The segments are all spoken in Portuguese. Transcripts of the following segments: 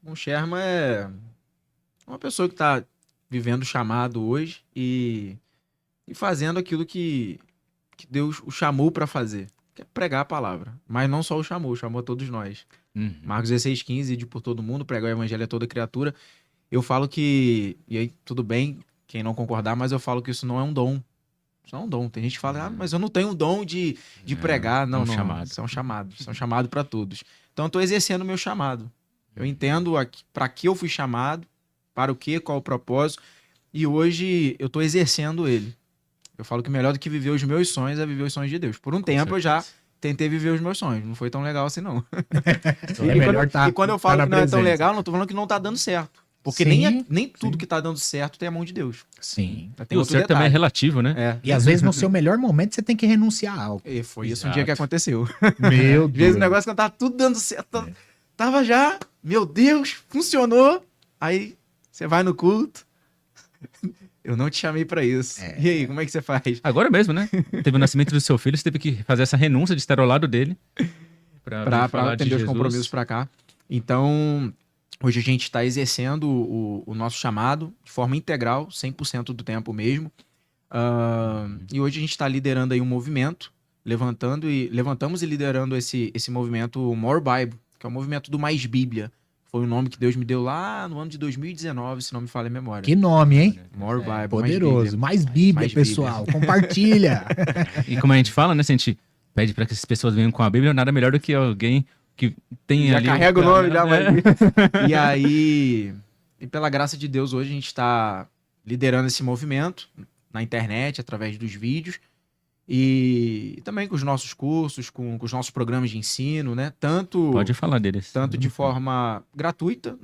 Um Sherman é uma pessoa que está vivendo o chamado hoje e fazendo aquilo que Deus o chamou para fazer, que é pregar a palavra. Mas não só chamou a todos nós. Marcos 16:15, ide por todo mundo, pregar o evangelho a toda criatura. Eu falo que, e aí tudo bem, quem não concordar, mas eu falo que isso não é um dom. Isso não é um dom. Tem gente que fala, mas eu não tenho o dom de pregar. Não, um não. chamado. Isso é um chamado. Isso é um chamado para todos. Então eu estou exercendo o meu chamado. Eu entendo para que eu fui chamado, para o quê, qual o propósito, e hoje eu estou exercendo ele. Eu falo que melhor do que viver os meus sonhos é viver os sonhos de Deus. Por um tempo eu já tentei viver os meus sonhos. Não foi tão legal assim, não. E quando eu falo que não é tão legal, não tô falando que não tá dando certo. Porque nem tudo que tá dando certo tem a mão de Deus. Sim. E o certo também é relativo, né? E às vezes no seu melhor momento você tem que renunciar a algo. E foi isso um dia que aconteceu. Meu Às vezes o negócio que não tava tudo dando certo. Tava já, meu Deus, funcionou. Aí você vai no culto. Eu não te chamei pra isso. E aí, como é que você faz? Agora mesmo, né? Teve o nascimento do seu filho, você teve que fazer essa renúncia de estar ao lado dele. Pra atender os compromissos pra cá. Então, hoje a gente está exercendo o nosso chamado de forma integral, 100% do tempo mesmo. E hoje a gente está liderando aí um movimento, levantamos e liderando esse movimento More Bible, que é o movimento do Mais Bíblia. Foi o nome que Deus me deu lá no ano de 2019, se não me falha a memória. Que nome, hein? More Bible. Poderoso. Mais Bíblia, pessoal. Compartilha. E como a gente fala, né? Se a gente pede para que essas pessoas venham com a Bíblia, nada melhor do que alguém que tem já ali... carrega o nome, já vai. E aí, e pela graça de Deus, hoje a gente está liderando esse movimento na internet, através dos vídeos, e também com os nossos cursos, com os nossos programas de ensino, né? Pode falar deles. Tanto de forma gratuita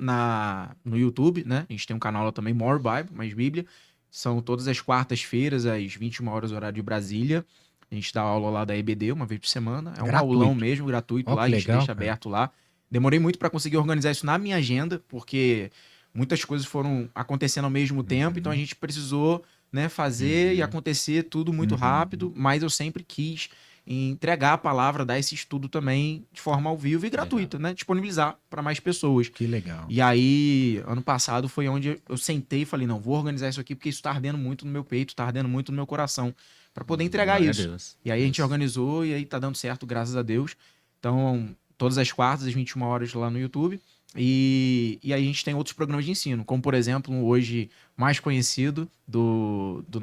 no YouTube, né? A gente tem um canal lá também, More Bible, Mais Bíblia. São todas as quartas-feiras, às 21 horas, horário de Brasília. A gente dá aula lá da EBD uma vez por semana. É um aulão mesmo, gratuito lá, a gente deixa aberto lá. Demorei muito para conseguir organizar isso na minha agenda, porque muitas coisas foram acontecendo ao mesmo tempo, então a gente precisou, né, fazer e acontecer tudo muito rápido, mas eu sempre quis entregar a palavra, dar esse estudo também de forma ao vivo e gratuita, né? Disponibilizar para mais pessoas. Que legal. E aí, ano passado foi onde eu sentei e falei, não, vou organizar isso aqui porque isso tá ardendo muito no meu peito, tá ardendo muito no meu coração, para poder entregar isso. E aí a gente organizou e aí tá dando certo, graças a Deus. Então, todas as quartas, às 21 horas lá no YouTube. E aí a gente tem outros programas de ensino, como por exemplo, hoje mais conhecido da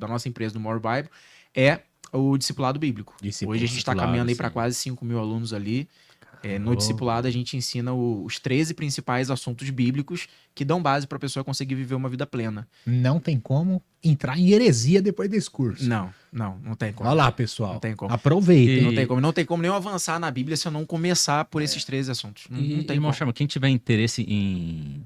nossa empresa, do More Bible, é o Discipulado Bíblico. Hoje a gente está caminhando aí para quase 5.000 alunos ali. No Discipulado a gente ensina os 13 principais assuntos bíblicos que dão base para a pessoa conseguir viver uma vida plena. Não tem como entrar em heresia depois desse curso. Não tem como. Olha lá, pessoal. Não tem como. Aproveitem. Não tem como nem eu avançar na Bíblia se eu não começar por esses 13 assuntos. Não tem irmão como. Chama, quem tiver interesse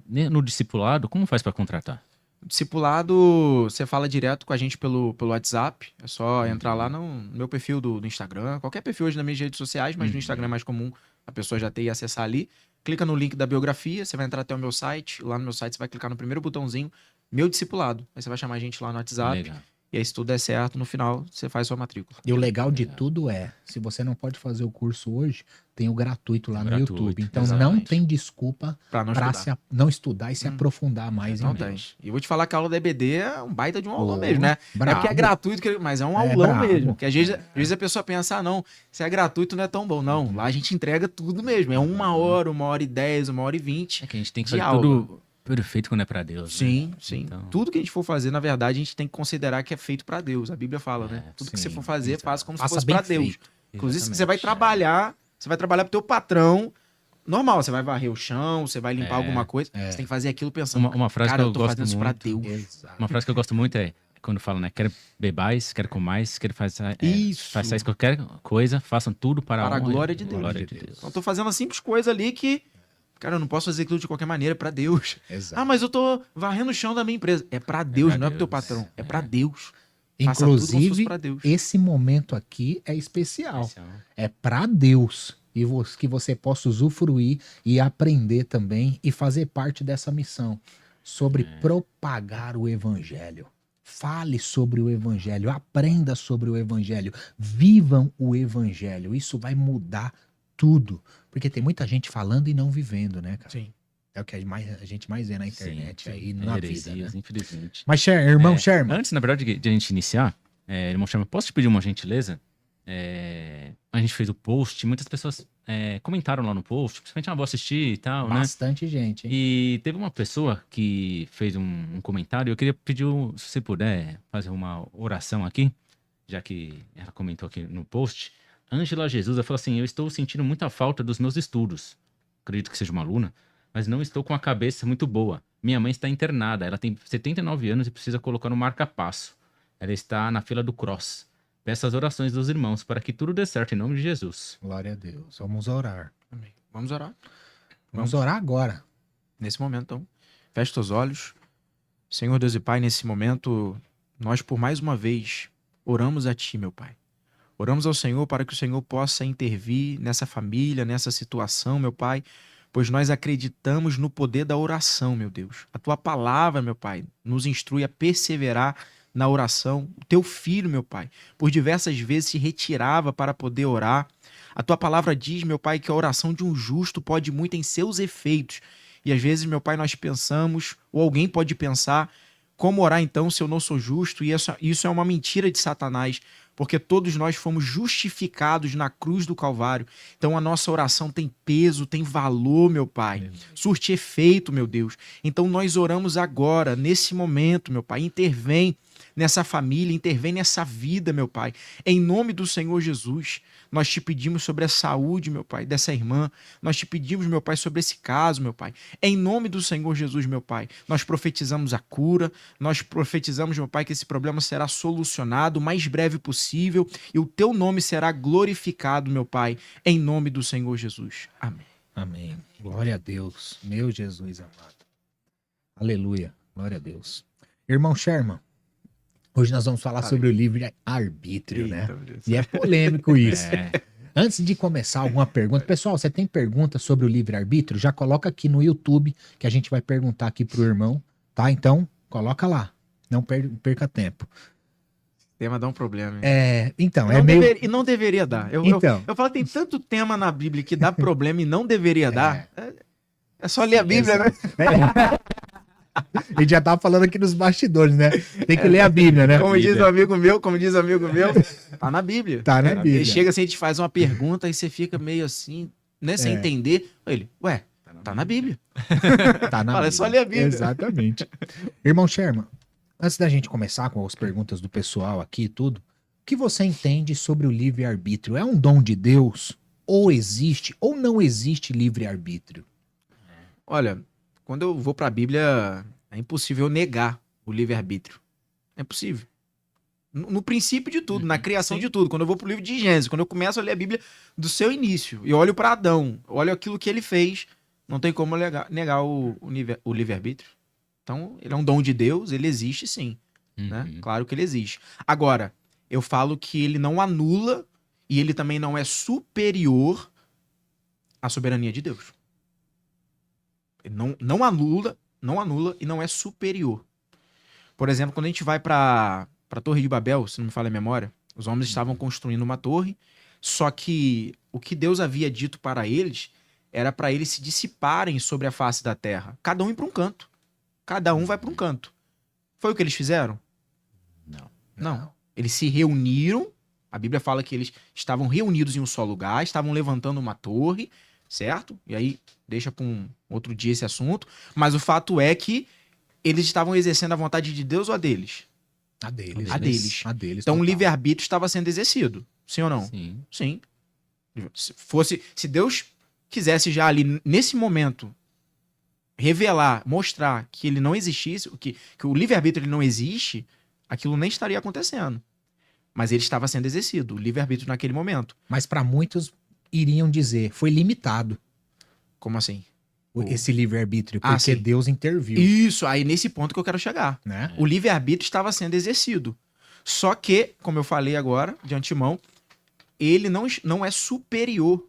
no discipulado, como faz para contratar? Discipulado, você fala direto com a gente pelo WhatsApp. É só entrar lá no meu perfil do Instagram, qualquer perfil hoje nas minhas redes sociais, mas no Instagram é mais comum a pessoa já ter e acessar ali. Clica no link da biografia, você vai entrar até o meu site. Lá no meu site você vai clicar no primeiro botãozinho, Meu Discipulado. Aí você vai chamar a gente lá no WhatsApp. Legal. E aí, se tudo der certo, no final, você faz sua matrícula. E o legal de tudo é, se você não pode fazer o curso hoje, tem o gratuito lá no YouTube. Então não tem desculpa pra não estudar e se aprofundar mais não em tem. Deus. E eu vou te falar que a aula da EBD é um baita de um aulão mesmo, né? É porque é gratuito, mas é um aulão brabo. mesmo. Porque às vezes a pessoa pensa, não, se é gratuito não é tão bom. Não, lá a gente entrega tudo mesmo. É 1h10, 1h20. É que a gente tem que fazer tudo perfeito quando é pra Deus. Sim, né? sim. Então... Tudo que a gente for fazer, na verdade, a gente tem que considerar que é feito pra Deus. A Bíblia fala, né? Tudo que você for fazer, faça como se fosse pra Deus. Inclusive, se você vai trabalhar pro teu patrão. Normal, você vai varrer o chão, você vai limpar alguma coisa. Você tem que fazer aquilo pensando, uma frase cara, que eu tô gosto fazendo isso pra muito. Deus. Exato. Uma frase que eu gosto muito é quando fala, né? Quer bebais, quer comais, quer façais qualquer coisa, façam tudo para a glória de Deus. Então, eu tô fazendo uma simples coisa ali que, cara, eu não posso fazer aquilo de qualquer maneira, é pra Deus. Exato. Ah, mas eu tô varrendo o chão da minha empresa. É pra Deus, não é pro teu patrão. É pra Deus. Inclusive, esse momento aqui é especial. É pra Deus. E que você possa usufruir e aprender também e fazer parte dessa missão sobre propagar o evangelho. Fale sobre o evangelho, aprenda sobre o evangelho, vivam o evangelho. Isso vai mudar tudo. Porque tem muita gente falando e não vivendo, né, cara? Sim. É o que a gente mais vê na internet, sim. aí na vida, né? Infelizmente. Mas, irmão Sherman... Antes, na verdade, de a gente iniciar, irmão Sherman, posso te pedir uma gentileza? A gente fez o post, muitas pessoas comentaram lá no post, principalmente, vou assistir e tal, Bastante gente, hein? E teve uma pessoa que fez um comentário, eu queria pedir, se você puder, fazer uma oração aqui, já que ela comentou aqui no post. Ângela Jesus, ela falou assim, eu estou sentindo muita falta dos meus estudos. Acredito que seja uma aluna, mas não estou com a cabeça muito boa. Minha mãe está internada, ela tem 79 anos e precisa colocar no marca-passo. Ela está na fila do cross. Peço as orações dos irmãos para que tudo dê certo em nome de Jesus. Glória a Deus. Vamos orar. Amém. Vamos orar. Vamos orar agora. Nesse momento, então. Feche seus olhos. Senhor Deus e Pai, nesse momento, nós por mais uma vez oramos a Ti, meu Pai. Oramos ao Senhor para que o Senhor possa intervir nessa família, nessa situação, meu Pai, pois nós acreditamos no poder da oração, meu Deus. A Tua palavra, meu Pai, nos instrui a perseverar na oração. O Teu filho, meu Pai, por diversas vezes se retirava para poder orar. A Tua palavra diz, meu Pai, que a oração de um justo pode muito em seus efeitos. E às vezes, meu Pai, nós pensamos, ou alguém pode pensar, como orar então se eu não sou justo? E isso é uma mentira de Satanás, porque todos nós fomos justificados na cruz do Calvário. Então a nossa oração tem peso, tem valor, meu Pai. Surte efeito, meu Deus. Então nós oramos agora, nesse momento, meu Pai. Intervém nessa família, intervém nessa vida, meu Pai. Em nome do Senhor Jesus, nós te pedimos sobre a saúde, meu Pai, dessa irmã. Nós te pedimos, meu Pai, sobre esse caso, meu Pai. Em nome do Senhor Jesus, meu Pai, nós profetizamos a cura, nós profetizamos, meu Pai, que esse problema será solucionado o mais breve possível e o teu nome será glorificado, meu Pai, em nome do Senhor Jesus. Amém. Amém. Glória a Deus, meu Jesus amado. Aleluia. Glória a Deus. Irmão Sherman, hoje nós vamos falar sobre o livre-arbítrio, né? Deus. E é polêmico isso. Antes de começar alguma pergunta, pessoal, você tem pergunta sobre o livre-arbítrio? Já coloca aqui no YouTube, que a gente vai perguntar aqui pro irmão, tá? Então, coloca lá. Não perca tempo. O tema dá um problema, hein? Então, E não deveria dar. Eu falo que tem tanto tema na Bíblia que dá problema e não deveria dar. É só ler a Bíblia, né? A gente já tava falando aqui nos bastidores, né? Tem que ler a Bíblia, né? Como diz um amigo meu, tá na Bíblia. Tá na Bíblia. Ele chega assim, a gente faz uma pergunta e você fica meio assim, né? Sem entender. Ele, tá na Bíblia. Tá na Bíblia. É só ler a Bíblia. Exatamente. Irmão Sherman, antes da gente começar com as perguntas do pessoal aqui e tudo, o que você entende sobre o livre-arbítrio? É um dom de Deus? Ou existe, ou não existe livre-arbítrio? Olha, quando eu vou para a Bíblia, é impossível negar o livre-arbítrio. É impossível. No princípio de tudo, na criação de tudo. Quando eu vou para o livro de Gênesis, quando eu começo a ler a Bíblia do seu início, e olho para Adão, olho aquilo que ele fez, não tem como negar o livre-arbítrio. Então, ele é um dom de Deus, ele existe sim. Né? Claro que ele existe. Agora, eu falo que ele não anula e ele também não é superior à soberania de Deus. Ele não anula e não é superior. Por exemplo, quando a gente vai para a Torre de Babel, se não me falha a memória, os homens estavam construindo uma torre, só que o que Deus havia dito para eles era para eles se dissiparem sobre a face da terra. Cada um ir para um canto. Cada um vai para um canto. Foi o que eles fizeram? Não. Eles se reuniram, a Bíblia fala que eles estavam reunidos em um só lugar, estavam levantando uma torre, certo? E aí deixa para um outro dia esse assunto. Mas o fato é que eles estavam exercendo a vontade de Deus ou a deles? A deles. A deles. Então o livre-arbítrio estava sendo exercido. Sim ou não? Sim. Se Deus quisesse já ali, nesse momento, revelar, mostrar que ele não existisse, que o livre-arbítrio ele não existe, aquilo nem estaria acontecendo. Mas ele estava sendo exercido, o livre-arbítrio naquele momento. Mas para muitos iriam dizer, foi limitado. Como assim? Esse livre-arbítrio, porque Deus interviu. Isso, aí nesse ponto que eu quero chegar. Né? O livre-arbítrio estava sendo exercido. Só que, como eu falei agora, de antemão, ele não é superior.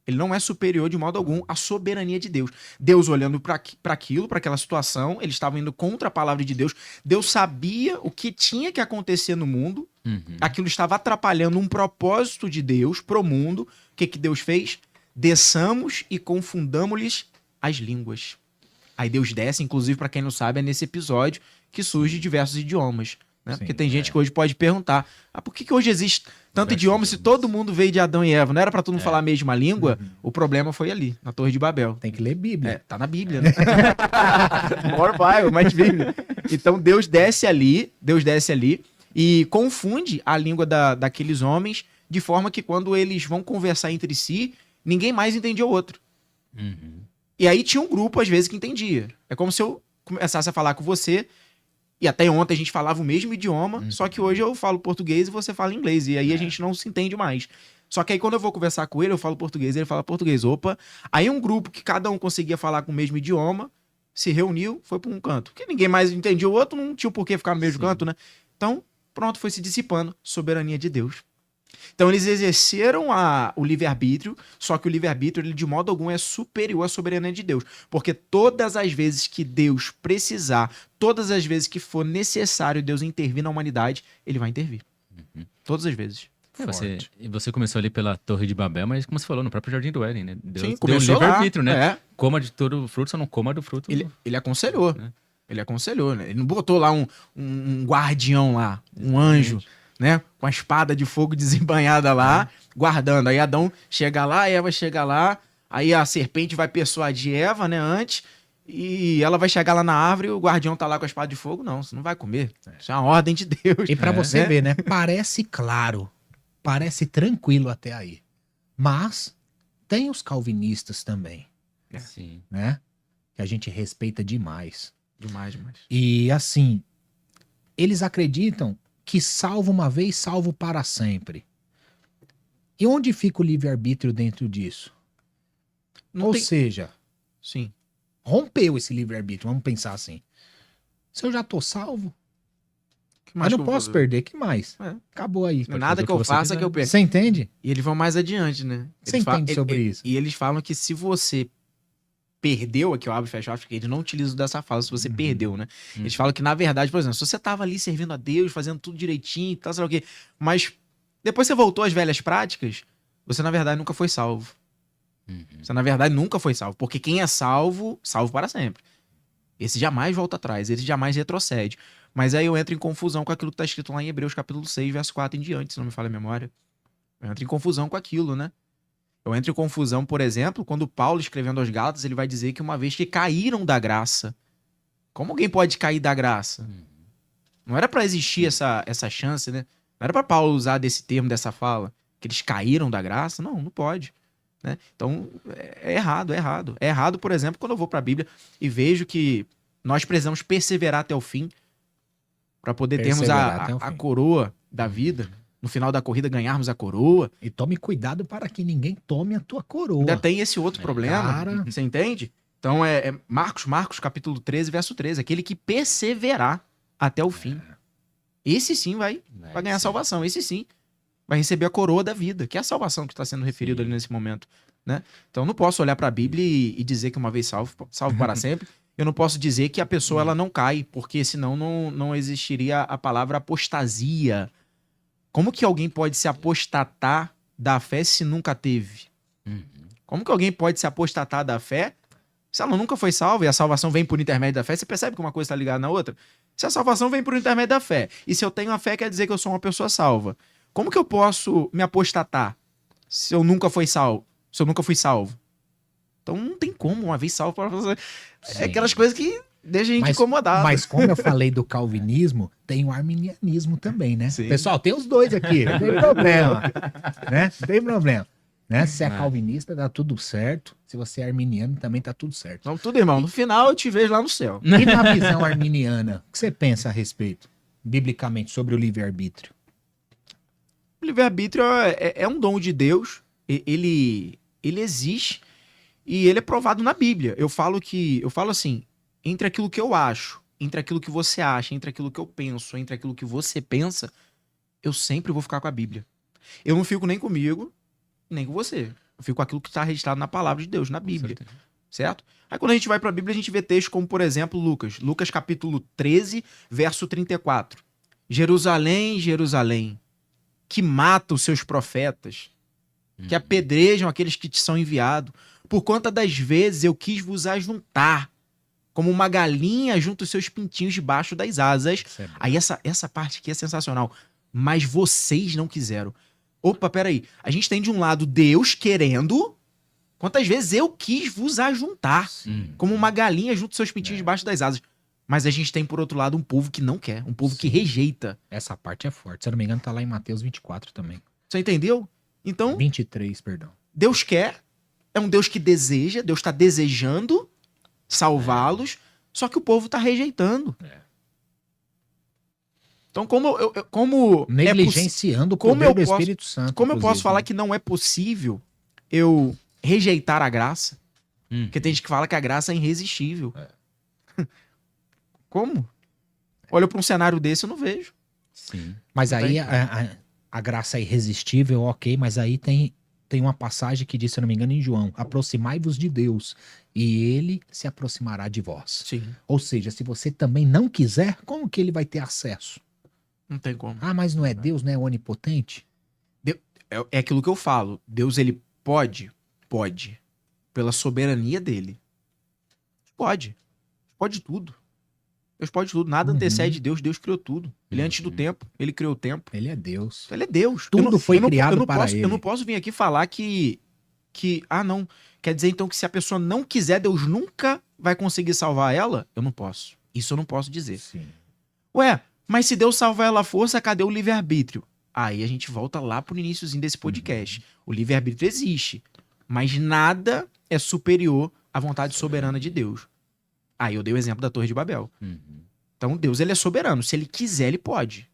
Ele não é superior de modo algum à soberania de Deus. Deus olhando para aquilo, para aquela situação, eles estavam indo contra a palavra de Deus. Deus sabia o que tinha que acontecer no mundo. Aquilo estava atrapalhando um propósito de Deus pro mundo. O que Deus fez? desçamos e confundamos-lhes as línguas. Aí Deus desce, inclusive, para quem não sabe, é nesse episódio que surge diversos idiomas. Né? Sim, porque tem gente que hoje pode perguntar, por que hoje existe tanto idioma se todo mundo veio de Adão e Eva? Não era para todo mundo falar a mesma língua? O problema foi ali, na Torre de Babel. Tem que ler Bíblia. Tá na Bíblia, né? More Bible, mais Bíblia. Então Deus desce ali e confunde a língua daqueles homens de forma que quando eles vão conversar entre si, ninguém mais entendia o outro. E aí tinha um grupo, às vezes, que entendia. É como se eu começasse a falar com você, e até ontem a gente falava o mesmo idioma, só que hoje eu falo português e você fala inglês, e aí a gente não se entende mais. Só que aí quando eu vou conversar com ele, eu falo português, ele fala português. Opa! Aí um grupo que cada um conseguia falar com o mesmo idioma, se reuniu, foi para um canto. Porque ninguém mais entendia o outro, não tinha por que ficar no mesmo canto, né? Então, pronto, foi se dissipando. Soberania de Deus. Então eles exerceram o livre-arbítrio, só que o livre-arbítrio, ele de modo algum é superior à soberania de Deus. Porque todas as vezes que Deus precisar, todas as vezes que for necessário Deus intervir na humanidade, ele vai intervir. Todas as vezes. Você começou ali pela Torre de Babel, mas como você falou, no próprio Jardim do Éden, né? Deus Sim, começou deu livre-arbítrio, né? É. Coma de todo o fruto, só não coma do fruto. Ele aconselhou, né? Ele aconselhou, né? Ele não botou lá um guardião lá, um anjo, né? Com a espada de fogo desembanhada lá, guardando. Aí Adão chega lá, Eva chega lá, aí a serpente vai persuadir Eva, né, antes, e ela vai chegar lá na árvore e o guardião tá lá com a espada de fogo. Não, você não vai comer. Isso é uma ordem de Deus. E pra você ver, né? Parece claro, parece tranquilo até aí. Mas tem os calvinistas também, Sim. né? Que a gente respeita demais. Demais. E assim, eles acreditam que salvo uma vez, salvo para sempre. E onde fica o livre-arbítrio dentro disso? Ou seja, sim, rompeu esse livre-arbítrio, vamos pensar assim. Se eu já tô salvo, que mais eu não posso perder, que mais? Acabou aí. Nada que eu faça que eu perca. Você entende? E eles vão mais adiante, né? Você entende sobre isso? E eles falam que se você perdeu, aqui eu abro e fecho, porque eles não utilizam dessa fala, se você perdeu, né? Eles falam que, na verdade, por exemplo, se você tava ali servindo a Deus, fazendo tudo direitinho, tal, sei lá o quê, mas depois você voltou às velhas práticas, você, na verdade, nunca foi salvo. Você, na verdade, nunca foi salvo. Porque quem é salvo, salvo para sempre. Esse jamais volta atrás, esse jamais retrocede. Mas aí eu entro em confusão com aquilo que está escrito lá em Hebreus, capítulo 6, verso 4 em diante, se não me falha a memória. Eu entro em confusão com aquilo, né? Eu entro em confusão, por exemplo, quando Paulo, escrevendo aos Gálatas, ele vai dizer que uma vez que caíram da graça. Como alguém pode cair da graça? Não era para existir essa chance, né? Não era para Paulo usar desse termo, dessa fala, que eles caíram da graça. Não pode. Né? Então, é errado. É errado, por exemplo, quando eu vou para a Bíblia e vejo que nós precisamos perseverar até o fim para poder termos a coroa da vida. No final da corrida, ganharmos a coroa. E tome cuidado para que ninguém tome a tua coroa. Ainda tem esse outro problema, você entende? Então, Marcos, capítulo 13, verso 13. Aquele que perseverar até o fim. Esse sim vai ganhar salvação. Esse sim vai receber a coroa da vida, que é a salvação que está sendo referido ali nesse momento. Né? Então, eu não posso olhar para a Bíblia e dizer que uma vez salvo para sempre. Eu não posso dizer que a pessoa ela não cai, porque senão não existiria a palavra apostasia. Como que alguém pode se apostatar da fé se nunca teve? Como que alguém pode se apostatar da fé se ela nunca foi salva e a salvação vem por intermédio da fé? Você percebe que uma coisa está ligada na outra? Se a salvação vem por intermédio da fé, e se eu tenho a fé quer dizer que eu sou uma pessoa salva, como que eu posso me apostatar se eu nunca fui salvo? Então não tem como, uma vez salvo para você. É aquelas coisas que deixa a gente incomodado. Mas como eu falei do calvinismo, tem o arminianismo também, né? Sim. Pessoal, tem os dois aqui, não tem problema. Né? Não tem problema. Né? Se é calvinista, dá tudo certo. Se você é arminiano, também tá tudo certo. Então, tudo, irmão. No final, eu te vejo lá no céu. E na visão arminiana, o que você pensa a respeito, biblicamente, sobre o livre-arbítrio? O livre-arbítrio é um dom de Deus. Ele existe e ele é provado na Bíblia. Eu falo assim, entre aquilo que eu acho, entre aquilo que você acha, entre aquilo que eu penso, entre aquilo que você pensa, eu sempre vou ficar com a Bíblia. Eu não fico nem comigo, nem com você. Eu fico com aquilo que está registrado na palavra de Deus, na Bíblia. Certo? Aí quando a gente vai para a Bíblia, a gente vê textos como, por exemplo, Lucas capítulo 13, verso 34. Jerusalém, Jerusalém, que mata os seus profetas que apedrejam aqueles que te são enviados. Por conta das vezes eu quis vos ajuntar, como uma galinha junta os seus pintinhos debaixo das asas. Aí essa parte aqui é sensacional. Mas vocês não quiseram. Opa, peraí. A gente tem de um lado Deus querendo. Quantas vezes eu quis vos ajuntar, como uma galinha junta os seus pintinhos debaixo das asas. Mas a gente tem, por outro lado, um povo que não quer. Um povo que rejeita. Essa parte é forte. Se eu não me engano, tá lá em Mateus 24 também. Você entendeu? Então, 23, perdão. Deus quer, é um Deus que deseja, Deus está desejando salvá-los, só que o povo está rejeitando. Então, como negligenciando o poder do Espírito Santo. Como eu posso falar que não é possível eu rejeitar a graça? Porque tem gente que fala que a graça é irresistível. Como? Olha para um cenário desse, eu não vejo. Sim. Mas aí a graça é irresistível, ok, mas aí tem uma passagem que diz, se eu não me engano, em João: aproximai-vos de Deus e ele se aproximará de vós. Sim. Ou seja, se você também não quiser, como que ele vai ter acesso? Não tem como. Ah, mas não é Deus, não é onipotente? É aquilo que eu falo. Deus, ele pode, pela soberania dele. Pode tudo. Deus pode tudo. Nada antecede Deus. Deus criou tudo. Ele é antes do tempo. Ele criou o tempo. Ele é Deus. Ele é Deus. Tudo foi criado para ele. Eu não posso vir aqui falar que... Ah, não. Quer dizer, então, que se a pessoa não quiser, Deus nunca vai conseguir salvar ela? Eu não posso. Isso eu não posso dizer. Sim. Ué, mas se Deus salvar ela à força, cadê o livre-arbítrio? Aí a gente volta lá pro iniciozinho desse podcast. O livre-arbítrio existe. Mas nada é superior à vontade soberana de Deus. Aí eu dei o exemplo da Torre de Babel. Então Deus, ele é soberano. Se ele quiser, ele pode.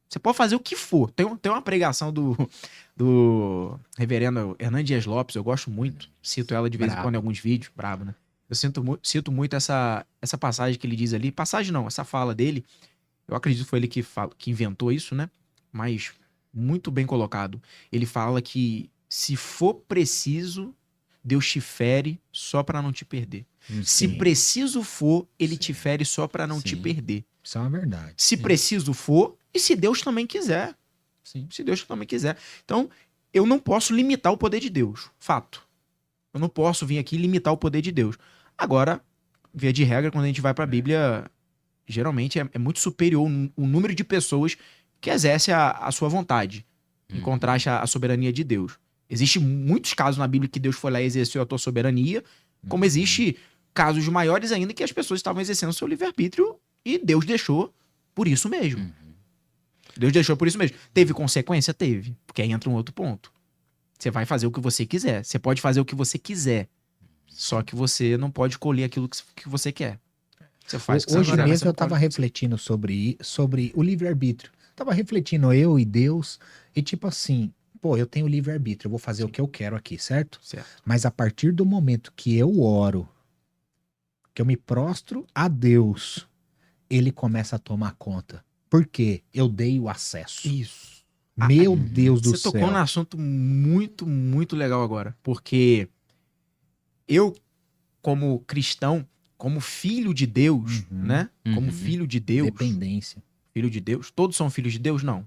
Você pode fazer o que for. Tem uma pregação do reverendo Hernán Dias Lopes, eu gosto muito. Cito ela de vez em quando em alguns vídeos. Brabo, né? Eu cito muito essa passagem que ele diz ali. Passagem não, essa fala dele. Eu acredito que foi ele que inventou isso, né? Mas muito bem colocado. Ele fala que se for preciso, Deus te fere só para não te perder. Se preciso for, ele te fere só para não te perder. Isso é uma verdade. Se preciso for, e se Deus também quiser. Se Deus também quiser. Então, eu não posso limitar o poder de Deus. Fato. Eu não posso vir aqui limitar o poder de Deus. Agora, via de regra, quando a gente vai para a Bíblia, geralmente é muito superior o número de pessoas que exerce a sua vontade, em contraste à soberania de Deus. Existem muitos casos na Bíblia que Deus foi lá e exerceu a tua soberania, como existe casos maiores ainda que as pessoas estavam exercendo o seu livre-arbítrio e Deus deixou por isso mesmo. Deus deixou por isso mesmo. Teve consequência? Teve. Porque aí entra um outro ponto. Você vai fazer o que você quiser. Você pode fazer o que você quiser. Só que você não pode colher aquilo que você quer. Você faz o que Hoje você mesmo eu estava refletindo sobre o livre-arbítrio. Tava refletindo eu e Deus e tipo assim... Pô, eu tenho livre-arbítrio, eu vou fazer o que eu quero aqui, certo? Mas a partir do momento que eu oro, que eu me prostro a Deus, ele começa a tomar conta. Por quê? Eu dei o acesso. Isso. Meu Deus do céu. Você tocou num assunto muito, muito legal agora. Porque eu, como cristão, como filho de Deus, né? Como filho de Deus. Dependência. Filho de Deus. Todos são filhos de Deus? Não.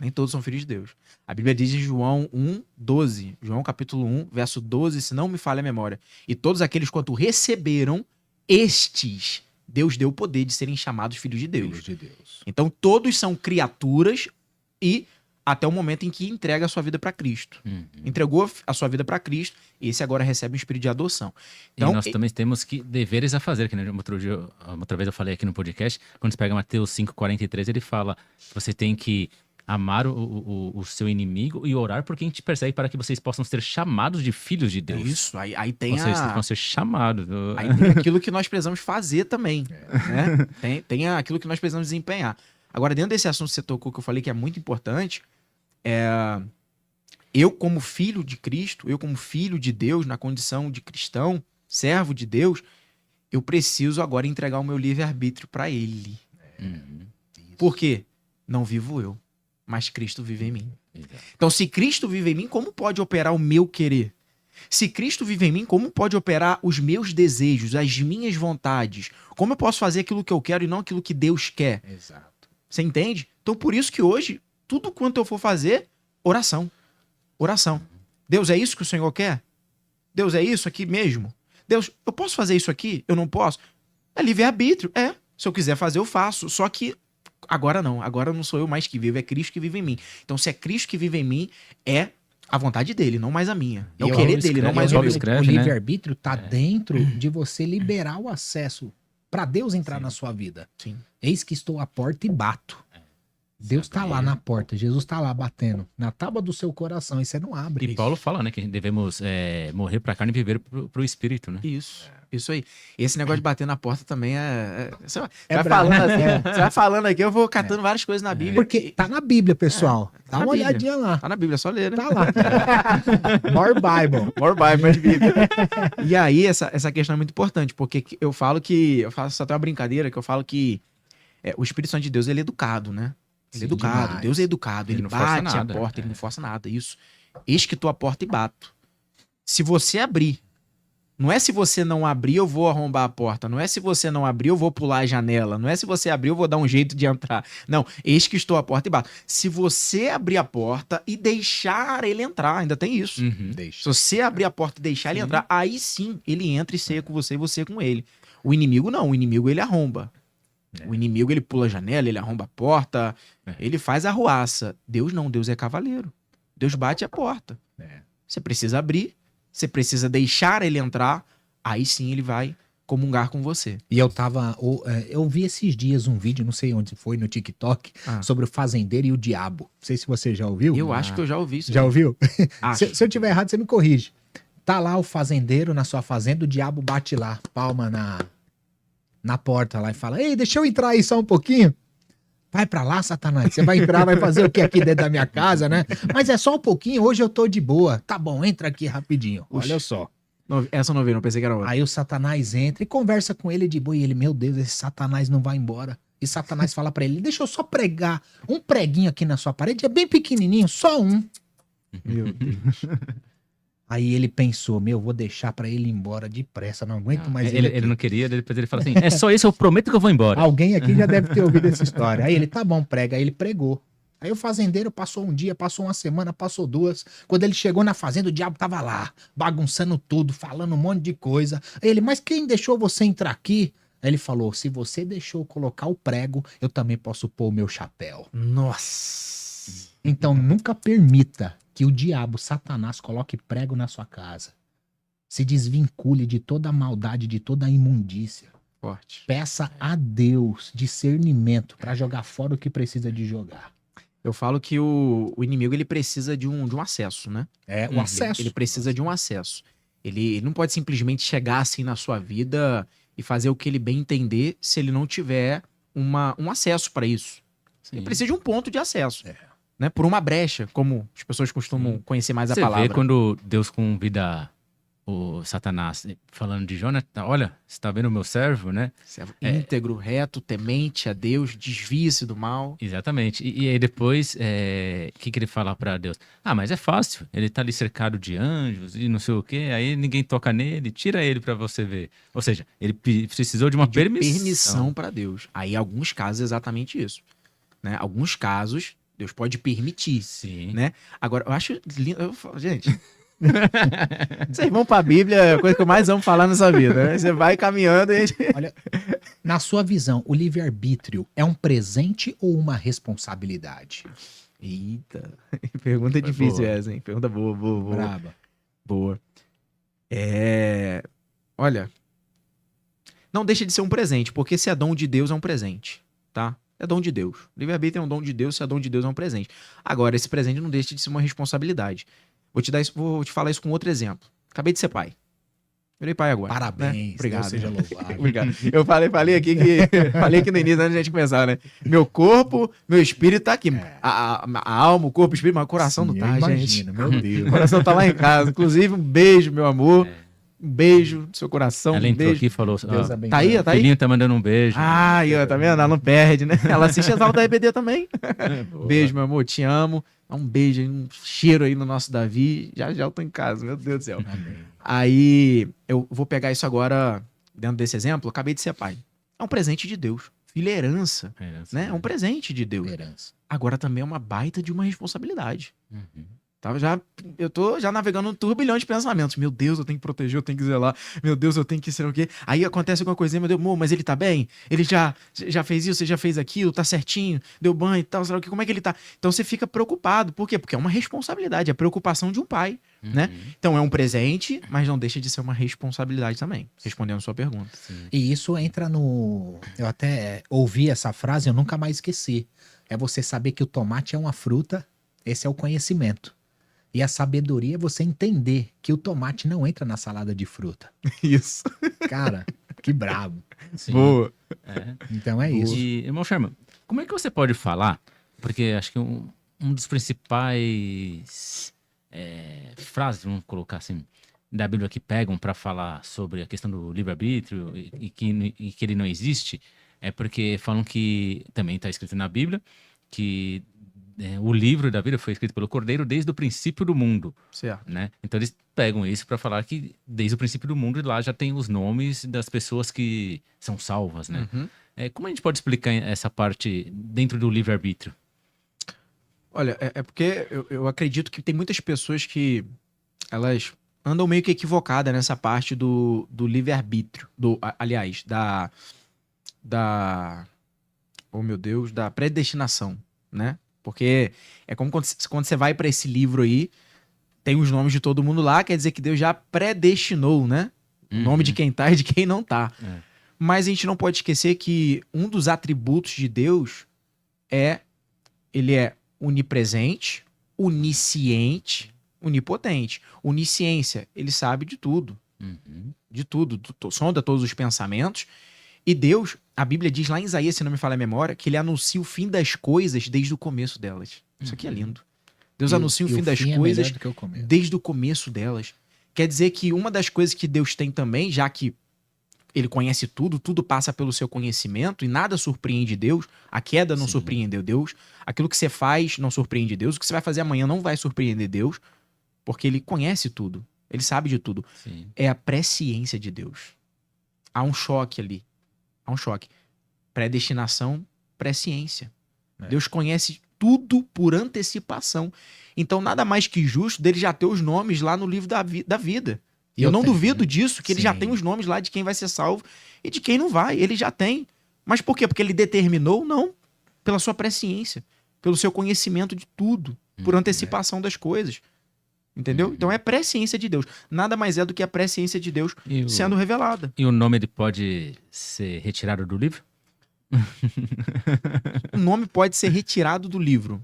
Nem todos são filhos de Deus. A Bíblia diz em João 1:12. João capítulo 1, verso 12, se não me falha a memória. E todos aqueles quanto receberam, estes, Deus deu o poder de serem chamados filhos de Deus. Filhos de Deus. Então todos são criaturas e até o momento em que entrega a sua vida para Cristo. Entregou a sua vida para Cristo, e esse agora recebe um espírito de adoção. Então, e nós também temos deveres a fazer, que outra vez eu falei aqui no podcast, quando você pega Mateus 5:43, ele fala que você tem que amar o seu inimigo e orar por quem te persegue para que vocês possam ser chamados de filhos de Deus. Isso, aí tem vocês vão ser chamados. Aí tem aquilo que nós precisamos fazer também. Né? Tem aquilo que nós precisamos desempenhar. Agora, dentro desse assunto que você tocou, que eu falei que é muito importante, eu como filho de Cristo, eu como filho de Deus, na condição de cristão, servo de Deus, eu preciso agora entregar o meu livre-arbítrio para Ele. Por quê? Não vivo eu, mas Cristo vive em mim. Então, se Cristo vive em mim, como pode operar o meu querer? Se Cristo vive em mim, como pode operar os meus desejos, as minhas vontades? Como eu posso fazer aquilo que eu quero e não aquilo que Deus quer? Exato. Você entende? Então, por isso que hoje, tudo quanto eu for fazer, oração. Oração. Deus, é isso que o Senhor quer? Deus, é isso aqui mesmo? Deus, eu posso fazer isso aqui? Eu não posso? É livre-arbítrio. Se eu quiser fazer, eu faço. Só que agora não. Agora não sou eu mais que vivo, é Cristo que vive em mim. Então, se é Cristo que vive em mim, é a vontade dele, não mais a minha. É o querer dele, não mais o meu. O livre-arbítrio tá dentro de você liberar o acesso para Deus entrar na sua vida. Sim. Eis que estou à porta e bato. Deus tá lá na porta, Jesus tá lá batendo na tábua do seu coração e você não abre. E Paulo fala, né, que devemos morrer pra carne e viver pro espírito, né? Isso aí. Esse negócio de bater na porta também você vai falando aqui, eu vou catando várias coisas na Bíblia. Porque tá na Bíblia, pessoal. Dá uma olhadinha lá. Tá na Bíblia, é só ler, né? Tá lá. More Bible. More Bible, Bíblia. E aí, essa questão é muito importante, porque eu faço até uma brincadeira, que eu falo que o Espírito Santo de Deus, ele é educado, né? Ele é educado, demais. Deus é educado, ele bate a porta, ele não força nada, isso. Eis que tô à porta e bato. Se você abrir, não é se você não abrir eu vou arrombar a porta, não é se você não abrir eu vou pular a janela, não é se você abrir eu vou dar um jeito de entrar. Não, eis que estou à porta e bato. Se você abrir a porta e deixar ele entrar, ainda tem isso. Se você abrir a porta e deixar ele entrar, aí sim ele entra e ceia com você e você com ele. O inimigo não, o inimigo ele arromba. O inimigo, ele pula a janela, ele arromba a porta, ele faz a arruaça. Deus não, Deus é cavaleiro. Deus bate a porta. Você precisa abrir, você precisa deixar ele entrar, aí sim ele vai comungar com você. E eu vi esses dias um vídeo, não sei onde foi, no TikTok, sobre o fazendeiro e o diabo. Não sei se você já ouviu. Eu acho que eu já ouvi isso. Já ouviu? Se eu tiver errado, você me corrige. Tá lá o fazendeiro na sua fazenda, o diabo bate lá, palma na porta lá e fala: ei, deixa eu entrar aí só um pouquinho. Vai pra lá, Satanás. Você vai entrar, vai fazer o que aqui dentro da minha casa, né? Mas é só um pouquinho, hoje eu tô de boa. Tá bom, entra aqui rapidinho. Olha só. Essa eu não vi, não pensei que era outra. Aí o Satanás entra e conversa com ele de boa. E ele, meu Deus, esse Satanás não vai embora. E Satanás fala pra ele: deixa eu só pregar um preguinho aqui na sua parede. É bem pequenininho, só um. Meu Deus. Aí ele pensou: vou deixar pra ele ir embora depressa, não aguento mais ele não queria, depois ele fala assim: é só isso, eu prometo que eu vou embora. Alguém aqui já deve ter ouvido essa história. Aí ele: tá bom, prega. Aí ele pregou. Aí o fazendeiro passou um dia, passou uma semana, passou duas. Quando ele chegou na fazenda, o diabo tava lá, bagunçando tudo, falando um monte de coisa. Aí ele: mas quem deixou você entrar aqui? Aí ele falou: se você deixou colocar o prego, eu também posso pôr o meu chapéu. Nossa! Então nunca permita que o diabo, Satanás, coloque prego na sua casa. Se desvincule de toda a maldade, de toda a imundícia. Forte. Peça a Deus discernimento para jogar fora o que precisa de jogar. Eu falo que o inimigo, ele precisa de um acesso, né? O acesso. Ele precisa de um acesso. Ele não pode simplesmente chegar assim na sua vida e fazer o que ele bem entender se ele não tiver um acesso para isso. Sim. Ele precisa de um ponto de acesso. Né, por uma brecha, como as pessoas costumam conhecer mais a palavra. Você vê quando Deus convida o Satanás falando de Jonas: olha, você tá vendo o meu servo, né? Servo íntegro, reto, temente a Deus, desvia-se do mal. Exatamente. E aí depois, o que ele fala pra Deus? Mas é fácil, ele tá ali cercado de anjos e não sei o quê, aí ninguém toca nele, tira ele pra você ver. Ou seja, ele precisou de uma permissão pra Deus. Aí, em alguns casos, é exatamente isso. Né? Alguns casos, Deus pode permitir. Sim. Né? Agora, eu acho lindo. Gente, vocês vão pra Bíblia, é a coisa que eu mais amo falar nessa vida. Né? Você vai caminhando e... Olha, na sua visão, o livre-arbítrio é um presente ou uma responsabilidade? Eita, pergunta difícil essa, hein? Pergunta boa. Braba. Boa. Olha, não deixa de ser um presente, porque se é dom de Deus, é um presente, tá? É dom de Deus. Livre-arbítrio é um dom de Deus, se é dom de Deus, é um presente. Agora, esse presente não deixa de ser uma responsabilidade. Vou te falar isso com outro exemplo. Acabei de ser pai. Virei pai agora. Parabéns. Né? Obrigado. Deus seja louvado. Obrigado. Eu falei aqui no início, antes de a gente começar, né? Meu corpo, meu espírito tá aqui. A alma, o corpo, o espírito, mas o coração não tá, gente. Meu Deus. O coração tá lá em casa. Inclusive, um beijo, meu amor. Um beijo no seu coração. Ela entrou aqui e falou: tá aí? O filhinho tá mandando um beijo. Tá vendo? Ela não perde, né? Ela assiste as aulas da EBD também. Beijo, meu amor. Te amo. Um beijo, um cheiro aí no nosso Davi. Já eu tô em casa, meu Deus do céu. Amém. Aí, eu vou pegar isso agora, dentro desse exemplo. Eu acabei de ser pai. É um presente de Deus. Filho é herança, né? É um presente de Deus. Herança. Agora também é uma baita de uma responsabilidade. Eu tô já navegando um turbilhão de pensamentos. Meu Deus, eu tenho que proteger, eu tenho que zelar. Meu Deus, eu tenho que ser o quê? Aí acontece alguma coisinha, meu Deus, amor, mas ele tá bem? Ele já fez isso, você já fez aquilo, tá certinho, deu banho e tal, sei lá o quê, como é que ele tá? Então você fica preocupado. Por quê? Porque é uma responsabilidade, é a preocupação de um pai, né? Então é um presente, mas não deixa de ser uma responsabilidade também, respondendo a sua pergunta. Sim. E isso entra no... Eu até ouvi essa frase, eu nunca mais esqueci. É você saber que o tomate é uma fruta, esse é o conhecimento. E a sabedoria é você entender que o tomate não entra na salada de fruta. Isso. Cara, que brabo. Sim. Boa. Então é isso. E, irmão Sherman, como é que você pode falar? Porque acho que um dos principais frases, vamos colocar assim, da Bíblia que pegam para falar sobre a questão do livre-arbítrio e que ele não existe, é porque falam que, também está escrito na Bíblia, que o livro da vida foi escrito pelo Cordeiro desde o princípio do mundo. Certo. Né? Então eles pegam isso para falar que desde o princípio do mundo lá já tem os nomes das pessoas que são salvas, né? Uhum. Como a gente pode explicar essa parte dentro do livre-arbítrio? Olha, é porque eu acredito que tem muitas pessoas que elas andam meio que equivocadas nessa parte do livre-arbítrio. Aliás, oh meu Deus, da predestinação, né? Porque é como quando você vai para esse livro aí, tem os nomes de todo mundo lá, quer dizer que Deus já predestinou, né? O nome de quem tá e de quem não tá. Mas a gente não pode esquecer que um dos atributos de Deus ele é onipresente, onisciente, onipotente. Onisciência, ele sabe de tudo. De tudo. Sonda todos os pensamentos. E Deus, a Bíblia diz lá em Isaías, se não me falha a memória, que ele anuncia o fim das coisas desde o começo delas. Isso aqui é lindo. Deus anuncia o fim das coisas desde o começo delas. Quer dizer que uma das coisas que Deus tem também, já que ele conhece tudo, tudo passa pelo seu conhecimento e nada surpreende Deus, a queda não surpreendeu Deus, aquilo que você faz não surpreende Deus, o que você vai fazer amanhã não vai surpreender Deus, porque ele conhece tudo, ele sabe de tudo. Sim. É a presciência de Deus. Há um choque ali. Há um choque. Predestinação, presciência. Deus conhece tudo por antecipação. Então, nada mais que justo dele já ter os nomes lá no livro da vida. E eu não duvido disso, que ele já tem os nomes lá de quem vai ser salvo e de quem não vai. Ele já tem. Mas por quê? Porque ele determinou? Não. Pela sua presciência. Pelo seu conhecimento de tudo. Por antecipação das coisas. Entendeu? Então é presciência de Deus. Nada mais é do que a presciência de Deus sendo revelada. E o nome ele pode ser retirado do livro? O nome pode ser retirado do livro.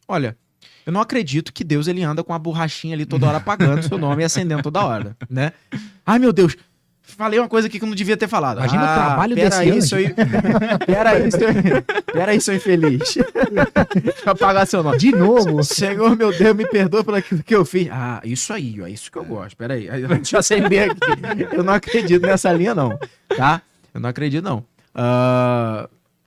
Olha, eu não acredito que Deus ele anda com a borrachinha ali toda hora apagando seu nome e acendendo toda hora, né? Ai, meu Deus, falei uma coisa aqui que eu não devia ter falado. Imagina o trabalho desse anjo. Pera aí, seu infeliz. Deixa eu apagar seu nome. De novo? Senhor, meu Deus, me perdoa por aquilo que eu fiz. Ah, isso aí, ó, isso que eu gosto. Pera aí, deixa eu acender aqui. Eu não acredito nessa linha não, tá? Eu não acredito não.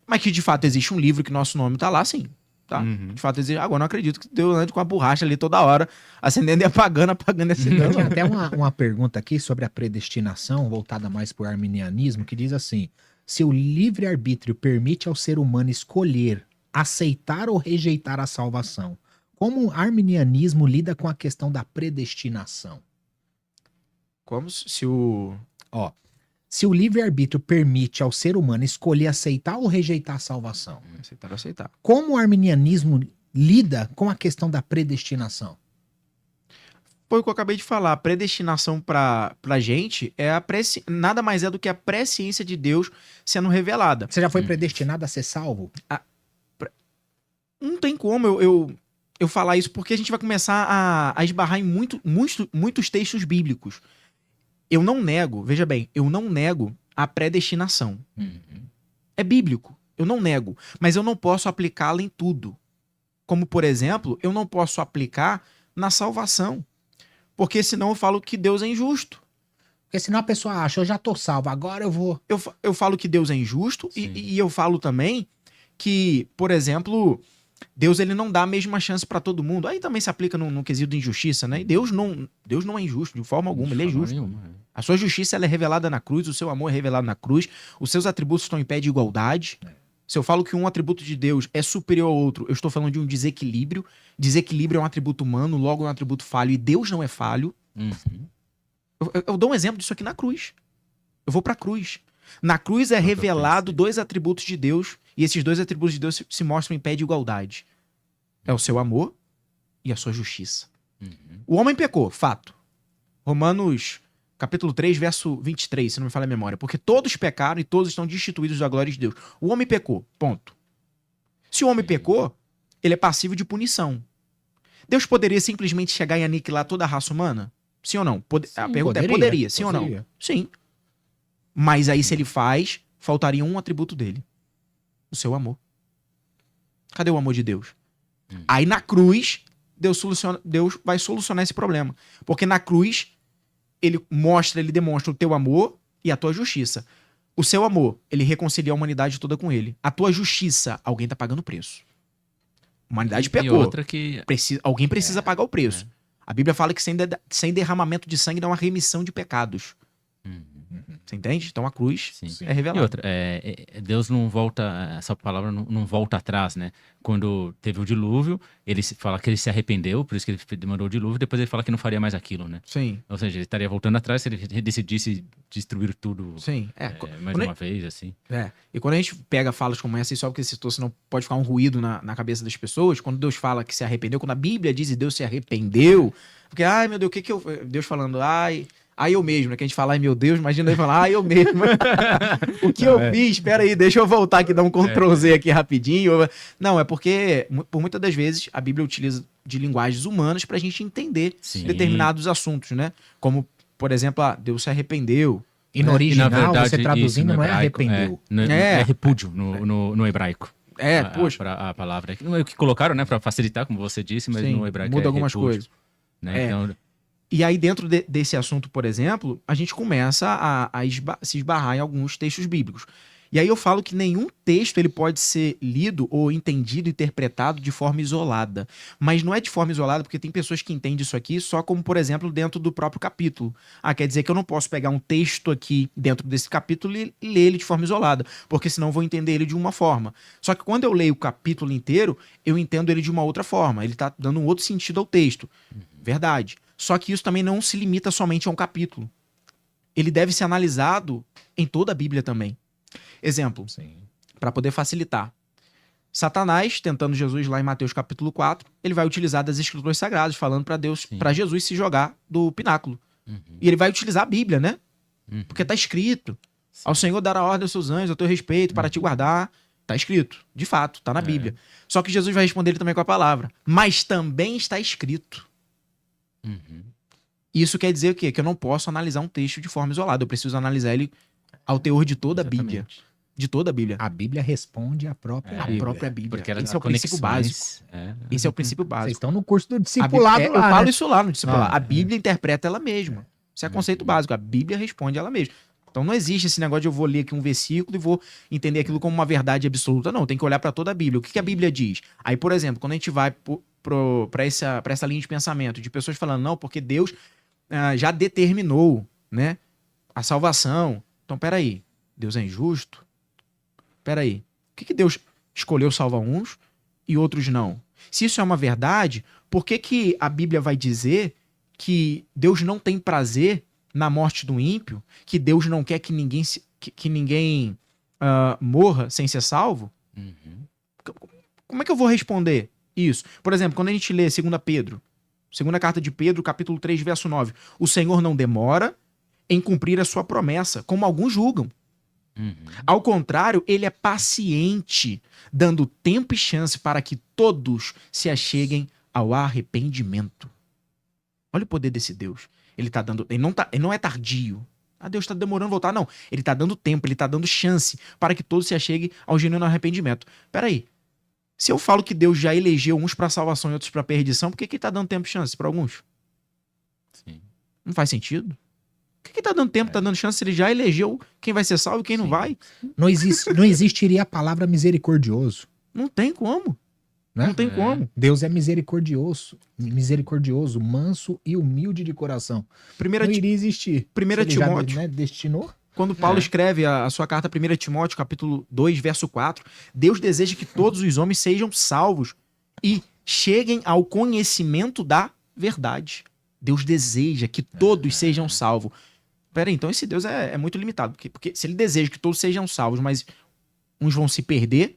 Mas que de fato existe um livro que nosso nome tá lá, sim. Tá? De fato existe. Agora eu não acredito que Deus ande com a borracha ali toda hora, acendendo e apagando e acendendo. Tem até uma pergunta aqui sobre a predestinação, voltada mais para o arminianismo, que diz assim: se o livre-arbítrio permite ao ser humano escolher, aceitar ou rejeitar a salvação, como o arminianismo lida com a questão da predestinação? Como se o... Se o livre-arbítrio permite ao ser humano escolher aceitar ou rejeitar a salvação. Aceitar ou aceitar. Como o arminianismo lida com a questão da predestinação? Foi o que eu acabei de falar. A predestinação pra gente nada mais é do que a presciência de Deus sendo revelada. Você já foi predestinado a ser salvo? Não tem como eu falar isso, porque a gente vai começar a esbarrar em muitos textos bíblicos. Eu não nego, veja bem, eu não nego a predestinação. É bíblico, eu não nego. Mas eu não posso aplicá-la em tudo. Como, por exemplo, eu não posso aplicar na salvação. Porque senão eu falo que Deus é injusto. Porque senão a pessoa acha, eu já tô salvo, agora eu vou... Eu falo que Deus é injusto e eu falo também que, por exemplo, Deus ele não dá a mesma chance para todo mundo. Aí também se aplica no quesito de injustiça, né? E Deus não é injusto de forma alguma, ele é justo. A sua justiça ela é revelada na cruz, o seu amor é revelado na cruz, os seus atributos estão em pé de igualdade. Se eu falo que um atributo de Deus é superior ao outro, eu estou falando de um desequilíbrio. Desequilíbrio é um atributo humano, logo é um atributo falho, e Deus não é falho. Eu dou um exemplo disso aqui na cruz. Eu vou pra cruz. Na cruz é revelado 2 atributos de Deus, e esses 2 atributos de Deus se mostram em pé de igualdade. É o seu amor e a sua justiça. O homem pecou, fato. Romanos capítulo 3, verso 23, se não me falha a memória. Porque todos pecaram e todos estão destituídos da glória de Deus. O homem pecou, ponto. Se o homem pecou, ele é passivo de punição. Deus poderia simplesmente chegar e aniquilar toda a raça humana? Sim ou não? A pergunta é, poderia, sim ou não? Sim. Mas aí, se ele faz, faltaria um atributo dele. O seu amor. Cadê o amor de Deus? Aí, na cruz, Deus vai solucionar esse problema. Porque na cruz, ele demonstra o teu amor e a tua justiça. O seu amor, ele reconcilia a humanidade toda com ele. A tua justiça, alguém tá pagando o preço. A humanidade pecou. Outra que... Alguém precisa pagar o preço. A Bíblia fala que sem derramamento de sangue não há remissão de pecados. Você entende? Então a cruz é revelada. E outra, Deus não volta, essa palavra não volta atrás, né? Quando teve o dilúvio, ele fala que ele se arrependeu, por isso que ele demandou o dilúvio, depois ele fala que não faria mais aquilo, né? Sim. Ou seja, ele estaria voltando atrás se ele decidisse destruir tudo mais uma vez, assim. E quando a gente pega falas como essa, e só porque citou, senão pode ficar um ruído na cabeça das pessoas, quando Deus fala que se arrependeu, quando a Bíblia diz Deus se arrependeu, porque, ai meu Deus, o que eu... Deus falando, ai eu mesmo, né? Que a gente fala, ai meu Deus, imagina ele falar, ai eu mesmo. O que eu fiz? Espera aí, deixa eu voltar aqui, dar um Ctrl Z aqui rapidinho. Não, é porque, por muitas das vezes, a Bíblia utiliza de linguagens humanas pra gente entender determinados assuntos, né? Como, por exemplo, Deus se arrependeu. E no original, na verdade, você traduzindo, não é arrependeu. É repúdio no hebraico. A palavra. Não é o que colocaram, né? Pra facilitar, como você disse, mas no hebraico muda algumas coisas. Né? Então... E aí, dentro desse assunto, por exemplo, a gente começa a se esbarrar em alguns textos bíblicos. E aí eu falo que nenhum texto ele pode ser lido ou entendido, interpretado de forma isolada. Mas não é de forma isolada, porque tem pessoas que entendem isso aqui só como, por exemplo, dentro do próprio capítulo. Quer dizer que eu não posso pegar um texto aqui dentro desse capítulo e ler ele de forma isolada, porque senão eu vou entender ele de uma forma. Só que quando eu leio o capítulo inteiro, eu entendo ele de uma outra forma. Ele está dando um outro sentido ao texto. Verdade. Só que isso também não se limita somente a um capítulo. Ele deve ser analisado em toda a Bíblia também. Exemplo, para poder facilitar. Satanás, tentando Jesus lá em Mateus capítulo 4, ele vai utilizar das escrituras sagradas, falando para Jesus se jogar do pináculo. E ele vai utilizar a Bíblia, né? Porque tá escrito. Ao Senhor dará ordem aos seus anjos, ao teu respeito, para te guardar. Tá escrito. De fato, tá na Bíblia. Só que Jesus vai responder ele também com a palavra. Mas também está escrito. Isso quer dizer o quê? Que eu não posso analisar um texto de forma isolada. Eu preciso analisar ele ao teor de toda a Bíblia. De toda a Bíblia. A Bíblia responde à própria Bíblia. Porque esse é o princípio básico. Esse é o princípio básico. Vocês estão no curso do discipulado lá, eu falo isso lá no discipulado. A Bíblia interpreta ela mesma. Isso é conceito básico. A Bíblia responde ela mesma. Então não existe esse negócio de eu vou ler aqui um versículo e vou entender aquilo como uma verdade absoluta. Não, tem que olhar para toda a Bíblia. O que a Bíblia diz? Aí, por exemplo, quando a gente vai para essa linha de pensamento de pessoas falando, não, porque Deus já determinou, né, a salvação. Então, peraí, Deus é injusto? Peraí, por que Deus escolheu salvar uns e outros não? Se isso é uma verdade, por que a Bíblia vai dizer que Deus não tem prazer na morte do ímpio, que Deus não quer que ninguém morra sem ser salvo? Como é que eu vou responder isso? Por exemplo, quando a gente lê 2 Pedro, segunda carta de Pedro, capítulo 3, verso 9, o Senhor não demora em cumprir a sua promessa, como alguns julgam. Ao contrário, ele é paciente, dando tempo e chance para que todos se acheguem ao arrependimento. Olha o poder desse Deus. Ele não é tardio. Deus está demorando a voltar. Não, ele está dando tempo, ele está dando chance para que todos se acheguem ao genuíno arrependimento. Peraí, se eu falo que Deus já elegeu uns para salvação e outros para perdição, por que ele está dando tempo e chance para alguns? Sim. Não faz sentido. Por que ele está dando tempo, está dando chance se ele já elegeu quem vai ser salvo e quem não vai? Não existiria a palavra misericordioso. Não tem como. Né? Não tem como. Deus é misericordioso, manso e humilde de coração. Não iria existir. 1 Timóteo. Já, destinou? Quando Paulo escreve a sua carta 1 Timóteo, capítulo 2, verso 4, Deus deseja que todos os homens sejam salvos e cheguem ao conhecimento da verdade. Deus deseja que todos sejam salvos. Peraí, então esse Deus é muito limitado. Porque se ele deseja que todos sejam salvos, mas uns vão se perder,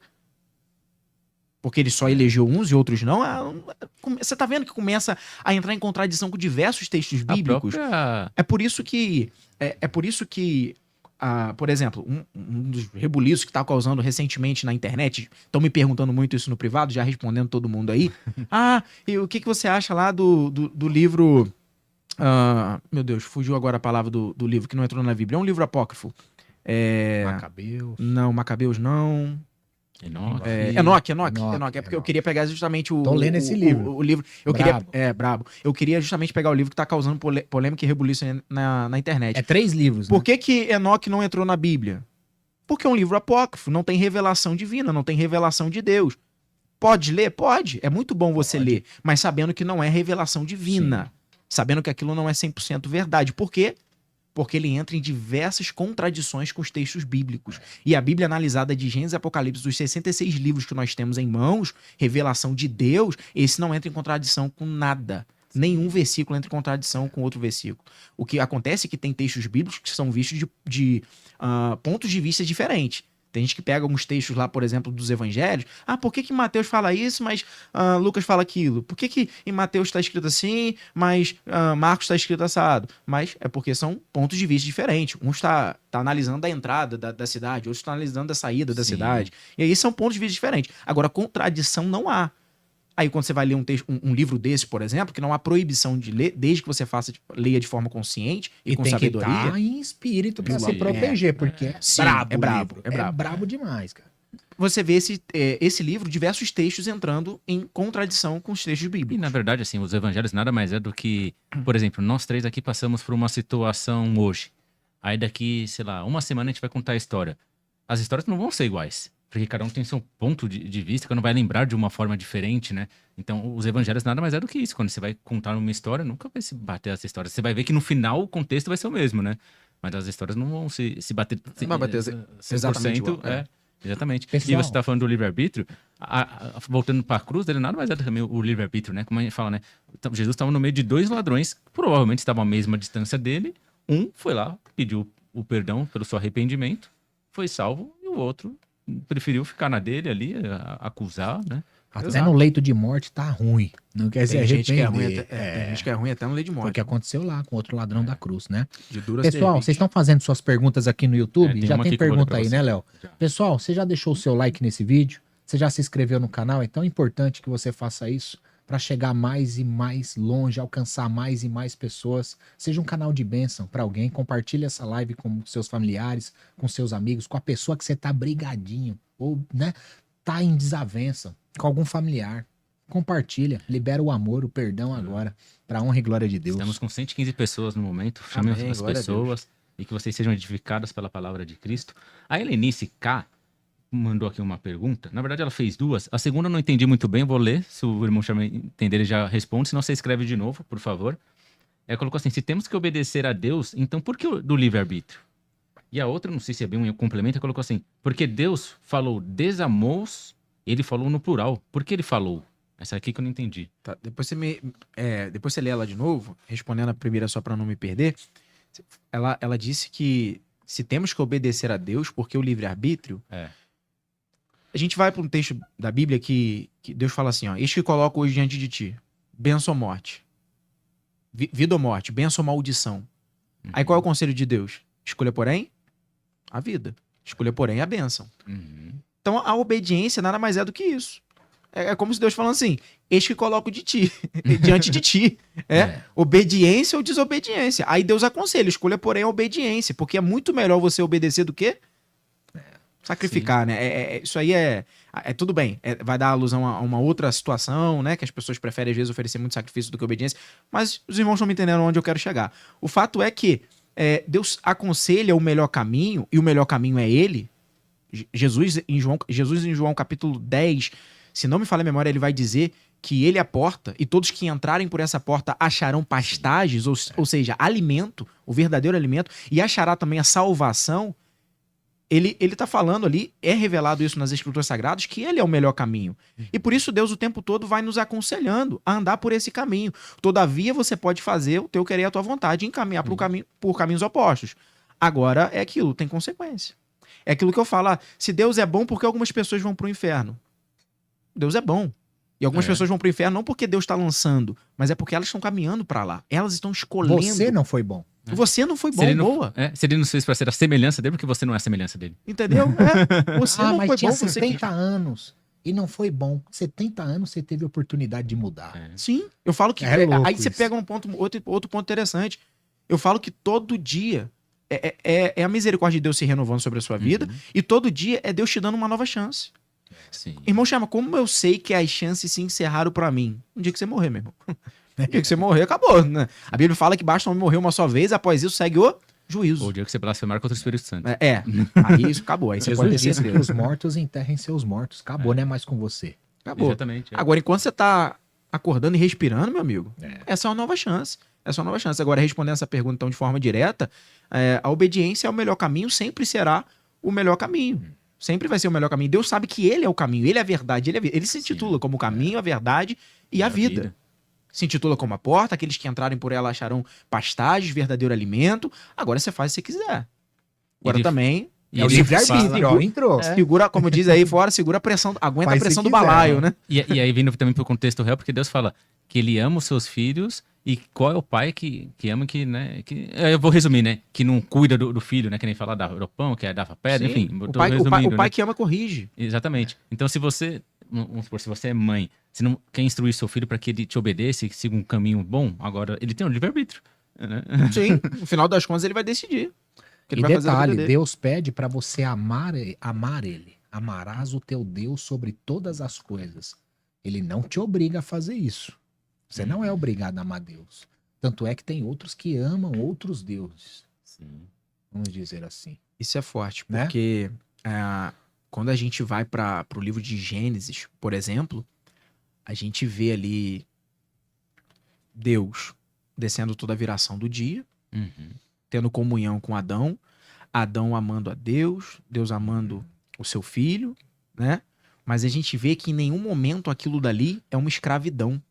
porque ele só elegeu uns e outros não, você tá vendo que começa a entrar em contradição com diversos textos bíblicos? É por isso que... por exemplo, um dos rebuliços que tá causando recentemente na internet, estão me perguntando muito isso no privado, já respondendo todo mundo aí. E o que você acha lá do livro... meu Deus, fugiu agora a palavra do livro que não entrou na Bíblia. É um livro apócrifo. Macabeus. Não, Macabeus não. Enoque. É porque eu queria pegar justamente Tô lendo esse livro. O livro. Brabo. Eu queria justamente pegar o livro que tá causando polêmica e rebuliço na internet. É 3 livros, né? Por que Enoque não entrou na Bíblia? Porque é um livro apócrifo, não tem revelação divina, não tem revelação de Deus. Pode ler? Pode. É muito bom você ler, mas sabendo que não é revelação divina. Sim. Sabendo que aquilo não é 100% verdade. Por quê? Porque ele entra em diversas contradições com os textos bíblicos. E a Bíblia analisada de Gênesis e Apocalipse, dos 66 livros que nós temos em mãos, revelação de Deus, esse não entra em contradição com nada. Nenhum versículo entra em contradição com outro versículo. O que acontece é que tem textos bíblicos que são vistos de pontos de vista diferentes. Tem gente que pega alguns textos lá, por exemplo, dos evangelhos. Por que Mateus fala isso, mas Lucas fala aquilo? Por que em Mateus está escrito assim, mas Marcos está escrito assado? Mas é porque são pontos de vista diferentes. Um está analisando a entrada da cidade, outro está analisando a saída da cidade. E aí são pontos de vista diferentes. Agora, contradição não há. Aí quando você vai ler um livro desse, por exemplo, que não há proibição de ler, desde que você leia de forma consciente e com sabedoria. E tem que estar em espírito para se proteger, porque é brabo. É brabo demais, cara. Você vê esse livro, diversos textos entrando em contradição com os textos bíblicos. E na verdade, assim, os evangelhos nada mais é do que, por exemplo, nós 3 aqui passamos por uma situação hoje. Aí daqui, sei lá, uma semana a gente vai contar a história. As histórias não vão ser iguais. Porque cada um tem seu ponto de vista, cada um vai lembrar de uma forma diferente, né? Então, os evangelhos nada mais é do que isso. Quando você vai contar uma história, nunca vai se bater essa história. Você vai ver que no final o contexto vai ser o mesmo, né? Mas as histórias não vão se bater... Não vai bater 100%. Igual, exatamente. Pessoal, e você tá falando do livre-arbítrio, voltando para a cruz, ele nada mais é do que o livre-arbítrio, né? Como a gente fala, né? Então, Jesus estava no meio de 2 ladrões, que provavelmente estavam à mesma distância dele. Um foi lá, pediu o perdão pelo seu arrependimento, foi salvo, e o outro preferiu ficar na dele ali, acusar, né? Até no leito de morte tá ruim. Não quer se arrepender. Tem gente que é ruim até no leito de morte. Foi o que aconteceu lá com outro ladrão da cruz, né? Pessoal, vocês estão fazendo suas perguntas aqui no YouTube? Já tem pergunta aí, né, Léo? Pessoal, você já deixou o seu like nesse vídeo? Você já se inscreveu no canal? É tão importante que você faça isso para chegar mais e mais longe, alcançar mais e mais pessoas. Seja um canal de bênção para alguém. Compartilhe essa live com seus familiares, com seus amigos, com a pessoa que você tá brigadinho ou, né, tá em desavença com algum familiar. Compartilha, libera o amor, o perdão agora, para honra e glória de Deus. Estamos com 115 pessoas no momento. Chame as pessoas e que vocês sejam edificadas pela palavra de Cristo. A Helenice K mandou aqui uma pergunta. Na verdade, ela fez 2. A segunda eu não entendi muito bem. Vou ler. Se o irmão entender, ele já responde. Se não, você escreve de novo, por favor. Ela colocou assim: se temos que obedecer a Deus, então por que do livre-arbítrio? E a outra, não sei se é bem um complemento, ela colocou assim: porque Deus falou desamou-os, ele falou no plural. Por que ele falou? Essa aqui que eu não entendi. Tá, depois você lê ela de novo, respondendo a primeira só para não me perder. Ela disse que se temos que obedecer a Deus, porque o livre-arbítrio... A gente vai para um texto da Bíblia que Deus fala assim, ó: eis que coloco hoje diante de ti, bênção ou morte, vida ou morte, bênção ou maldição. Aí qual é o conselho de Deus? Escolha, porém, a vida. Escolha, porém, a bênção. Então a obediência nada mais é do que isso. É como se Deus falando assim: eis que coloco diante de ti. Obediência ou desobediência. Aí Deus aconselha: escolha, porém, a obediência, porque é muito melhor você obedecer do que sacrificar, né? Isso aí é tudo bem. Vai dar alusão a uma outra situação, né? Que as pessoas preferem, às vezes, oferecer muito sacrifício do que obediência. Mas os irmãos estão me entendendo onde eu quero chegar. O fato é que Deus aconselha o melhor caminho, e o melhor caminho é Ele. Jesus em João capítulo 10, se não me falha a memória, ele vai dizer que ele é a porta, e todos que entrarem por essa porta acharão pastagens, ou seja, alimento, o verdadeiro alimento, e achará também a salvação, ele tá falando ali, é revelado isso nas Escrituras Sagradas, que ele é o melhor caminho. E por isso Deus o tempo todo vai nos aconselhando a andar por esse caminho. Todavia você pode fazer o teu querer e a tua vontade e encaminhar por caminhos opostos. Agora é aquilo, tem consequência. É aquilo que eu falo, se Deus é bom, por que algumas pessoas vão pro inferno? Deus é bom. E algumas pessoas vão pro inferno não porque Deus está lançando, mas é porque elas estão caminhando para lá. Elas estão escolhendo. Você não foi bom. Você não foi bom, boa. Se ele não fez para ser a semelhança dele, porque você não é a semelhança dele. Entendeu? Você não mas foi tinha bom. 70 anos e não foi bom. 70 anos você teve a oportunidade de mudar. Sim, eu falo que... aí você pega um ponto, outro ponto interessante. Eu falo que todo dia é a misericórdia de Deus se renovando sobre a sua vida, e todo dia é Deus te dando uma nova chance. Sim. Irmão, chama, como eu sei que as chances se encerraram pra mim? Um dia que você morrer, meu irmão. Um dia que você morrer, acabou, né? A Bíblia fala que basta morrer uma só vez, após isso segue o juízo. Ou o dia que você blasfemar contra o Espírito Santo. Aí isso acabou. Aí você pode ter certeza que os mortos enterrem seus mortos. Acabou, não é mais com você. Acabou. Exatamente. Agora, enquanto você tá acordando e respirando, meu amigo, essa é uma nova chance. Essa é uma nova chance. Agora, respondendo essa pergunta então de forma direta, a obediência é o melhor caminho, sempre será o melhor caminho. Sempre vai ser o melhor caminho. Deus sabe que ele é o caminho, ele é a verdade, ele se intitula como o caminho, a verdade e a vida. Se intitula como a porta, aqueles que entrarem por ela acharão pastagens, verdadeiro alimento. Agora você faz se você quiser. Agora também... É o livre-arbítrio, entrou. Segura, como diz aí fora, segura a pressão, aguenta a pressão do balaio, né? E aí vindo também pro contexto real, porque Deus fala que ele ama os seus filhos. E qual é o pai que ama eu vou resumir, né? Que não cuida do filho, né? Que nem falar do pão, que dava pedra, Sim. enfim. O pai que ama corrige. Exatamente. Então, se você é mãe, você não quer instruir seu filho para que ele te obedeça e siga um caminho bom, agora ele tem um livre-arbítrio. Né? Sim, no final das contas ele vai decidir. E detalhe, Deus pede para você amar ele. Amarás o teu Deus sobre todas as coisas. Ele não te obriga a fazer isso. Você não é obrigado a amar Deus. Tanto é que tem outros que amam outros deuses. Sim. Vamos dizer assim. Isso é forte, porque quando a gente vai para o livro de Gênesis, por exemplo, a gente vê ali Deus descendo toda a viração do dia, tendo comunhão com Adão, Adão amando a Deus, Deus amando o seu filho, né? Mas a gente vê que em nenhum momento aquilo dali é uma escravidão.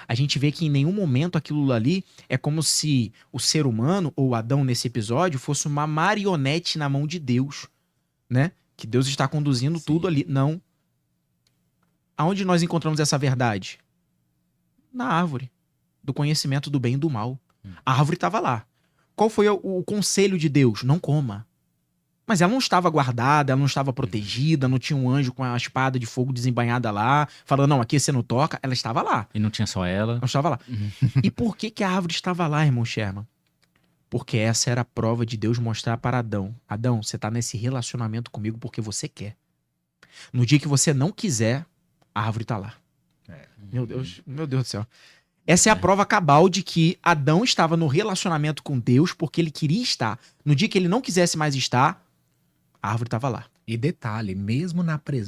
A gente vê que em nenhum momento aquilo ali é como se o ser humano, ou Adão nesse episódio, fosse uma marionete na mão de Deus, né? Que Deus está conduzindo tudo ali. Não. Aonde nós encontramos essa verdade? Na árvore do conhecimento do bem e do mal. A árvore estava lá. Qual foi o conselho de Deus? Não coma. Mas ela não estava guardada, ela não estava protegida, não tinha um anjo com a espada de fogo desembainhada lá, falando, não, aqui você não toca. Ela estava lá. E não tinha só ela. Não estava lá. E por que a árvore estava lá, irmão Sherman? Porque essa era a prova de Deus mostrar para Adão. Adão, você está nesse relacionamento comigo porque você quer. No dia que você não quiser, a árvore está lá. Meu Deus do céu. Essa é a prova cabal de que Adão estava no relacionamento com Deus porque ele queria estar. No dia que ele não quisesse mais estar, a árvore estava lá. E detalhe, mesmo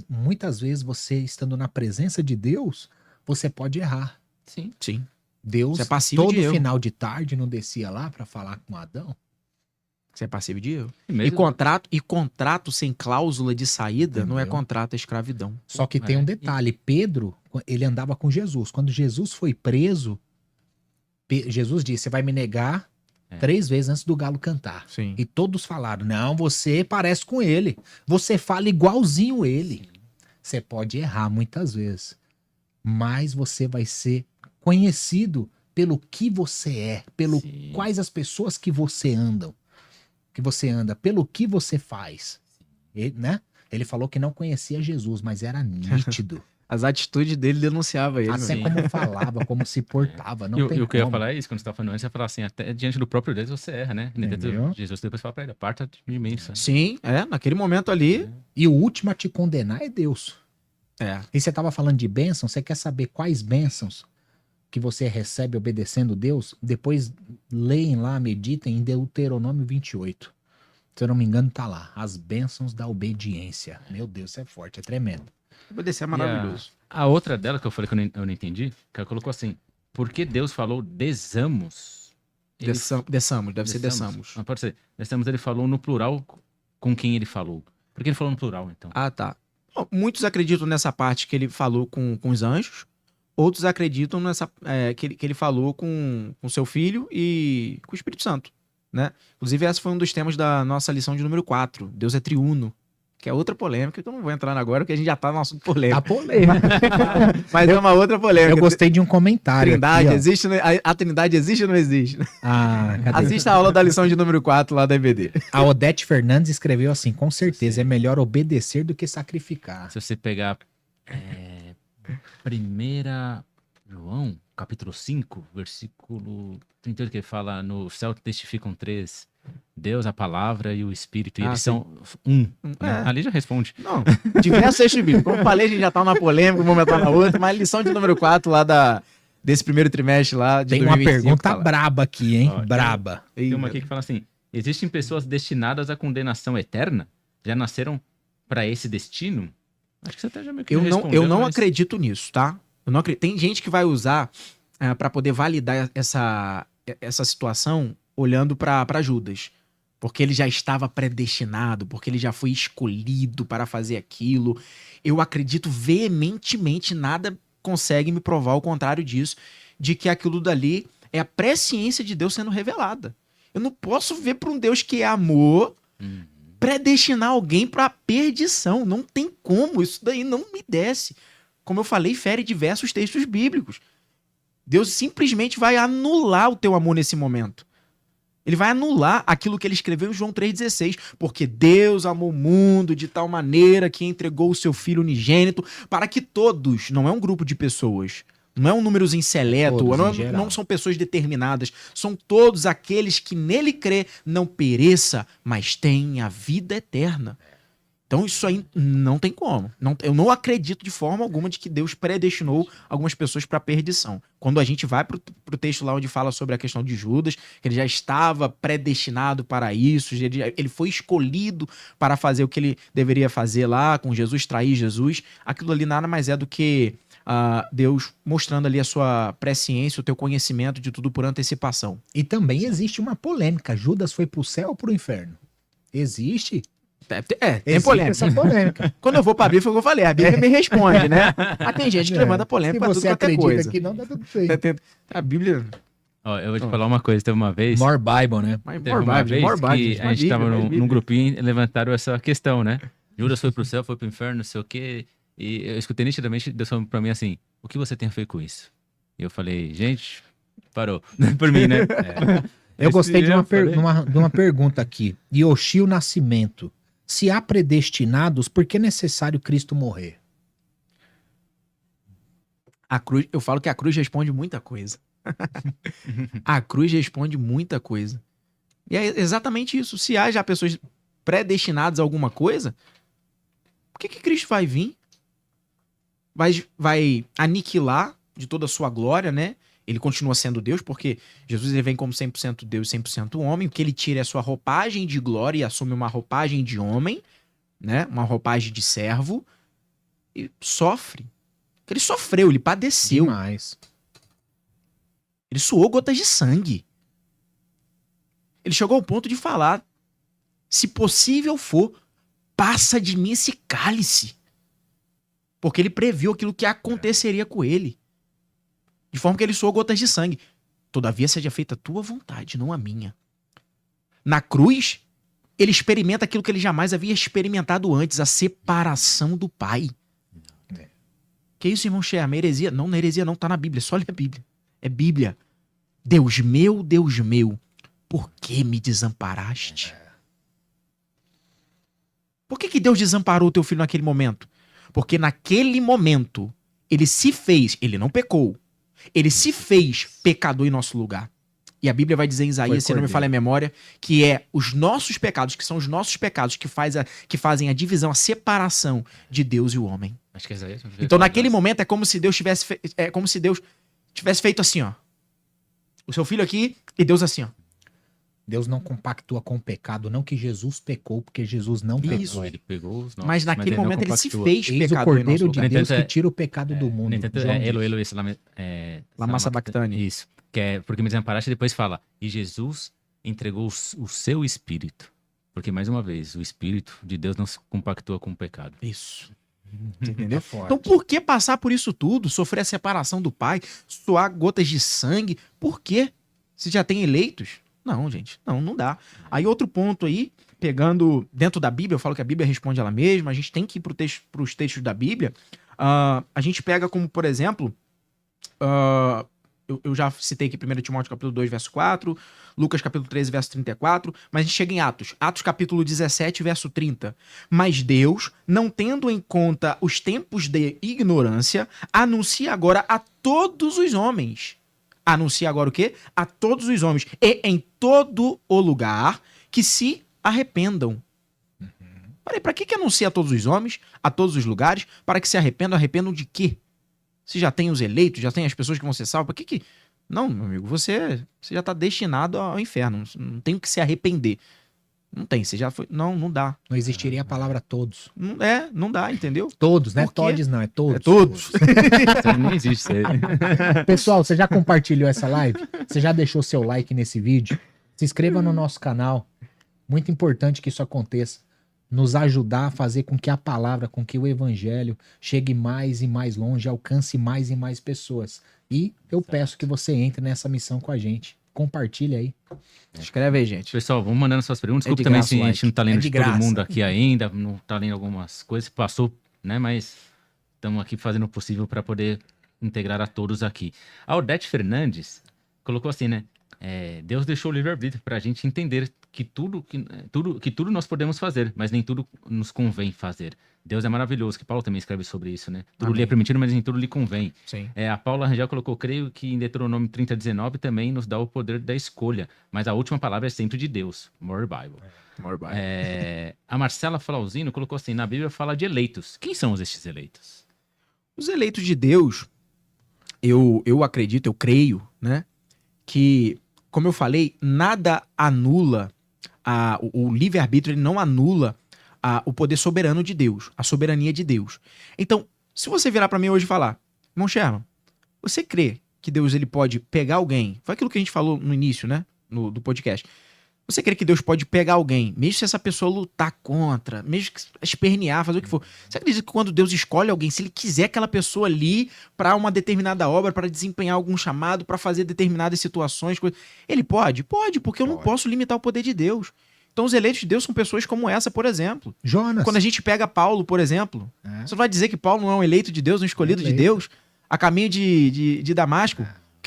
muitas vezes você estando na presença de Deus, você pode errar. Sim. Deus, todo final de tarde, não descia lá para falar com Adão? Você é passivo de erro. E contrato sem cláusula de saída não é contrato, é escravidão. Só que tem um detalhe. Pedro, ele andava com Jesus. Quando Jesus foi preso, Jesus disse, você vai me negar 3 vezes antes do galo cantar. Sim. E todos falaram, não, você parece com ele. Você fala igualzinho ele. Sim. Você pode errar muitas vezes, mas você vai ser conhecido pelo que você é, pelo quais as pessoas que você anda, pelo que você faz. Né? Ele falou que não conhecia Jesus, mas era nítido. As atitudes dele denunciavam ele. Até como falava, como se portava. Não tem o que eu ia falar é isso, quando você estava falando antes, você ia falar assim, até diante do próprio Deus você erra, né? Jesus depois fala pra ele, aparta de mim. Sim, naquele momento ali. E o último a te condenar é Deus. E você estava falando de bênçãos, você quer saber quais bênçãos que você recebe obedecendo Deus? Depois leem lá, meditem em Deuteronômio 28. Se eu não me engano, tá lá. As bênçãos da obediência. Meu Deus, isso é forte, é tremendo. Obedecer é maravilhoso. A outra dela, que eu falei que eu não entendi, que ela colocou assim, porque Deus falou desamos? Desamos, deve ser desamos. Não, pode ser. Desamos, ele falou no plural com quem ele falou. Por que ele falou no plural, então? Ah, tá. Bom, muitos acreditam nessa parte que ele falou com os anjos, outros acreditam nessa que ele falou com seu filho e com o Espírito Santo, né? Inclusive, esse foi um dos temas da nossa lição de número 4. Deus é triuno. Que é outra polêmica, que eu não vou entrar agora, porque a gente já tá no assunto polêmico. Tá polêmica. Mas é uma outra polêmica. Eu gostei de um comentário. Trindade, aqui, existe, a Trindade existe ou não existe? Cadê? Assista a aula da lição de número 4 lá da EBD. A Odete Fernandes escreveu assim, com certeza, é melhor obedecer do que sacrificar. Se você pegar 1 João, capítulo 5, versículo 38, que ele fala, no céu testificam 3... Deus, a palavra e o Espírito, e eles são um. Né? Ali já responde. Não, diversos textos bíblicos. Como eu falei, a gente já tá numa polêmica, vamos entrar na outra, mas lição de número 4 lá desse primeiro trimestre lá de Tem 2025, uma pergunta braba aqui, hein? Braba. Tem uma aqui que fala assim, existem pessoas destinadas à condenação eterna? Já nasceram para esse destino? Acho que você até já meio que respondeu. Eu não acredito nisso, tá? Eu não acredito. Tem gente que vai usar para poder validar essa situação olhando para Judas, porque ele já estava predestinado, porque ele já foi escolhido para fazer aquilo. Eu acredito veementemente, nada consegue me provar o contrário disso, de que aquilo dali é a presciência de Deus sendo revelada. Eu não posso ver para um Deus que é amor predestinar alguém para a perdição. Não tem como, isso daí não me desce. Como eu falei, fere diversos textos bíblicos. Deus simplesmente vai anular o teu amor nesse momento. Ele vai anular aquilo que ele escreveu em João 3,16. Porque Deus amou o mundo de tal maneira que entregou o seu Filho unigênito para que todos, não é um grupo de pessoas, não é um númerozinho seleto, não são pessoas determinadas, são todos aqueles que nele crê, não pereça, mas tenham a vida eterna. Então isso aí não tem como. Eu não acredito de forma alguma de que Deus predestinou algumas pessoas para a perdição. Quando a gente vai para o texto lá onde fala sobre a questão de Judas, que ele já estava predestinado para isso, ele foi escolhido para fazer o que ele deveria fazer lá, com Jesus, trair Jesus, aquilo ali nada mais é do que Deus mostrando ali a sua presciência, o teu conhecimento de tudo por antecipação. E também existe uma polêmica. Judas foi para o céu ou para o inferno? Existe? Tem polêmica. Essa polêmica. Quando eu vou pra Bíblia, foi o que eu falei. A Bíblia me responde, né? Mas tem gente que levanta polêmica pra tudo quanto é coisa. Se você acredita que não, dá tudo certo. A Bíblia... Eu vou te falar uma coisa. Teve uma vez... More Bible, né? More Bible. Que a gente tava num grupinho e levantaram essa questão, né? Judas foi pro céu, foi pro inferno, não sei o quê. E eu escutei nitidamente, Deus falando pra mim assim, o que você tem a ver com isso? E eu falei, gente, parou. Por mim, né? Eu gostei de uma pergunta aqui. Yoshio Nascimento. Se há predestinados, por que é necessário Cristo morrer? A cruz, eu falo que a cruz responde muita coisa. A cruz responde muita coisa. E é exatamente isso. Se há já pessoas predestinadas a alguma coisa, por que Cristo vai vir? Vai aniquilar de toda a sua glória, né? Ele continua sendo Deus, porque Jesus ele vem como 100% Deus e 100% homem. O que ele tira é a sua roupagem de glória e assume uma roupagem de homem, né? Uma roupagem de servo. E sofre. Ele sofreu, ele padeceu. Demais. Ele suou gotas de sangue. Ele chegou ao ponto de falar, se possível for, passa de mim esse cálice. Porque ele previu aquilo que aconteceria com ele. De forma que ele suou gotas de sangue. Todavia seja feita a tua vontade, não a minha. Na cruz, ele experimenta aquilo que ele jamais havia experimentado antes, a separação do Pai. Que isso, irmão Sherman? Heresia? Não, na heresia não, tá na Bíblia, só ler a Bíblia. É Bíblia. Deus meu, por que me desamparaste? Por que Deus desamparou o teu filho naquele momento? Porque naquele momento, ele se fez, ele não pecou, ele se fez pecador em nosso lugar. E a Bíblia vai dizer em Isaías, se não me falha a memória, que é os nossos pecados, que são os nossos pecados que fazem a divisão, a separação de Deus e o homem. Acho que é Isaías. Então naquele momento é como se Deus tivesse feito assim, ó. O seu filho aqui e Deus assim, ó. Deus não compactua com o pecado, não que Jesus pecou, porque Jesus não pecou. Ele pegou os nossos, mas naquele momento ele se fez Eis pecado. O Cordeiro de Deus que tira o pecado do mundo. Lama Sabachthani. Isso. Que é, porque me desamparaste, depois fala, e Jesus entregou o seu Espírito. Porque, mais uma vez, o Espírito de Deus não se compactua com o pecado. Isso. Entendeu? Então, por que passar por isso tudo? Sofrer a separação do Pai, suar gotas de sangue? Por quê? Se já tem eleitos? Não, gente. Não dá. Aí, outro ponto aí, pegando dentro da Bíblia, eu falo que a Bíblia responde ela mesma, a gente tem que ir para os textos da Bíblia. A gente pega como, por exemplo, eu já citei aqui 1 Timóteo capítulo 2, verso 4, Lucas capítulo 13, verso 34, mas a gente chega em Atos capítulo 17, verso 30. Mas Deus, não tendo em conta os tempos de ignorância, anuncia agora a todos os homens. Anuncia agora o quê? A todos os homens e em todo o lugar que se arrependam. Peraí, para que anuncia a todos os homens, a todos os lugares, para que se arrependam? Arrependam de quê? Se já tem os eleitos, já tem as pessoas que vão ser salvas, para que... Não, meu amigo, você já está destinado ao inferno. Não tem o que se arrepender. Não tem, você já foi... Não dá. Não existiria a palavra todos. Não dá, entendeu? Todos, não é todes não, é todos. É todos. Não existe isso aí. Pessoal, você já compartilhou essa live? Você já deixou seu like nesse vídeo? Se inscreva no nosso canal. Muito importante que isso aconteça. Nos ajudar a fazer com que a palavra, com que o evangelho chegue mais e mais longe, alcance mais e mais pessoas. E eu peço que você entre nessa missão com a gente. Compartilha aí. Escreve aí, gente. Pessoal, vamos mandando suas perguntas. Desculpa também se a gente não tá lendo de todo mundo aqui ainda, não tá lendo algumas coisas, passou, né? Mas estamos aqui fazendo o possível para poder integrar a todos aqui. A Odete Fernandes colocou assim, né? Deus deixou o livre-arbítrio para a gente entender que tudo nós podemos fazer, mas nem tudo nos convém fazer. Deus é maravilhoso, que Paulo também escreve sobre isso, né? Tudo lhe é permitido, mas nem tudo lhe convém. Sim. A Paula Rangel colocou, creio que em Deuteronômio 30:19 também nos dá o poder da escolha, mas a última palavra é sempre de Deus. More Bible. More Bible. A Marcela Flauzino colocou assim, na Bíblia fala de eleitos. Quem são estes eleitos? Os eleitos de Deus, eu acredito, eu creio, né? Que, como eu falei, nada anula o livre-arbítrio, ele não anula o poder soberano de Deus, a soberania de Deus. Então, se você virar para mim hoje e falar, irmão Sherman, você crê que Deus ele pode pegar alguém? Foi aquilo que a gente falou no início, né? Do podcast. Você crê que Deus pode pegar alguém, mesmo se essa pessoa lutar contra, mesmo que espernear, fazer o que for? Você acredita que quando Deus escolhe alguém, se ele quiser aquela pessoa ali para uma determinada obra, para desempenhar algum chamado, para fazer determinadas situações, ele pode? Pode, porque eu não posso limitar o poder de Deus. Então os eleitos de Deus são pessoas como essa, por exemplo. Jonas. Quando a gente pega Paulo, por exemplo, você vai dizer que Paulo não é um eleito de Deus, um escolhido de Deus, a caminho de Damasco?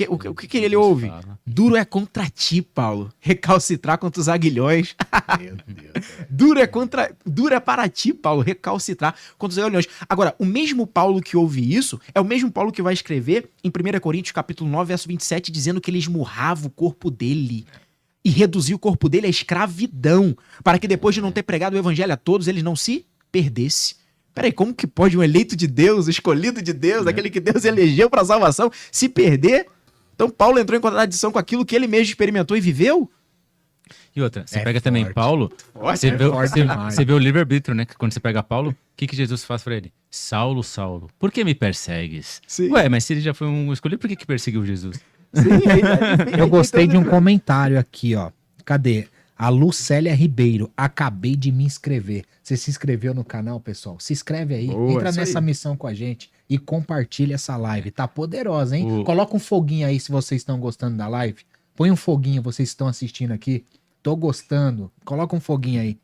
O que ele ouve? Duro é contra ti, Paulo, recalcitrar contra os aguilhões. Meu Deus. Duro é para ti, Paulo, recalcitrar contra os aguilhões. Agora, o mesmo Paulo que ouve isso é o mesmo Paulo que vai escrever em 1 Coríntios capítulo 9, verso 27, dizendo que ele esmurrava o corpo dele e reduzia o corpo dele à escravidão, para que depois de não ter pregado o evangelho a todos, eles não se perdesse. Peraí, como que pode um eleito de Deus, escolhido de Deus, aquele que Deus elegeu para a salvação, se perder? Então Paulo entrou em contradição com aquilo que ele mesmo experimentou e viveu? E outra, você pega também Paulo, você vê o livre-arbítrio, né? Quando você pega Paulo, o que Jesus faz pra ele? Saulo, Saulo, por que me persegues? Sim. Ué, mas se ele já foi um escolhido, por que perseguiu Jesus? Sim, eu gostei de um comentário aqui, ó. Cadê? A Lucélia Ribeiro, acabei de me inscrever. Você se inscreveu no canal, pessoal? Se inscreve aí, entra nessa missão com a gente e compartilha essa live. Tá poderosa, hein? Coloca um foguinho aí se vocês estão gostando da live. Põe um foguinho, vocês estão assistindo aqui. Tô gostando. Coloca um foguinho aí.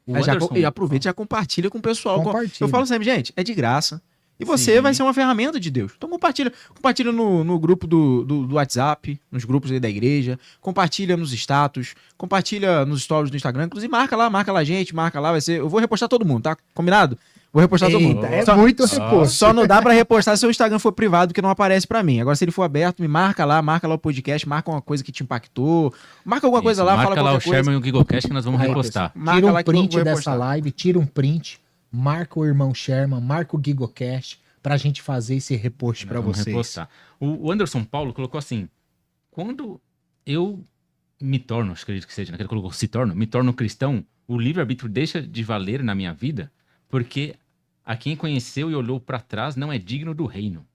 E aproveita e já compartilha com o pessoal. Eu falo sempre, gente, é de graça. E você vai ser uma ferramenta de Deus. Então compartilha. Compartilha no grupo do WhatsApp, nos grupos aí da igreja. Compartilha nos status. Compartilha nos stories do Instagram. Inclusive marca lá a gente, marca lá. Eu vou repostar todo mundo, tá? Combinado? Vou repostar todo mundo. Muito reposto. Só não dá pra repostar se o Instagram for privado, porque não aparece pra mim. Agora, se ele for aberto, me marca lá o podcast, marca uma coisa que te impactou. Marca alguma coisa lá, fala qualquer coisa. Marca lá o Sherman e o Gigocast que nós vamos repostar. Tira um print dessa live, tira um print. Marca o irmão Sherman, marca o Gigocast pra gente fazer esse repost pra vocês. Repostar. O Anderson Paulo colocou assim, quando eu me torno, acredito que seja, né? Que ele colocou se torno, me torno cristão, o livre-arbítrio deixa de valer na minha vida, porque a quem conheceu e olhou para trás não é digno do reino.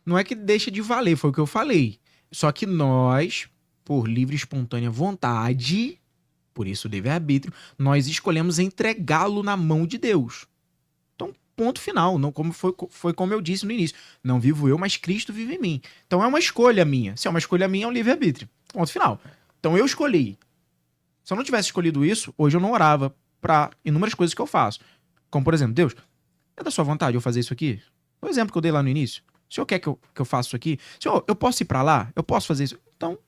Não é que deixa de valer, foi o que eu falei. Só que nós, por livre e espontânea vontade, por isso o livre-arbítrio, nós escolhemos entregá-lo na mão de Deus. Então, ponto final. Não, como foi como eu disse no início. Não vivo eu, mas Cristo vive em mim. Então é uma escolha minha. Se é uma escolha minha, é um livre-arbítrio. Ponto final. Então eu escolhi. Se eu não tivesse escolhido isso, hoje eu não orava para inúmeras coisas que eu faço. Como, por exemplo, Deus, é da sua vontade eu fazer isso aqui? O exemplo que eu dei lá no início. O senhor quer que eu faça isso aqui? Senhor, eu posso ir para lá? Eu posso fazer isso? Então,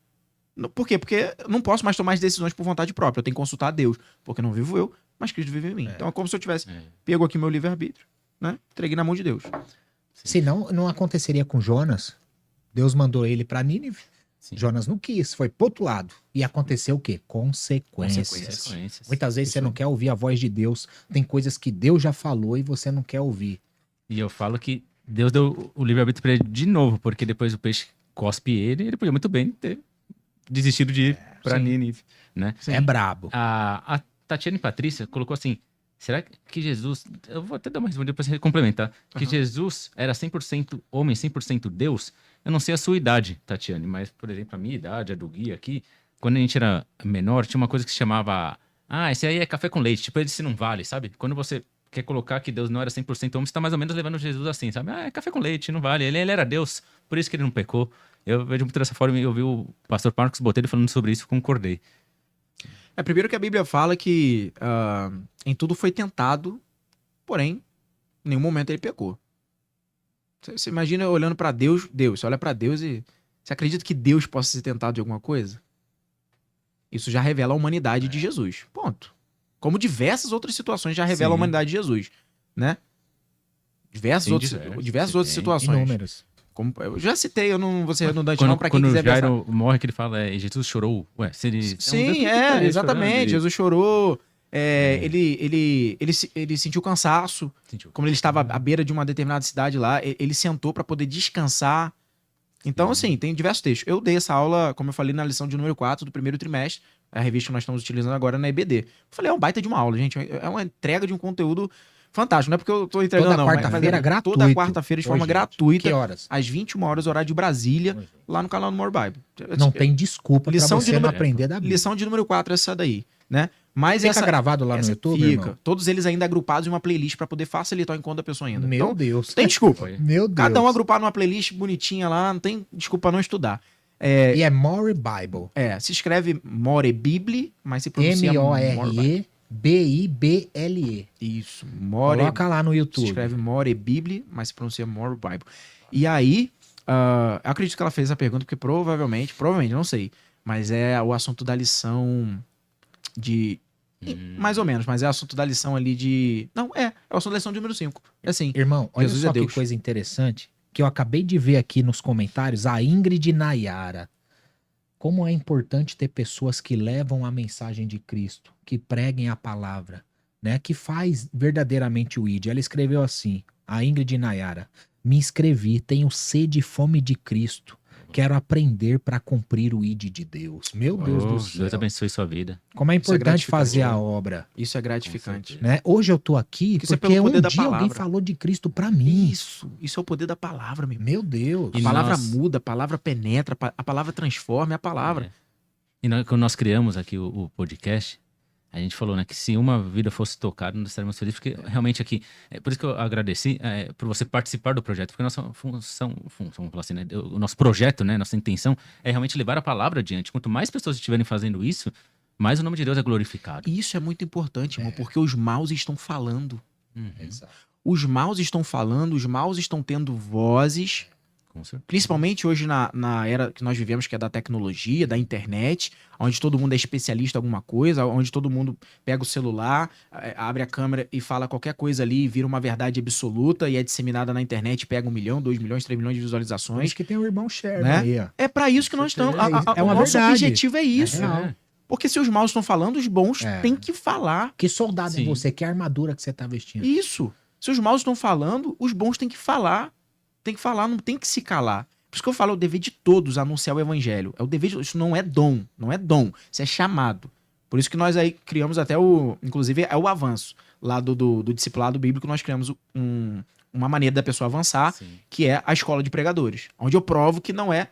por quê? Porque eu não posso mais tomar as decisões por vontade própria. Eu tenho que consultar a Deus. Porque não vivo eu, mas Cristo vive em mim. Então é como se eu tivesse pego aqui meu livre-arbítrio, né? Entreguei na mão de Deus. Senão, não aconteceria com Jonas. Deus mandou ele para Nínive. Sim. Jonas não quis, foi pro outro lado. E aconteceu o quê? Consequências. Muitas vezes você não quer ouvir a voz de Deus. Tem coisas que Deus já falou e você não quer ouvir. E eu falo que Deus deu o livre-arbítrio para ele de novo, porque depois o peixe cospe ele podia muito bem ter desistido de ir para Nínive, né? É brabo. A Tatiana e Patrícia colocou assim, será que Jesus... Eu vou até dar uma resposta depois você complementar. Que Jesus era 100% homem, 100% Deus. Eu não sei a sua idade, Tatiane, mas, por exemplo, a minha idade, a do Gui aqui, quando a gente era menor, tinha uma coisa que se chamava... esse aí é café com leite. Tipo, esse não vale, sabe? Quando você quer colocar que Deus não era 100% homem, você tá mais ou menos levando Jesus assim, sabe? É café com leite, não vale. Ele era Deus, por isso que ele não pecou. Eu vejo muito dessa forma e eu vi o pastor Marcos Botelho falando sobre isso e concordei. Primeiro que a Bíblia fala que em tudo foi tentado, porém, em nenhum momento ele pecou. Você imagina olhando para Deus, você olha para Deus e você acredita que Deus possa ser tentado de alguma coisa? Isso já revela a humanidade de Jesus. Ponto. Como diversas outras situações já revelam a humanidade de Jesus, né? Diversas outras situações. Inúmeros. Como, eu já citei, eu não vou ser redundante não, para quem quiser ver. Quando Jairo morre, que ele fala, Jesus chorou. Ué, se ele... Sim, exatamente. Jesus chorou. Ele sentiu cansaço. Como ele estava à beira de uma determinada cidade lá, ele sentou para poder descansar. Então, assim, tem diversos textos. Eu dei essa aula, como eu falei, na lição de número 4 do primeiro trimestre, a revista que nós estamos utilizando agora na EBD. Eu falei, é um baita de uma aula, gente. É uma entrega de um conteúdo fantástico. Não é porque eu tô entregando, toda quarta-feira gratuito. Toda quarta-feira de forma gratuita. Que horas? Às 21 horas, horário de Brasília, lá no canal do More Bible. Não tem desculpa pra você não aprender da Bíblia. Lição de número 4 é essa daí, né? Mas fica gravado lá no YouTube, fica. Irmão? Todos eles ainda agrupados em uma playlist pra poder facilitar o encontro da pessoa ainda. Meu Deus. Tem desculpa. Meu Deus. Cada um agrupado numa playlist bonitinha lá, não tem desculpa não estudar. E é More Bible. Se escreve More Bible, mas se pronuncia Morebible. Isso, More. Coloca lá no YouTube. Se escreve More Bible, mas se pronuncia More Bible. E aí, eu acredito que ela fez a pergunta, porque provavelmente, não sei, mas é o assunto da lição de... Mais ou menos, mas é o assunto da lição ali de... Não, é o assunto da lição de número 5. É assim. Irmão, olha só que coisa interessante, que eu acabei de ver aqui nos comentários, a Ingrid Nayara. Como é importante ter pessoas que levam a mensagem de Cristo, que preguem a palavra, né? Que faz verdadeiramente o ID. Ela escreveu assim, a Ingrid Nayara: me inscrevi, tenho sede e fome de Cristo. Quero aprender para cumprir o ID de Deus. Meu Deus do céu. Deus abençoe sua vida. Como é importante fazer a obra. Isso é gratificante. Né? Hoje eu tô aqui porque um dia alguém falou de Cristo para mim. Isso é o poder da palavra, meu Deus. A palavra muda, a palavra penetra, a palavra transforma, é a palavra. E quando nós criamos aqui o podcast, a gente falou, né, que se uma vida fosse tocada, nós estaríamos felizes, porque realmente aqui, por isso que eu agradeci por você participar do projeto, porque a nossa função, vamos falar assim, né, o nosso projeto, né, nossa intenção é realmente levar a palavra adiante. Quanto mais pessoas estiverem fazendo isso, mais o nome de Deus é glorificado. E isso é muito importante, irmão, porque os maus estão falando. Exato. Os maus estão falando, os maus estão tendo vozes. Principalmente hoje na era que nós vivemos, que é da tecnologia, da internet, onde todo mundo é especialista em alguma coisa, onde todo mundo pega o celular, abre a câmera e fala qualquer coisa ali, vira uma verdade absoluta e é disseminada na internet, pega 1 milhão, 2 milhões, 3 milhões de visualizações. Acho que tem o irmão Sherman, né? aí, ó. É pra isso que nós estamos. O nosso objetivo é isso. Porque se os maus estão falando, os bons têm que falar. Que soldado é você? Que armadura que você tá vestindo? Isso. Se os maus estão falando, os bons têm que falar. Tem que falar, não tem que se calar. Por isso que eu falo, é o dever de todos anunciar o evangelho. É o dever de... Isso não é dom, não é dom. Isso é chamado. Por isso que nós aí criamos até inclusive é o avanço. Lá do discipulado bíblico, nós criamos uma maneira da pessoa avançar, Sim. que é a escola de pregadores. Onde eu provo que não é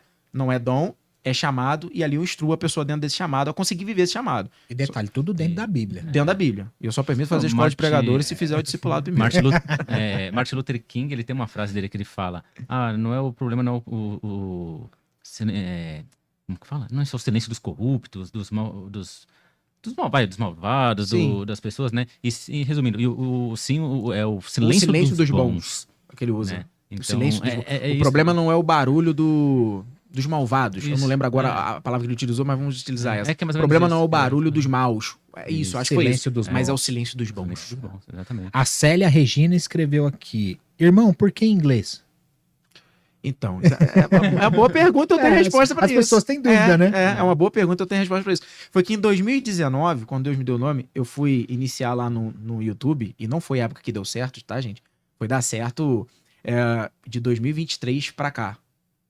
dom, é chamado, e ali eu instruo a pessoa dentro desse chamado a conseguir viver esse chamado. E detalhe, tudo dentro da Bíblia. Dentro da Bíblia. E eu só permito fazer escola de pregadores se fizer o discipulado primeiro. Martin Luther King, ele tem uma frase dele que ele fala, não é o problema, não como que fala? Não é só o silêncio dos corruptos, dos malvados, das pessoas, né? E resumindo, é o silêncio dos bons. Que ele usa. Né? Então, o silêncio dos bons. O problema não é o barulho dos malvados. Isso, eu não lembro agora a palavra que ele utilizou, mas vamos utilizar essa. O problema não é o barulho dos maus. É isso, acho que foi isso. Mas é o silêncio dos bons. Exatamente. A Célia Regina escreveu aqui, irmão, por que inglês? Então, é uma boa pergunta, eu tenho resposta para isso. As pessoas têm dúvida, né? É uma boa pergunta, eu tenho resposta para isso. Foi que em 2019, quando Deus me deu o nome, eu fui iniciar lá no YouTube, e não foi a época que deu certo, tá, gente? Foi dar certo de 2023 para cá.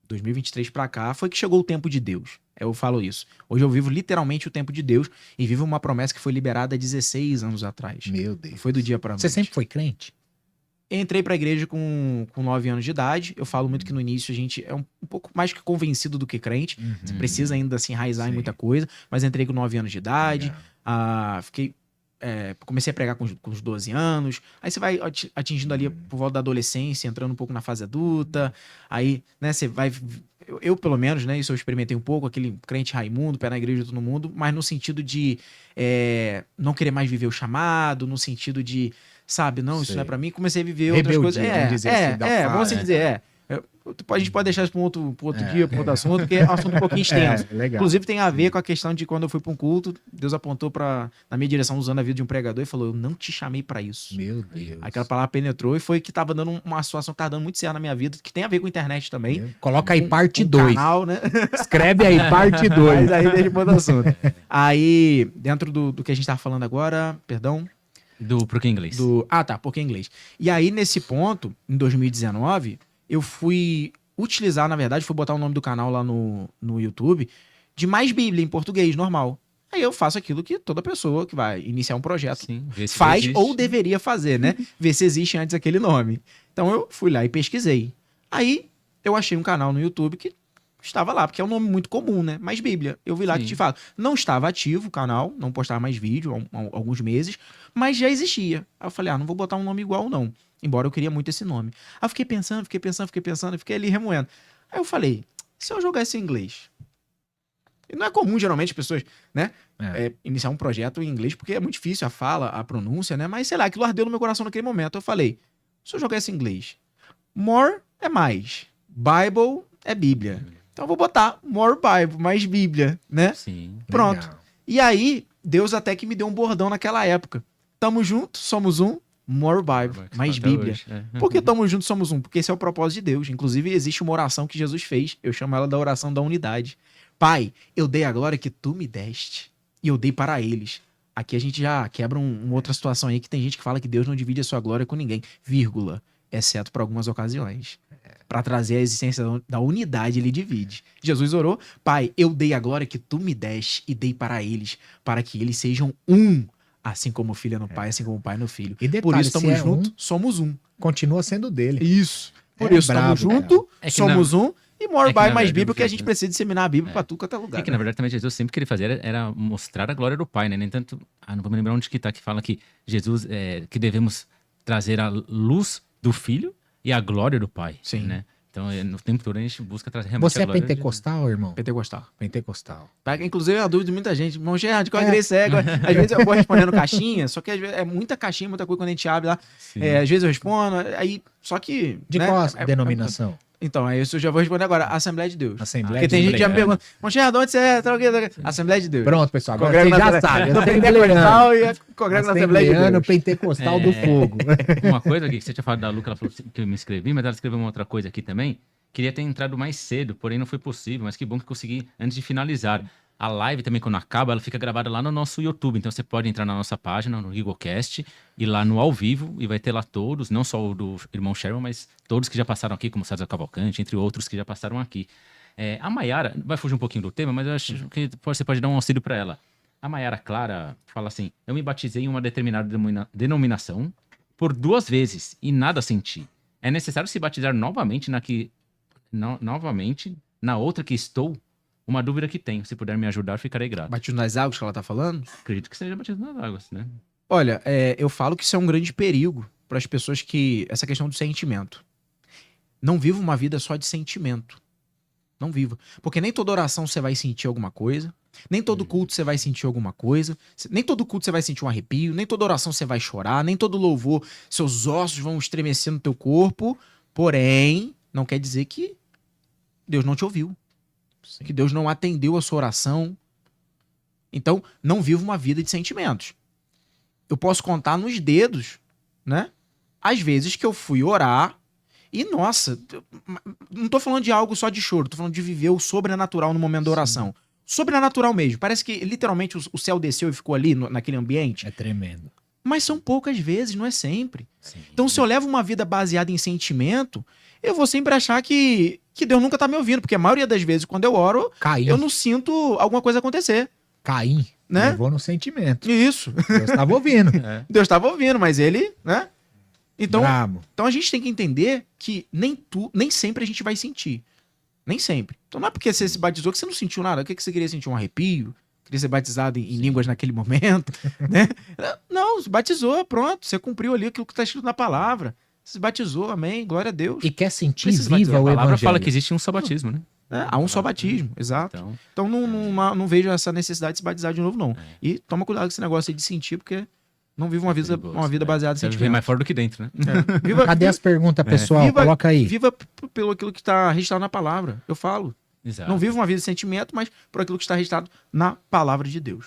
2023 para cá foi que chegou o tempo de Deus. Eu falo isso. Hoje eu vivo literalmente o tempo de Deus e vivo uma promessa que foi liberada há 16 anos atrás. Meu Deus. Foi do dia para noite. Você sempre foi crente? Entrei pra igreja com 9 anos de idade. Eu falo muito que no início a gente é um pouco mais que convencido do que crente. Você precisa ainda se enraizar em muita coisa. Mas entrei com 9 anos de idade. Comecei a pregar com os 12 anos. Aí você vai atingindo ali por volta da adolescência, entrando um pouco na fase adulta. Aí, né, você vai... Eu, pelo menos, né, isso eu experimentei um pouco, aquele crente Raimundo, pé na igreja de todo mundo, mas no sentido de não querer mais viver o chamado, no sentido de, sabe, não, isso não é pra mim, comecei a viver outras coisas. Vamos assim dizer, a gente pode deixar isso para outro dia, para outro assunto, porque é um assunto um pouquinho extenso. Inclusive tem a ver com a questão de quando eu fui para um culto, Deus apontou na minha direção usando a vida de um pregador e falou, eu não te chamei para isso. Meu Deus. Aquela palavra penetrou e foi que tava dando uma situação que tava dando muito certo na minha vida, que tem a ver com a internet também. Coloca aí parte 2. Canal, né? Escreve aí parte 2. Mas aí deixa eu assunto. Aí, dentro do que a gente tava falando agora, perdão... Do porquê inglês. Porquê inglês. E aí, nesse ponto, em 2019... eu fui utilizar, na verdade, fui botar o nome do canal lá no YouTube, de Mais Bíblia, em português, normal. Aí eu faço aquilo que toda pessoa que vai iniciar um projeto faz ou deveria fazer, né? Ver se existe antes aquele nome. Então eu fui lá e pesquisei. Aí eu achei um canal no YouTube que estava lá, porque é um nome muito comum, né? Mais Bíblia. Eu vi lá que te falo. Não estava ativo o canal, não postava mais vídeo há alguns meses, mas já existia. Aí eu falei, não vou botar um nome igual, não. Embora eu queria muito esse nome. Aí eu fiquei pensando, fiquei ali remoendo. Aí eu falei, se eu jogasse em inglês? E não é comum, geralmente, as pessoas, né, iniciar um projeto em inglês, porque é muito difícil a fala, a pronúncia, né? Mas, sei lá, aquilo ardeu no meu coração naquele momento. Eu falei, se eu jogasse em inglês? More é mais. Bible é Bíblia. Então eu vou botar More Bible, mais Bíblia, né? Sim. Pronto. Legal. E aí, Deus até que me deu um bordão naquela época. Tamo junto, somos um. More Bible, mais Bíblia. Por que estamos juntos, somos um? Porque esse é o propósito de Deus. Inclusive, existe uma oração que Jesus fez. Eu chamo ela da oração da unidade. Pai, eu dei a glória que tu me deste. E eu dei para eles. Aqui a gente já quebra uma outra situação aí que tem gente que fala que Deus não divide a sua glória com ninguém. Vírgula. Exceto para algumas ocasiões. Para trazer a existência da unidade, ele divide. Jesus orou. Pai, eu dei a glória que tu me deste e dei para eles. Para que eles sejam um. Assim como o filho é no pai, assim como o pai é no filho. E detalhe, por isso estamos juntos, somos um. Continua sendo dele. Isso. Por isso estamos juntos, somos um. E More Bible mais Bíblia, porque a gente precisa disseminar a Bíblia para tudo quanto é lugar. Que na verdade também Jesus sempre que ele fazia era mostrar a glória do Pai, né? Nem tanto... não vou me lembrar onde que tá, que fala que Jesus, que devemos trazer a luz do Filho e a glória do Pai. Sim. Né? Então, no tempo todo, a gente busca trazer realmente Você é pentecostal, irmão? Pentecostal. Inclusive, é a dúvida de muita gente. Irmão Gerard, qual igreja você é? Às vezes eu vou respondendo caixinha, só que às vezes é muita caixinha, muita coisa quando a gente abre lá. Às vezes eu respondo, aí... Só que... De qual denominação? Então, aí eu já vou responder agora. Assembleia de Deus. Assembleia de Deus. Porque tem gente que já me pergunta, irmão Gerard, onde você é? Assembleia de Deus. Pronto, pessoal. Agora você já sabe. Pentecostal e congrego na Assembleia de Deus. Pentecostal do fogo. Uma coisa aqui, que você tinha falado da Luca, ela falou que eu me inscrevi, mas ela escreveu uma outra coisa aqui também. Queria ter entrado mais cedo, porém não foi possível, mas que bom que consegui antes de finalizar. A live também, quando acaba, ela fica gravada lá no nosso YouTube. Então você pode entrar na nossa página, no GeagleCast, e lá no ao vivo, e vai ter lá todos, não só o do irmão Sherman, mas todos que já passaram aqui, como César Cavalcante, entre outros que já passaram aqui. A Mayara, vai fugir um pouquinho do tema, mas eu acho que você pode dar um auxílio para ela. A Mayara Clara fala assim: eu me batizei em uma determinada denominação por 2 vezes e nada senti. É necessário se batizar novamente novamente na outra que estou? Uma dúvida que tenho. Se puder me ajudar, ficarei grato. Batismo nas águas que ela tá falando? Acredito que seja batismo nas águas, né? Olha, eu falo que isso é um grande perigo para as pessoas que... Essa questão do sentimento. Não viva uma vida só de sentimento. Não viva. Porque nem toda oração você vai sentir alguma coisa. Nem todo culto você vai sentir alguma coisa. Nem todo culto você vai sentir um arrepio. Nem toda oração você vai chorar. Nem todo louvor, seus ossos vão estremecer no teu corpo. Porém, não quer dizer que Deus não te ouviu. Sim. Que Deus não atendeu a sua oração. Então, não viva uma vida de sentimentos. Eu posso contar nos dedos, né? Às vezes que eu fui orar e, nossa, não tô falando de algo só de choro, tô falando de viver o sobrenatural no momento da oração. Sobrenatural mesmo. Parece que, literalmente, o céu desceu e ficou ali naquele ambiente. É tremendo. Mas são poucas vezes, não é sempre. Sim. Então, se eu levo uma vida baseada em sentimento, eu vou sempre achar que Deus nunca tá me ouvindo. Porque a maioria das vezes, quando eu oro, eu não sinto alguma coisa acontecer. Caim, né? Levou no sentimento. Isso. Deus estava ouvindo. Deus estava ouvindo, mas ele, né? Então a gente tem que entender que nem sempre a gente vai sentir. Nem sempre. Então não é porque você se batizou que você não sentiu nada. O que você queria sentir? Um arrepio? Queria ser batizado em línguas naquele momento? Né? Não, se batizou, pronto. Você cumpriu ali aquilo que está escrito na palavra. Você se batizou, amém, glória a Deus. E quer sentir viva o evangelho. A palavra fala que existe um só batismo, né? Há um só batismo, exato. Então não vejo essa necessidade de se batizar de novo, não. E toma cuidado com esse negócio aí de sentir, porque não vive uma vida baseada em sentimento. Vive mais fora do que dentro, né? Cadê as perguntas, pessoal? Coloca aí. Viva pelo aquilo que está registrado na palavra. Eu falo. Exato. Não viva uma vida de sentimento, mas por aquilo que está registrado na palavra de Deus.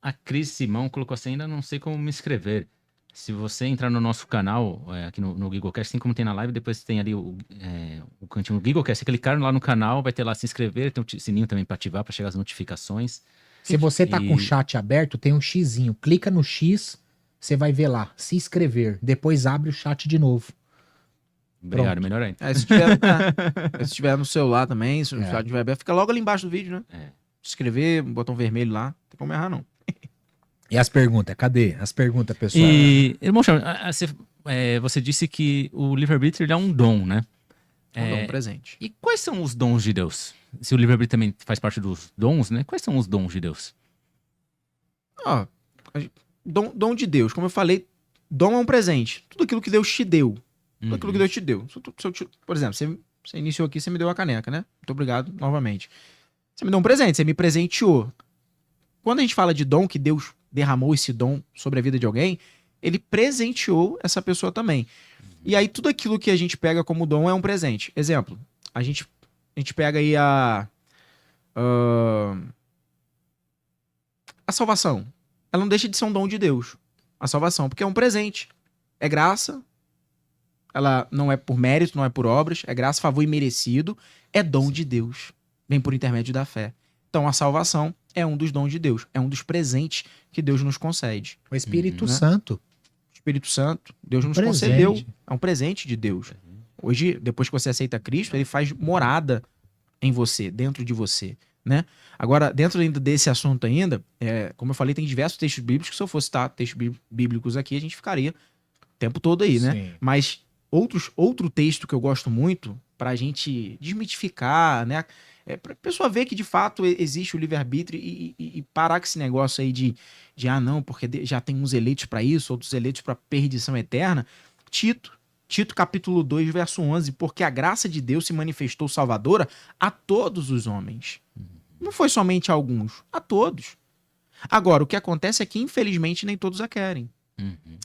A Cris Simão colocou assim: ainda não sei como me inscrever. Se você entrar no nosso canal, aqui no GeagleCast, assim como tem na live, depois tem ali o cantinho do GeagleCast. Se clicar lá no canal, vai ter lá se inscrever, tem um sininho também para ativar, para chegar as notificações. Se você tá com o chat aberto, tem um xizinho. Clica no X, você vai ver lá, se inscrever. Depois abre o chat de novo. Obrigado, Pronto. melhor ainda. Se tiver no celular também, se o chat estiver aberto, fica logo ali embaixo do vídeo, né? Se inscrever, botão vermelho lá, não tem como errar, não. E as perguntas? Cadê as perguntas, pessoal? Irmão, você disse que o livre-arbítrio é um dom, né? Um dom presente. E quais são os dons de Deus? Se o livre-arbítrio também faz parte dos dons, né? Quais são os dons de Deus? Dom de Deus. Como eu falei, dom é um presente. Tudo aquilo que Deus te deu. Tudo aquilo que Deus te deu. Por exemplo, você iniciou aqui, você me deu a caneca, né? Muito obrigado novamente. Você me deu um presente, você me presenteou. Quando a gente fala de dom, que Deus derramou esse dom sobre a vida de alguém, ele presenteou essa pessoa também. E aí tudo aquilo que a gente pega como dom é um presente. Exemplo, a gente pega aí a salvação. Ela não deixa de ser um dom de Deus. A salvação, porque é um presente. É graça. Ela não é por mérito, não é por obras. É graça, favor imerecido. É dom de Deus. Vem por intermédio da fé. Então a salvação é um dos dons de Deus. É um dos presentes que Deus nos concede. O Espírito Santo. O Espírito Santo, Deus nos concedeu. É um presente de Deus. Hoje, depois que você aceita Cristo, ele faz morada em você, dentro de você, né? Agora, dentro ainda desse assunto ainda, como eu falei, tem diversos textos bíblicos que se eu fosse citar textos bíblicos aqui, a gente ficaria o tempo todo aí, né? Sim. Mas outro texto que eu gosto muito, pra gente desmitificar, né? Pra pessoa ver que de fato existe o livre-arbítrio e parar com esse negócio aí de não, porque já tem uns eleitos pra isso, outros eleitos pra perdição eterna. Tito capítulo 2, verso 11, porque a graça de Deus se manifestou salvadora a todos os homens. Não foi somente a alguns, a todos. Agora, o que acontece é que infelizmente nem todos a querem.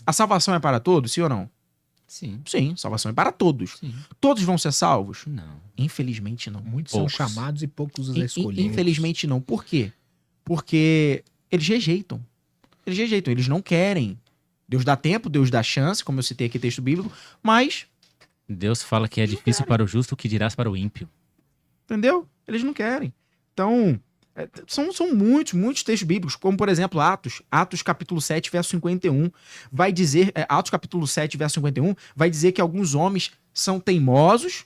A salvação é para todos, sim ou não? Sim. Sim, salvação é para todos. Sim. Todos vão ser salvos? Não. Infelizmente não. Muitos são chamados e poucos os escolhidos. Infelizmente não. Por quê? Porque eles rejeitam. Eles não querem. Deus dá tempo, Deus dá chance, como eu citei aqui texto bíblico, mas... Deus fala que é difícil para o justo, o que dirás para o ímpio. Entendeu? Eles não querem. Então, São muitos textos bíblicos, como por exemplo Atos capítulo 7, verso 51, vai dizer, Atos capítulo 7, verso 51, vai dizer que alguns homens são teimosos,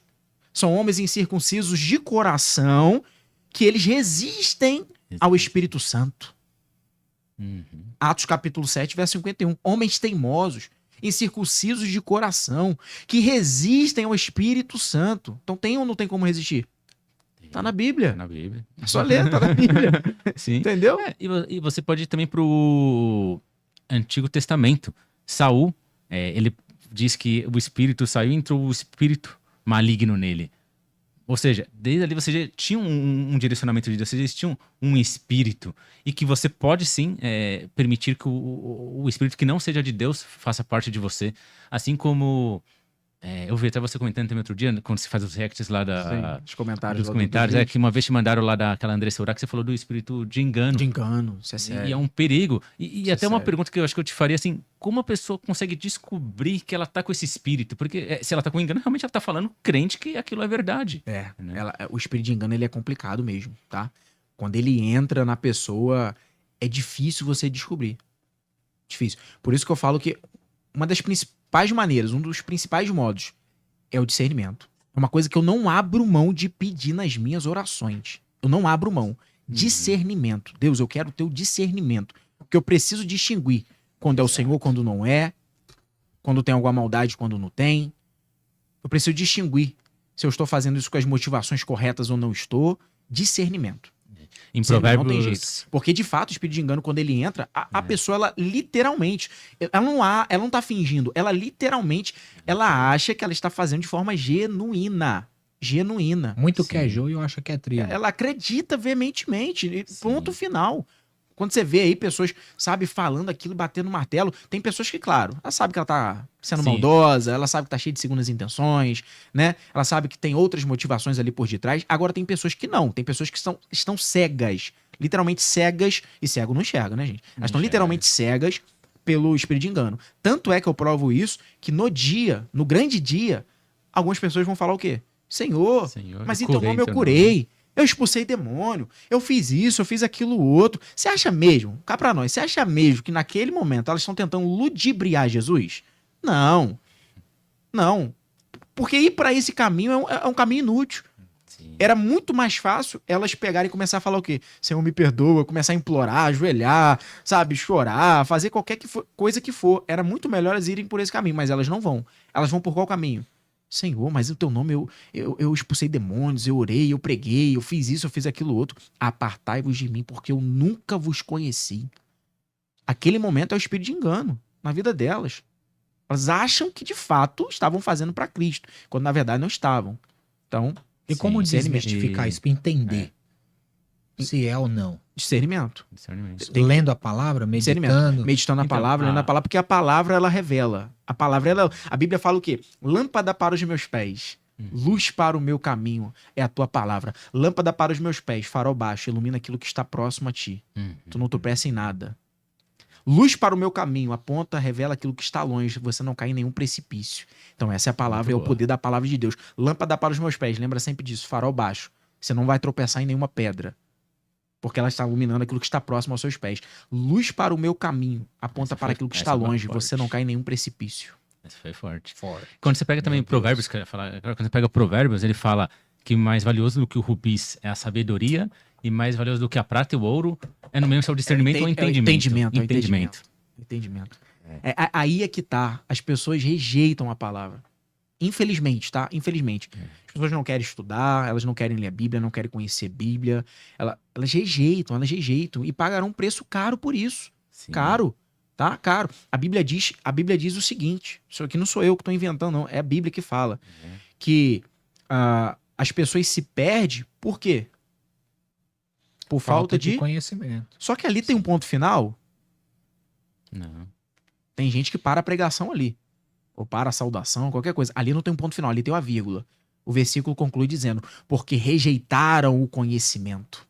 são homens incircuncisos de coração, que eles resistem ao Espírito Santo. Atos capítulo 7, verso 51, homens teimosos, incircuncisos de coração, que resistem ao Espírito Santo. Então tem ou não tem como resistir? Tá na Bíblia. Tá na Bíblia. É só ler, tá na Bíblia. Sim. Entendeu? E você pode ir também pro Antigo Testamento. Saul, ele diz que o espírito saiu e entrou o espírito maligno nele. Ou seja, desde ali você já tinha um direcionamento de Deus, você já tinha um espírito. E que você pode sim permitir que o espírito que não seja de Deus faça parte de você. Assim como... eu vi até você comentando também outro dia, quando você faz os reacts lá dos comentários. Que uma vez te mandaram lá daquela Andressa Urach, que você falou do espírito de engano. De engano, isso é sério. E é um perigo. E até uma pergunta que eu acho que eu te faria assim, como a pessoa consegue descobrir que ela tá com esse espírito? Porque se ela tá com engano, realmente ela tá falando crente que aquilo é verdade. Né? O espírito de engano, ele é complicado mesmo, tá? Quando ele entra na pessoa, é difícil você descobrir. Difícil. Por isso que eu falo que uma das principais maneiras, um dos principais modos é o discernimento. É uma coisa que eu não abro mão de pedir nas minhas orações. Eu não abro mão. Discernimento. Deus, eu quero o teu discernimento. Porque eu preciso distinguir quando é o Senhor, quando não é. Quando tem alguma maldade, quando não tem. Eu preciso distinguir se eu estou fazendo isso com as motivações corretas ou não estou. Discernimento. Em Provérbios... Não tem jeito. Porque, de fato, o espírito de engano, quando ele entra, a pessoa, ela literalmente... Ela não tá fingindo. Ela literalmente... Ela acha que ela está fazendo de forma genuína. Genuína. Muito que é joio, eu acho que é trigo. Ela acredita veementemente. Ponto final. Quando você vê aí pessoas, sabe, falando aquilo, batendo martelo, tem pessoas que, claro, ela sabe que ela tá sendo maldosa, ela sabe que tá cheia de segundas intenções, né? Ela sabe que tem outras motivações ali por detrás. Agora tem pessoas que não, tem pessoas que estão cegas, literalmente cegas, e cego não enxerga, né, gente? Elas estão literalmente cegas pelo espírito de engano. Tanto é que eu provo isso, que no grande dia, algumas pessoas vão falar o quê? Senhor, mas em teu nome eu curei. Eu expulsei demônio, eu fiz isso, eu fiz aquilo outro. Você acha mesmo, cá pra nós, você acha mesmo que naquele momento elas estão tentando ludibriar Jesus? Não. Não. Porque ir pra esse caminho é um caminho inútil. Sim. Era muito mais fácil elas pegarem e começar a falar o quê? Senhor, me perdoa, começar a implorar, ajoelhar, sabe, chorar, fazer qualquer coisa que for. Era muito melhor elas irem por esse caminho, mas elas não vão. Elas vão por qual caminho? Senhor, mas o teu nome eu expulsei demônios, eu orei, eu preguei, eu fiz isso, eu fiz aquilo outro. Apartai-vos de mim, porque eu nunca vos conheci. Aquele momento é o espírito de engano na vida delas. Elas acham que de fato estavam fazendo para Cristo, quando na verdade não estavam. Então, e como desmistificar isso? Entender se é ou não. Discernimento. Lendo a palavra, meditando. Meditando a palavra, lendo a palavra, porque a palavra ela revela. A Bíblia fala o quê? Lâmpada para os meus pés, luz para o meu caminho é a tua palavra. Lâmpada para os meus pés, farol baixo, ilumina aquilo que está próximo a ti. Tu não tropeça em nada. Luz para o meu caminho, aponta, revela aquilo que está longe, você não cai em nenhum precipício. Então essa é a palavra, é o poder da palavra de Deus. Lâmpada para os meus pés, lembra sempre disso, farol baixo. Você não vai tropeçar em nenhuma pedra, porque ela está iluminando aquilo que está próximo aos seus pés. Luz para o meu caminho, aponta para aquilo que está longe, você não cai em nenhum precipício. Essa foi forte. Quando você pega também Provérbios, quando você pega Provérbios, ele fala que mais valioso do que o rubis é a sabedoria e mais valioso do que a prata e o ouro é no mesmo se é o discernimento ou entendimento. Entendimento. Aí é que tá. As pessoas rejeitam a palavra. Infelizmente, tá? Infelizmente. As pessoas não querem estudar, elas não querem ler a Bíblia, não querem conhecer a Bíblia. Elas rejeitam e pagarão um preço caro por isso. Sim. Caro, tá? Caro. A Bíblia diz o seguinte, isso aqui não sou eu que estou inventando, não. É a Bíblia que fala. Que as pessoas se perdem por quê? Por falta de conhecimento. Só que ali tem um ponto final? Não. Tem gente que para a pregação ali. Ou para a saudação, qualquer coisa. Ali não tem um ponto final, ali tem uma vírgula. O versículo conclui dizendo, porque rejeitaram o conhecimento.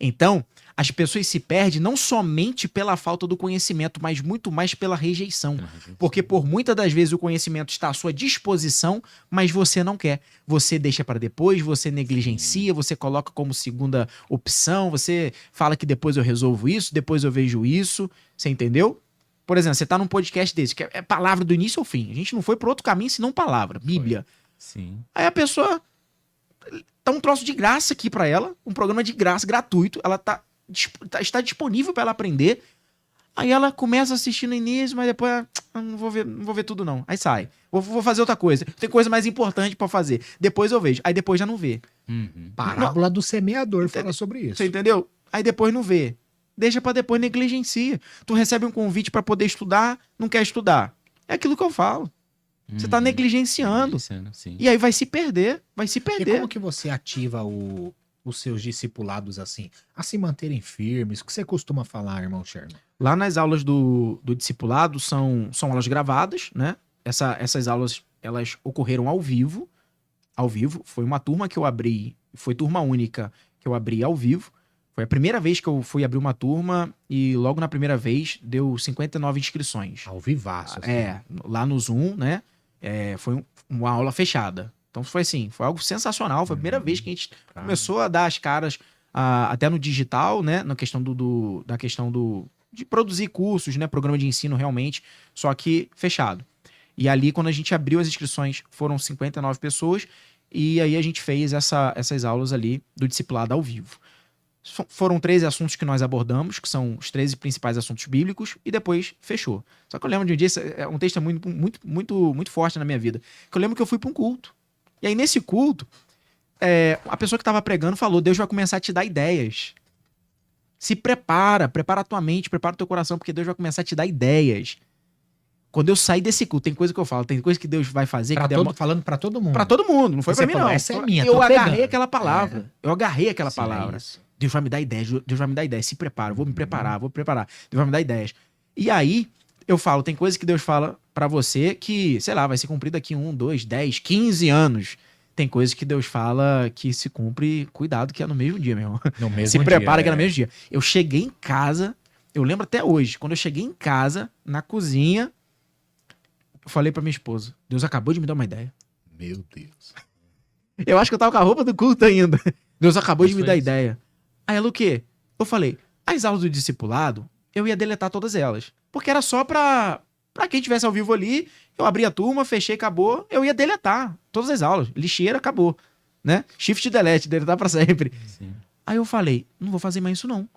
Então, as pessoas se perdem não somente pela falta do conhecimento, mas muito mais pela rejeição. Porque por muitas das vezes o conhecimento está à sua disposição, mas você não quer. Você deixa para depois, você negligencia, você coloca como segunda opção, você fala que depois eu resolvo isso, depois eu vejo isso. Você entendeu? Por exemplo, você está num podcast desse, que é palavra do início ao fim. A gente não foi para outro caminho senão palavra, Bíblia. Sim. Aí a pessoa tá um troço de graça aqui para ela, um programa de graça, gratuito, ela está disponível para ela aprender. Aí ela começa a assistir no início, mas depois não vou ver tudo não. Aí sai. Vou fazer outra coisa. Tem coisa mais importante para fazer. Depois eu vejo. Aí depois já não vê. Parábola do semeador fala sobre isso. Você entendeu? Aí depois não vê. Deixa para depois, negligencia. Tu recebe um convite para poder estudar, não quer estudar. É aquilo que eu falo. Você tá negligenciando. Sim. E aí vai se perder. E como que você ativa os seus discipulados assim? A se manterem firmes? O que você costuma falar, irmão Sherman? Lá nas aulas do discipulado são aulas gravadas, né? Essas aulas, elas ocorreram ao vivo. Ao vivo. Foi uma turma que eu abri, foi turma única que eu abri ao vivo. Foi a primeira vez que eu fui abrir uma turma e logo na primeira vez deu 59 inscrições. Ao vivaço. Assim. Lá no Zoom, né? Foi uma aula fechada. Então foi assim, foi algo sensacional. Foi a primeira vez que a gente começou a dar as caras até no digital, né? Na questão de produzir cursos, né? Programa de ensino realmente, só que fechado. E ali, quando a gente abriu as inscrições, foram 59 pessoas e aí a gente fez essas aulas ali do discipulado ao vivo. Foram 13 assuntos que nós abordamos, que são os 13 principais assuntos bíblicos, e depois fechou. Só que eu lembro de um dia, é um texto muito forte na minha vida, que eu lembro que eu fui para um culto. E aí nesse culto, a pessoa que estava pregando falou, Deus vai começar a te dar ideias. Se prepara a tua mente, prepara o teu coração, porque Deus vai começar a te dar ideias. Quando eu saí desse culto, tem coisa que eu falo, tem coisa que Deus vai fazer... Falando pra todo mundo. Pra todo mundo, não foi pra mim não. Essa é minha, eu agarrei aquela palavra. Eu agarrei aquela palavra. É Deus vai me dar ideias, Deus vai me dar ideias. Se prepara, vou me preparar. Deus vai me dar ideias. E aí, eu falo, tem coisa que Deus fala pra você que, sei lá, vai ser cumprido daqui 1, 2, 10, 15 anos. Tem coisa que Deus fala que se cumpre, cuidado, que é no mesmo dia, meu irmão. Se prepara que é no mesmo dia. Eu cheguei em casa, eu lembro até hoje, quando eu cheguei em casa, na cozinha, eu falei pra minha esposa, Deus acabou de me dar uma ideia. Meu Deus. Eu acho que eu tava com a roupa do culto ainda. Deus acabou de me dar ideia. Aí ela o quê? Eu falei, as aulas do discipulado, eu ia deletar todas elas. Porque era só pra quem estivesse ao vivo ali, eu abri a turma, fechei, acabou, eu ia deletar todas as aulas. Lixeira, acabou. Né? Shift delete, deletar pra sempre. Sim. Aí eu falei, não vou fazer mais isso não.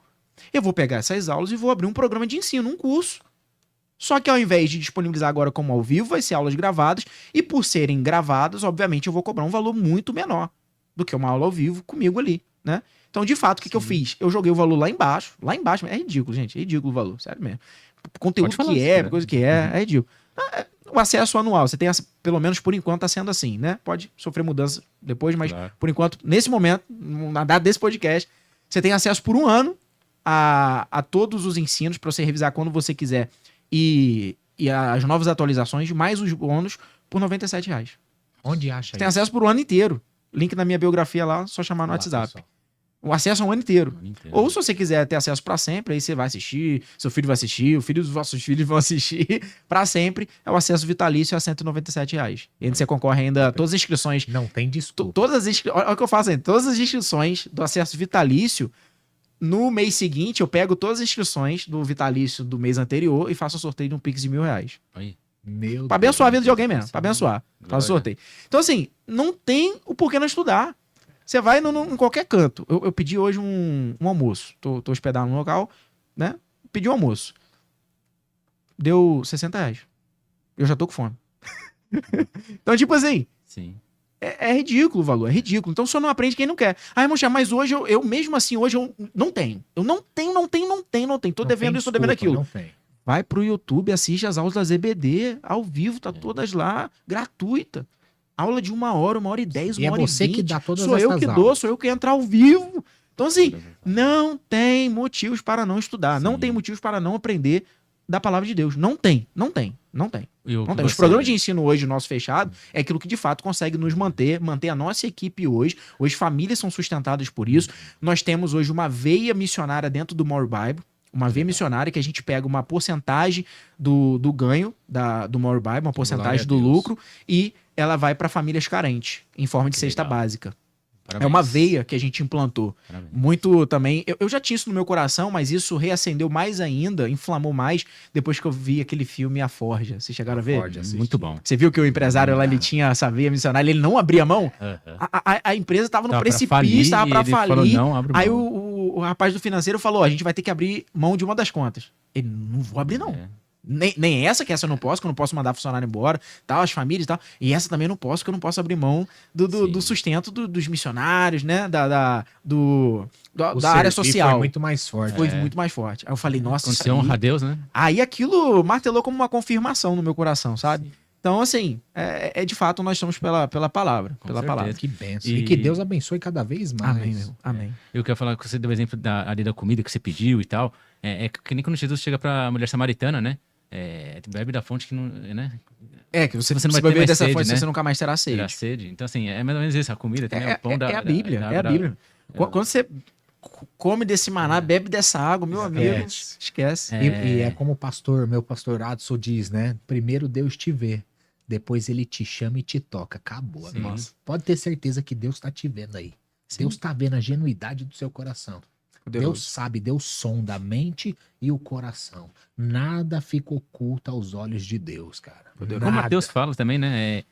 Eu vou pegar essas aulas e vou abrir um programa de ensino, um curso. Só que ao invés de disponibilizar agora como ao vivo, vai ser aulas gravadas. E por serem gravadas, obviamente, eu vou cobrar um valor muito menor do que uma aula ao vivo comigo ali, né? Então, de fato, o que eu fiz? Eu joguei o valor lá embaixo. Lá embaixo, é ridículo, gente. É ridículo o valor, sério mesmo. Conteúdo que é, coisa que é ridículo. O acesso anual, você tem, pelo menos por enquanto, tá sendo assim, né? Pode sofrer mudança depois, mas por enquanto, nesse momento, na data desse podcast, você tem acesso por um ano a todos os ensinos para você revisar quando você quiser e as novas atualizações, mais os bônus por R$97. Onde acha isso? Tem acesso por um ano inteiro. Link na minha biografia lá, só chamar no WhatsApp. Pessoal. O acesso é um ano inteiro. Ou se você quiser ter acesso pra sempre, aí você vai assistir, seu filho vai assistir, o filho dos vossos filhos vão assistir pra sempre. É o acesso vitalício a R$197. E aí você concorre ainda a todas as inscrições. Não tem desculpa. Olha o que eu faço aí. Todas as inscrições do acesso vitalício, no mês seguinte, eu pego todas as inscrições do vitalício do mês anterior e faço o sorteio de um Pix de R$1.000. Aí. Pra abençoar a vida de alguém mesmo. Pra abençoar. Faz o sorteio. Então, assim, não tem o porquê não estudar. Você vai em qualquer canto. Eu pedi hoje um almoço. Tô hospedado no local, né? Pedi um almoço. Deu R$60. Eu já tô com fome. Então, tipo assim... Sim. É ridículo o valor, é ridículo. Então só não aprende quem não quer. Ai, Mocha, mas hoje eu mesmo assim, hoje eu não tenho. Eu não tenho. Tô devendo isso, tô devendo aquilo. Não tem. Vai pro YouTube, assiste as aulas da ZBD ao vivo, tá todas lá, gratuita. Aula de 1 hora, 1h10, 1h20. E é você que dá todas essas aulas. Sou eu que dou, sou eu que entro ao vivo. Então assim, não tem motivos para não estudar, não tem motivos para não aprender da palavra de Deus. Não tem. Os programas de ensino hoje, nosso fechado, é aquilo que de fato consegue nos manter a nossa equipe hoje. Hoje famílias são sustentadas por isso. Nós temos hoje uma veia missionária dentro do More Bible, uma veia missionária que a gente pega uma porcentagem do ganho do More Bible, uma porcentagem do lucro, e ela vai para famílias carentes, em forma de cesta básica. Parabéns. É uma veia que a gente implantou. Parabéns. Muito também. Eu já tinha isso no meu coração, mas isso reacendeu mais ainda, inflamou mais depois que eu vi aquele filme A Forja. Vocês chegaram a ver? Forja, muito bom. Você viu que o empresário lá, ele tinha essa veia missionária, ele não abria mão? A empresa estava no precipício, estava para falir. Falou, não, abre mão. Aí o rapaz do financeiro falou: a gente vai ter que abrir mão de uma das contas. Ele, não vou abrir, não. Nem essa, que essa eu não posso, que eu não posso mandar funcionário embora, tal, as famílias e tal. E essa também eu não posso, que eu não posso abrir mão do sustento dos missionários, né? Da área social. Foi muito mais forte. Foi muito mais forte. Aí eu falei, nossa, quando você honra a Deus, né? Aí aquilo martelou como uma confirmação no meu coração, sabe? Sim. Então, assim, de fato, nós estamos pela palavra. Pela palavra. Que bênção. E que Deus abençoe cada vez mais. Amém, meu. Amém. Eu quero falar que você deu o exemplo ali da comida que você pediu e tal. Que nem quando Jesus chega pra mulher samaritana, né? Bebe da fonte que não, né? Que você não vai beber dessa fonte, né? Você nunca mais terá sede. Terá sede. Então, assim, é mais ou menos isso. A comida também é o pão a Bíblia. É a Bíblia. Quando você come desse maná, bebe dessa água, meu amigo, esquece. E é como meu pastor Adson diz, né? Primeiro Deus te vê, depois ele te chama e te toca. Acabou. Nossa. Pode ter certeza que Deus tá te vendo aí. Sim. Deus tá vendo a genuidade do seu coração. Deus sabe, Deus sonda a mente e o coração. Nada fica oculto aos olhos de Deus, cara. Como Mateus fala também, né?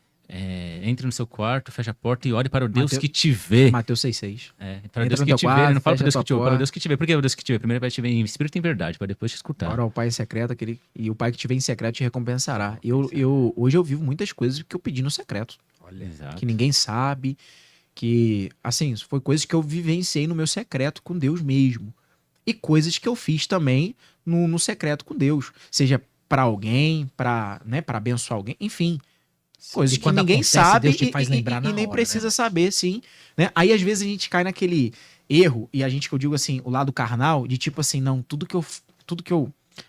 Entre no seu quarto, fecha a porta e ore para o Deus que te vê. Mateus 6,6. Para o Deus que te vê. Ele não fala para Deus que te vê, para o Deus que te vê. Por que o Deus que te vê? Primeiro vai te ver em espírito e em verdade, para depois te escutar. Ora ao Pai em secreto, e o Pai que te vê em secreto te recompensará. Hoje eu vivo muitas coisas que eu pedi no secreto. Olha, exato. Que ninguém sabe. Que, assim, foi coisas que eu vivenciei no meu secreto com Deus mesmo. E coisas que eu fiz também no secreto com Deus. Seja para alguém, para abençoar alguém, enfim. Coisas que ninguém sabe e nem precisa saber, sim. Né? Aí, às vezes, a gente cai naquele erro, e que eu digo assim, o lado carnal, de tipo assim, não, tudo que eu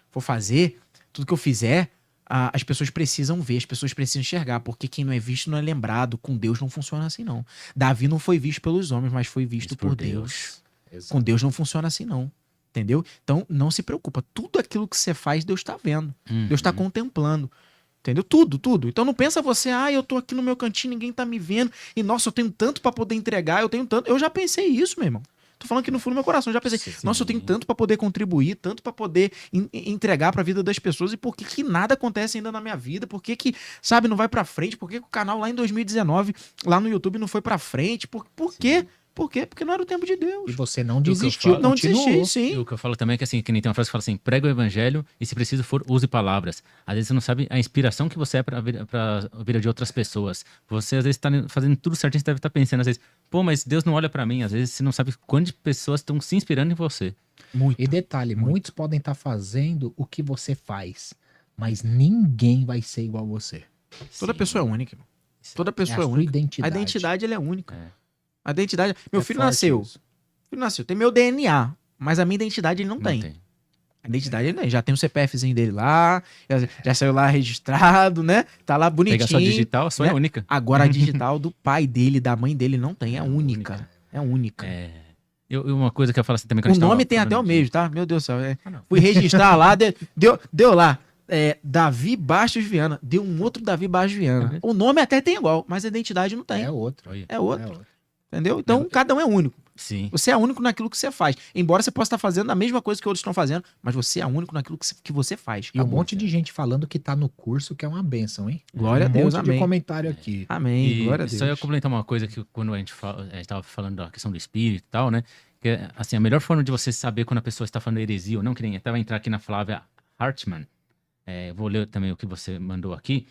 for fazer, tudo que eu fizer, as pessoas precisam ver, as pessoas precisam enxergar, porque quem não é visto não é lembrado. Com Deus não funciona assim, não. Davi não foi visto pelos homens, mas foi visto por Deus. Com Deus não funciona assim, não. Entendeu? Então, não se preocupa. Tudo aquilo que você faz, Deus está vendo. Deus está contemplando. Entendeu? Tudo. Então não pensa você, eu tô aqui no meu cantinho, ninguém tá me vendo, e nossa, eu tenho tanto para poder entregar, eu tenho tanto. Eu já pensei isso, meu irmão. Tô falando que no fundo do meu coração, eu já pensei, nossa, eu tenho tanto para poder contribuir, tanto para poder entregar para a vida das pessoas, e por que nada acontece ainda na minha vida? Por que sabe, não vai para frente? Por que o canal lá em 2019, lá no YouTube, não foi para frente? Por quê? Por quê? Porque não era o tempo de Deus. E você não desistiu, não desisti, sim. E o que eu falo também é que, assim, que nem tem uma frase que fala assim, prega o evangelho e, se preciso for, use palavras. Às vezes você não sabe a inspiração que você é para a vida de outras pessoas. Você, às vezes, está fazendo tudo certinho, você deve estar pensando, às vezes, mas Deus não olha para mim. Às vezes você não sabe quantas pessoas estão se inspirando em você. E detalhe, muitos podem estar fazendo o que você faz, mas ninguém vai ser igual a você. Toda pessoa é única, irmão. Toda pessoa é única. A identidade, ela é única. A identidade... Meu filho nasceu. Tem meu DNA, mas a minha identidade ele não tem. A identidade ele tem. Já tem o CPFzinho dele lá, já saiu lá registrado, né? Tá lá bonitinho. Pega a sua digital, a sua é única. Agora a digital do pai dele, da mãe dele, não tem. É única. É única. Uma coisa que eu falo assim também... O nome tem até o mesmo, tá? Meu Deus do céu. Fui registrar lá, deu lá. Davi Bastos Viana. Deu um outro Davi Bastos Viana. O nome até tem igual, mas a identidade não tem. É outro. Entendeu? Então, cada um é único. Sim. Você é único naquilo que você faz. Embora você possa estar fazendo a mesma coisa que outros estão fazendo, mas você é único naquilo que você faz. E um monte de gente falando que tá no curso, que é uma bênção, hein? Glória a Deus, amém. Um monte de comentário aqui. Amém, glória a Deus. Só ia complementar uma coisa que quando a gente tava falando da questão do espírito e tal, né? Que, assim, a melhor forma de você saber quando a pessoa está falando heresia ou não, que nem até vai entrar aqui na Flávia Hartman, vou ler também o que você mandou aqui,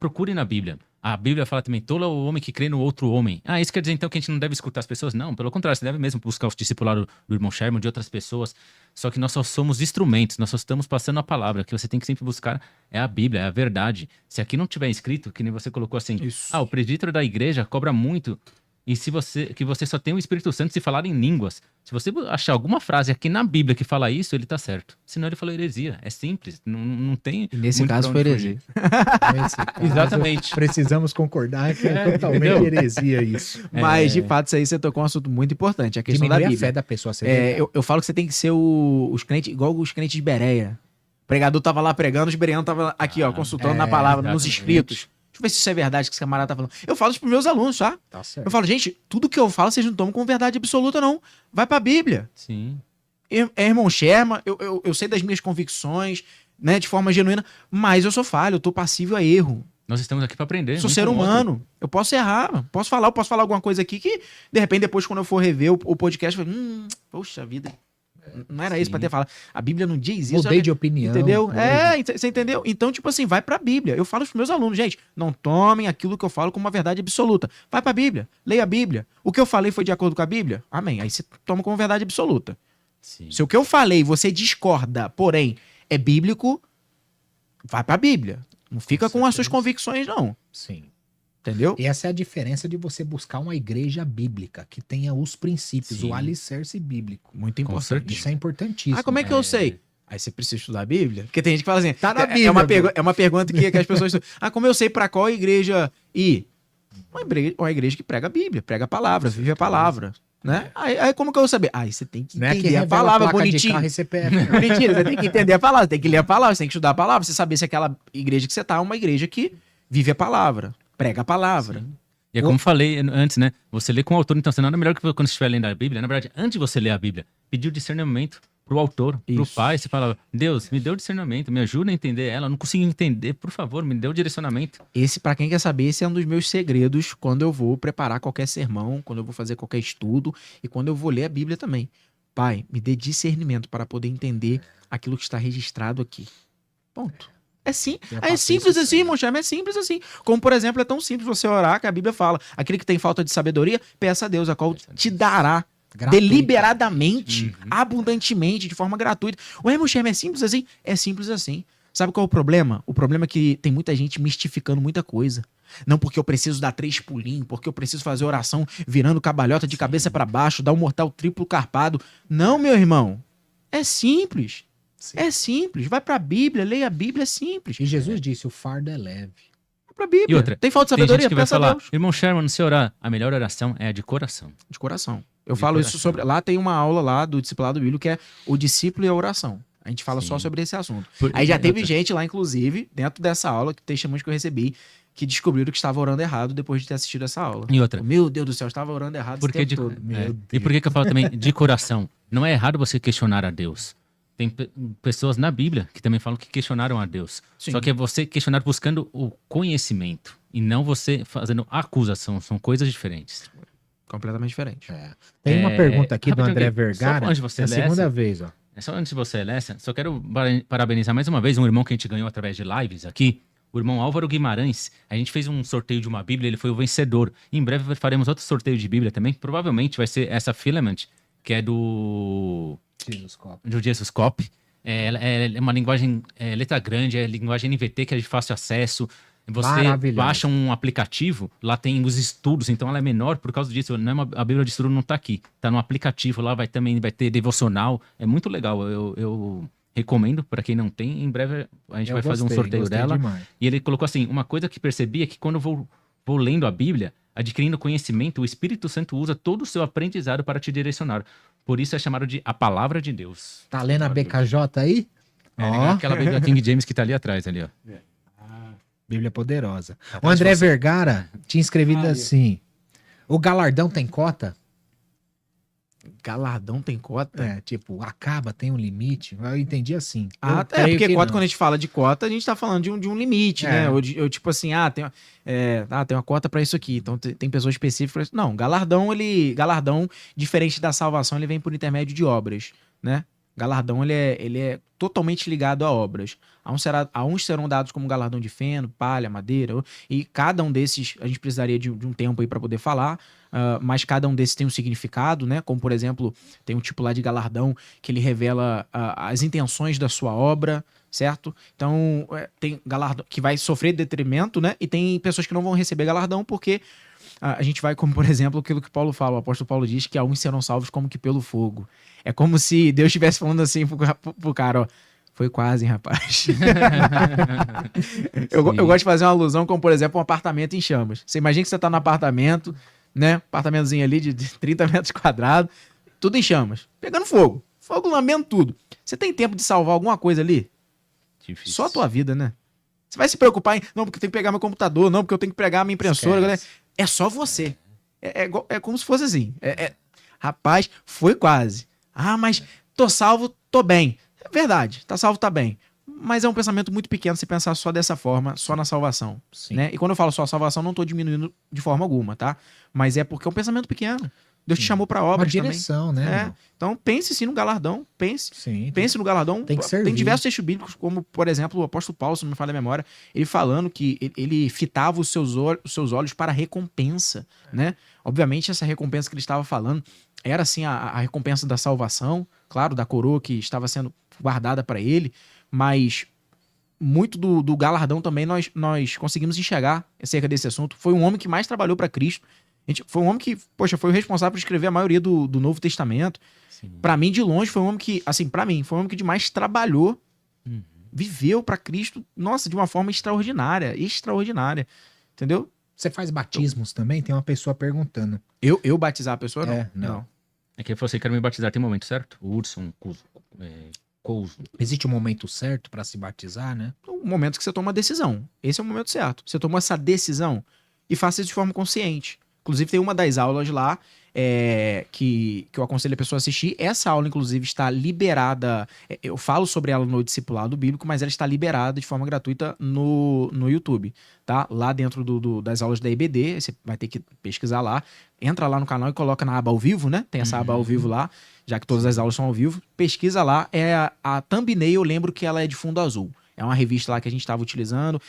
procure na Bíblia. A Bíblia fala também, tolo é o homem que crê no outro homem. Isso quer dizer então que a gente não deve escutar as pessoas? Não, pelo contrário, você deve mesmo buscar o discipulado do irmão Sherman, de outras pessoas. Só que nós só somos instrumentos, nós só estamos passando a palavra. O que você tem que sempre buscar é a Bíblia, é a verdade. Se aqui não tiver escrito, que nem você colocou assim, o presbítero da igreja cobra muito. E que você só tem o Espírito Santo se falar em línguas. Se você achar alguma frase aqui na Bíblia que fala isso, ele tá certo. Senão ele falou heresia. É simples. Não tem. E nesse caso foi heresia. Exatamente. Precisamos concordar que é totalmente heresia isso. Mas, de fato, isso aí você tocou um assunto muito importante. A questão Diminui da Bíblia. a fé da pessoa. Eu falo que você tem que ser os crentes, igual os crentes de Bereia. O pregador tava lá pregando, os bereanos estavam aqui, consultando na palavra, nos escritos. Deixa eu ver se isso é verdade que esse camarada tá falando. Eu falo isso pros meus alunos, tá? Tá certo. Eu falo, gente, tudo que eu falo, vocês não tomam como verdade absoluta, não. Vai pra Bíblia. Sim. Irmão Sherman, eu sei das minhas convicções, né, de forma genuína, mas eu sou falho, eu tô passível a erro. Nós estamos aqui pra aprender. Sou ser humano. Eu posso errar, eu posso falar alguma coisa aqui que, de repente, depois, quando eu for rever o podcast, eu falo, poxa vida, não era isso pra ter falado. A Bíblia não diz isso. Mudei de opinião. Entendeu? Você entendeu? Então, tipo assim, vai pra Bíblia. Eu falo pros meus alunos, gente, não tomem aquilo que eu falo como uma verdade absoluta. Vai pra Bíblia, leia a Bíblia. O que eu falei foi de acordo com a Bíblia? Amém. Aí você toma como verdade absoluta. Sim. Se o que eu falei você discorda, porém, é bíblico, vai pra Bíblia. Não fica com as suas convicções, não. Sim. Entendeu? E essa é a diferença de você buscar uma igreja bíblica, que tenha os princípios, Sim. o alicerce bíblico. Muito importante. Isso é importantíssimo. Como é que eu sei? Aí você precisa estudar a Bíblia? Porque tem gente que fala assim, Tá na Bíblia, é uma pergunta que as pessoas... como eu sei pra qual igreja ir? Uma igreja que prega a Bíblia, prega a palavra, vive a palavra. Né? Aí como que eu vou saber? Aí você tem que entender a palavra bonitinho. Bonitinho, você tem que entender a palavra, tem que ler a palavra, você tem que estudar a palavra, você saber se aquela igreja que você tá é uma igreja que vive a palavra, prega a palavra. Sim. E é como falei antes, né? Você lê com o autor, então você nada melhor que quando você estiver lendo a Bíblia. Na verdade, antes de você ler a Bíblia, pedir o discernimento pro autor, pro pai. Você fala, Deus, me deu discernimento, me ajuda a entender ela. Não consigo entender, por favor, me dê o direcionamento. Pra quem quer saber, esse é um dos meus segredos quando eu vou preparar qualquer sermão, quando eu vou fazer qualquer estudo e quando eu vou ler a Bíblia também. Pai, me dê discernimento para poder entender aquilo que está registrado aqui. Ponto. É simples assim, irmão Sherman, é simples assim. Como, por exemplo, é tão simples você orar que a Bíblia fala, aquele que tem falta de sabedoria, peça a Deus, a qual te dará deliberadamente, abundantemente, de forma gratuita. O irmão Sherman é simples assim? É simples assim. Sabe qual é o problema? O problema é que tem muita gente mistificando muita coisa. Não porque eu preciso dar 3 pulinhos, porque eu preciso fazer oração virando cabalhota de cabeça para baixo, dar um mortal triplo carpado. Não, meu irmão. É simples. Sim. É simples. Vai pra Bíblia, leia a Bíblia, é simples. E Jesus disse, o fardo é leve. Vai pra Bíblia. E outra, tem falta de sabedoria? Tem gente que vai Peça a falar, Deus. irmão Sherman, no seu orar, a melhor oração é a de coração. De coração. Eu falo isso sobre... Lá tem uma aula lá do discipulado bíblico que é o discípulo e a oração. A gente fala só sobre esse assunto. Aí já teve gente lá, inclusive, dentro dessa aula, que testemunhos que eu recebi, que descobriram que estava orando errado depois de ter assistido essa aula. E outra. Meu Deus do céu, eu estava orando errado esse tempo todo. E por que eu falo também de coração? Não é errado você questionar a Deus. Tem pessoas na Bíblia que também falam que questionaram a Deus. Sim. Só que é você questionar buscando o conhecimento e não você fazendo acusação. São coisas diferentes. Completamente diferente. Tem uma pergunta aqui do André Vergara. Só antes de você ler segunda vez, ó. Só antes de você ler essa, só quero parabenizar mais uma vez um irmão que a gente ganhou através de lives aqui. O irmão Álvaro Guimarães. A gente fez um sorteio de uma Bíblia, ele foi o vencedor. Em breve faremos outro sorteio de Bíblia também. Provavelmente vai ser essa Filament, que é do Jesus Cop. É uma linguagem, letra grande, é linguagem NVT, que é de fácil acesso. Você baixa um aplicativo, lá tem os estudos, então ela é menor por causa disso. A Bíblia de estudo não tá aqui, tá no aplicativo, lá vai ter devocional. É muito legal, eu recomendo para quem não tem. Em breve a gente vai fazer um sorteio dela. Demais. E ele colocou assim, uma coisa que percebi é que quando eu vou lendo a Bíblia, adquirindo conhecimento, o Espírito Santo usa todo o seu aprendizado para te direcionar. Por isso é chamado de a Palavra de Deus. Tá lendo a BKJ aí? Aquela Bíblia King James que tá ali atrás, ali, ó. Bíblia poderosa. O André Vergara tinha escrevido assim, o galardão tem cota? Galardão tem cota? Tipo, acaba, tem um limite. Eu entendi assim. Porque cota, quando a gente fala de cota, a gente tá falando de um limite, né? Ou tipo assim, tem uma cota pra isso aqui. Então tem pessoas específicas. Não, galardão, diferente da salvação, ele vem por intermédio de obras, né? Galardão, ele é totalmente ligado a obras. A uns serão dados como galardão de feno, palha, madeira, e cada um desses, a gente precisaria de um tempo aí para poder falar, mas cada um desses tem um significado, né? Como, por exemplo, tem um tipo lá de galardão que ele revela as intenções da sua obra, certo? Então, tem galardão que vai sofrer detrimento, né? E tem pessoas que não vão receber galardão porque a gente vai como, por exemplo, aquilo que Paulo fala, o apóstolo Paulo diz que alguns serão salvos como que pelo fogo. É como se Deus estivesse falando assim pro cara, ó, foi quase, hein, rapaz. eu gosto de fazer uma alusão como, por exemplo, um apartamento em chamas. Você imagina que você tá no apartamento, né, apartamentozinho ali de 30 metros quadrados, tudo em chamas, pegando fogo, fogo lambendo tudo. Você tem tempo de salvar alguma coisa ali? Difícil. Só a tua vida, né? Você vai se preocupar em, não, porque eu tenho que pegar meu computador, não, porque eu tenho que pegar minha impressora. Galera. É só você. É como se fosse assim. Rapaz, foi quase. Ah, mas tô salvo, tô bem. É verdade, tá salvo, tá bem. Mas é um pensamento muito pequeno você pensar só dessa forma, só na salvação. Né? E quando eu falo só salvação, não tô diminuindo de forma alguma, tá? Mas é porque é um pensamento pequeno. Deus te chamou pra obra. Uma direção, também. Né? Então pense sim no galardão. Pense no galardão. Tem diversos textos bíblicos, como, por exemplo, o apóstolo Paulo, se não me falha a memória, ele falando que ele fitava os seus olhos para a recompensa. Né? Obviamente, essa recompensa que ele estava falando era assim a recompensa da salvação, claro, da coroa que estava sendo guardada para ele, mas muito do galardão também nós conseguimos enxergar acerca desse assunto. Foi um homem que mais trabalhou para Cristo. Foi um homem que, poxa, foi o responsável por escrever a maioria do Novo Testamento. Para mim, de longe, foi um homem que, assim, para mim, foi um homem que demais trabalhou, viveu para Cristo, nossa, de uma forma extraordinária, entendeu? Você faz batismos também? Tem uma pessoa perguntando. Eu batizar a pessoa? Não. É que você quer me batizar, tem um momento certo? O Hudson, Couso. Existe um momento certo para se batizar, né? O momento que você toma uma decisão. Esse é o momento certo. Você tomou essa decisão e faça isso de forma consciente. Inclusive, tem uma das aulas lá que eu aconselho a pessoa a assistir. Essa aula, inclusive, está liberada. Eu falo sobre ela no Discipulado Bíblico, mas ela está liberada de forma gratuita no YouTube, tá? Lá dentro das aulas da EBD, você vai ter que pesquisar lá. Entra lá no canal e coloca na aba ao vivo, né? Tem essa aba ao vivo lá, já que todas as aulas são ao vivo. Pesquisa lá. A thumbnail, eu lembro que ela é de fundo azul. É uma revista lá que a gente estava utilizando.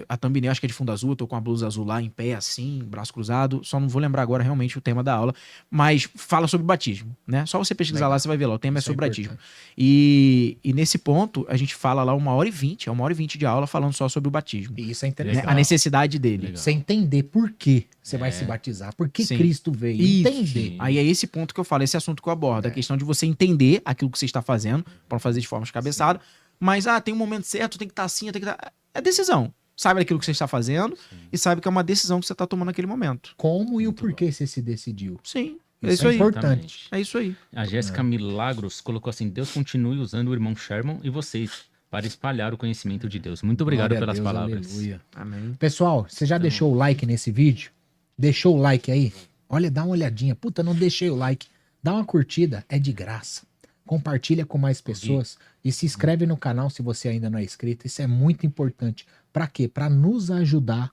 A thumbnail acho que é de fundo azul. Eu tô com a blusa azul lá em pé, assim, braço cruzado. Só não vou lembrar agora realmente o tema da aula. Mas fala sobre batismo, né? Só você pesquisar lá, você vai ver lá. O tema é sobre batismo. E nesse ponto, a gente fala lá 1h20. É 1h20 de aula falando só sobre o batismo. E isso é interessante. A necessidade dele. Você entender por que você vai se batizar. Por que Cristo veio. Entender. Aí é esse ponto que eu falo, esse assunto que eu abordo. A questão de você entender aquilo que você está fazendo, para não fazer de forma descabeçada. Mas, tem um momento certo, tem que estar assim, tem que estar... É decisão. Sabe daquilo que você está fazendo e sabe que é uma decisão que você está tomando naquele momento. Como e o porquê você se decidiu. Sim. Isso é importante. É isso aí. A Jéssica Milagros colocou assim: Deus continue usando o irmão Sherman e vocês para espalhar o conhecimento de Deus. Muito obrigado pelas palavras. Aleluia. Amém. Pessoal, você já deixou o like nesse vídeo? Deixou o like aí? Olha, dá uma olhadinha. Puta, não deixei o like. Dá uma curtida, é de graça. Compartilha com mais pessoas e se inscreve no canal se você ainda não é inscrito. Isso é muito importante. Para quê? Para nos ajudar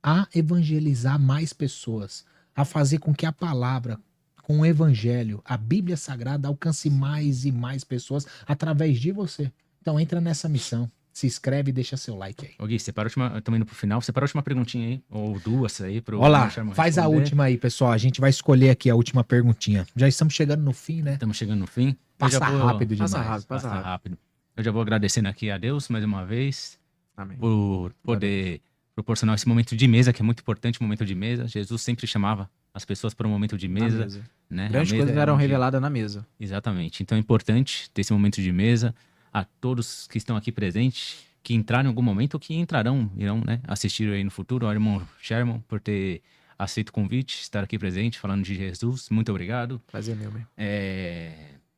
a evangelizar mais pessoas, a fazer com que a palavra, com o evangelho, a Bíblia Sagrada alcance mais e mais pessoas através de você. Então entra nessa missão. Se inscreve e deixa seu like aí. Ô Gui, separa a última, estamos indo pro final, separa a última perguntinha aí, ou duas aí pro... Olha lá, faz a última aí, pessoal. A gente vai escolher aqui a última perguntinha. Já estamos chegando no fim, né? Estamos chegando no fim. Passa rápido demais. Passa rápido. Eu já vou agradecendo aqui a Deus mais uma vez. Amém. Por poder proporcionar esse momento de mesa, que é muito importante, o momento de mesa. Jesus sempre chamava as pessoas para um momento de mesa. Né? Grandes coisas eram reveladas na mesa. Exatamente. Então é importante ter esse momento de mesa. A todos que estão aqui presentes, que entraram em algum momento ou que irão, né, assistir aí no futuro. Ao irmão Sherman, por ter aceito o convite, estar aqui presente, falando de Jesus. Muito obrigado. Prazer meu.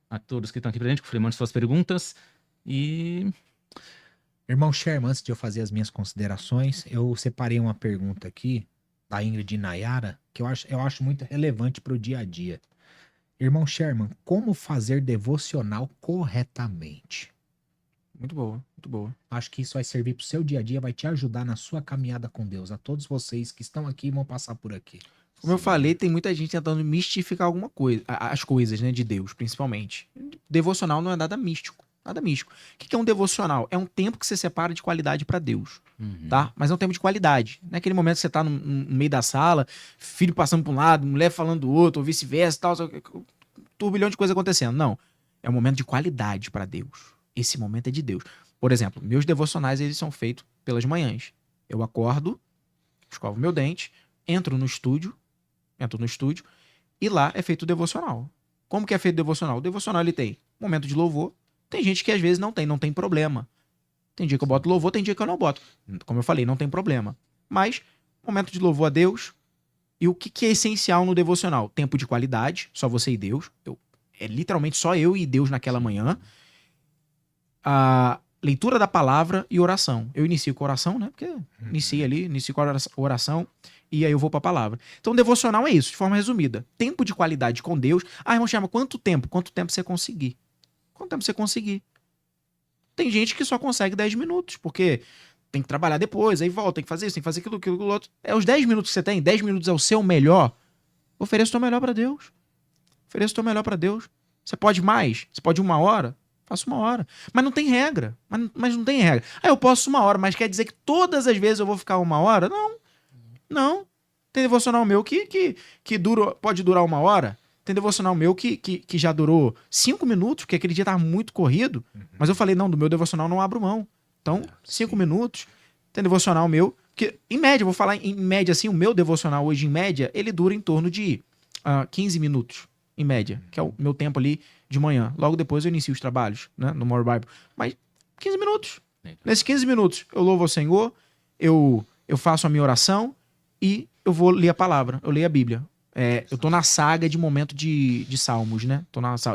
A todos que estão aqui presentes, que mande suas perguntas. E... Irmão Sherman, antes de eu fazer as minhas considerações, eu separei uma pergunta aqui, da Ingrid Nayara, que eu acho muito relevante para o dia a dia. Irmão Sherman, como fazer devocional corretamente? Muito boa, muito boa. Acho que isso vai servir pro seu dia a dia, vai te ajudar na sua caminhada com Deus. A todos vocês que estão aqui e vão passar por aqui. Como eu falei, tem muita gente tentando mistificar alguma coisa, as coisas, né, de Deus, principalmente. Devocional não é nada místico, nada místico. O que é um devocional? É um tempo que você separa de qualidade para Deus, tá? Mas é um tempo de qualidade. Não é aquele momento que você tá no meio da sala, filho passando para um lado, mulher falando do outro, ou vice-versa, tal, turbilhão de coisas acontecendo. Não, é um momento de qualidade para Deus. Esse momento é de Deus. Por exemplo, meus devocionais, eles são feitos pelas manhãs. Eu acordo, escovo meu dente, entro no estúdio, e lá é feito o devocional. Como que é feito o devocional? O devocional, ele tem momento de louvor. Tem gente que às vezes não tem problema. Tem dia que eu boto louvor, tem dia que eu não boto. Como eu falei, não tem problema. Mas, momento de louvor a Deus. E o que é essencial no devocional? Tempo de qualidade, só você e Deus. É literalmente só eu e Deus naquela manhã. A leitura da palavra e oração. Eu inicio com oração, né? Porque inicio com a oração e aí eu vou pra palavra. Então, devocional é isso, de forma resumida. Tempo de qualidade com Deus. Ah, irmão, chama quanto tempo? Quanto tempo você conseguir? Quanto tempo você conseguir? Tem gente que só consegue 10 minutos, porque tem que trabalhar depois, aí volta, tem que fazer isso, tem que fazer aquilo outro. É os 10 minutos que você tem, 10 minutos é o seu melhor. Ofereça o teu melhor pra Deus. Ofereça o teu melhor pra Deus. Você pode mais? Você pode 1 hora? Faço 1 hora. Mas não tem regra. Mas não tem regra. Ah, eu posso 1 hora, mas quer dizer que todas as vezes eu vou ficar 1 hora? Não. Tem devocional meu que pode durar 1 hora. Tem devocional meu que já durou 5 minutos, porque aquele dia tava muito corrido. Mas eu falei, não, do meu devocional não abro mão. Então, 5 minutos. Tem devocional meu que, em média, vou falar em média assim, o meu devocional hoje, em média, ele dura em torno de 15 minutos, em média, que é o meu tempo ali de manhã. Logo depois eu inicio os trabalhos, né, no More Bible. Mas 15 minutos. Nesses 15 minutos, eu louvo ao Senhor, eu faço a minha oração e eu vou ler a palavra, eu leio a Bíblia. Eu tô na saga de momento de Salmos, né?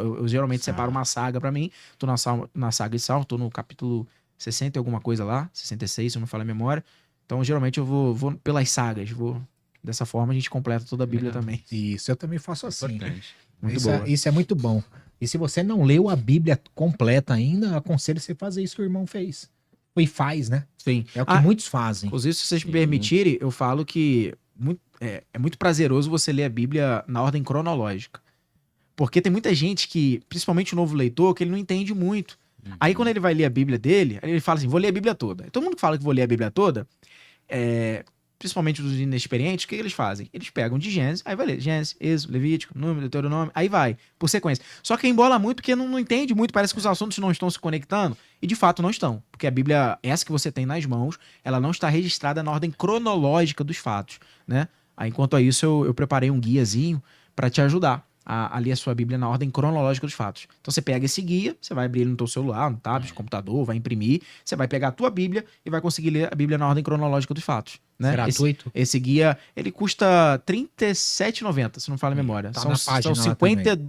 Eu geralmente separo uma saga pra mim. Tô na saga de Salmos, tô no capítulo 60 e alguma coisa lá, 66, se eu não falar a memória. Então, geralmente, eu vou pelas sagas. Dessa forma, a gente completa toda a Bíblia também. Isso, eu também faço assim. Isso é muito bom. E se você não leu a Bíblia completa ainda, aconselho você fazer isso que o irmão fez. E faz, né? Sim. É o que muitos fazem. Inclusive, se vocês me permitirem, eu falo que é muito prazeroso você ler a Bíblia na ordem cronológica. Porque tem muita gente que, principalmente o novo leitor, que ele não entende muito. Aí quando ele vai ler a Bíblia dele, ele fala assim, vou ler a Bíblia toda. Todo mundo que fala que vou ler a Bíblia toda, principalmente os inexperientes, o que eles fazem? Eles pegam de Gênesis, aí vai ler Gênesis, Êxodo, Levítico, Número, Deuteronômio, aí vai, por sequência. Só que embola muito porque não entende muito, parece que os assuntos não estão se conectando, e de fato não estão. Porque a Bíblia, essa que você tem nas mãos, ela não está registrada na ordem cronológica dos fatos, né? Aí, enquanto a isso, eu preparei um guiazinho para te ajudar a ler a sua Bíblia na ordem cronológica dos fatos. Então você pega esse guia, você vai abrir ele no teu celular, no tablet, no computador, vai imprimir, você vai pegar a tua Bíblia e vai conseguir ler a Bíblia na ordem cronológica dos fatos. Né? Gratuito? Esse guia, ele custa R$ 37,90, se não fala a memória. Tá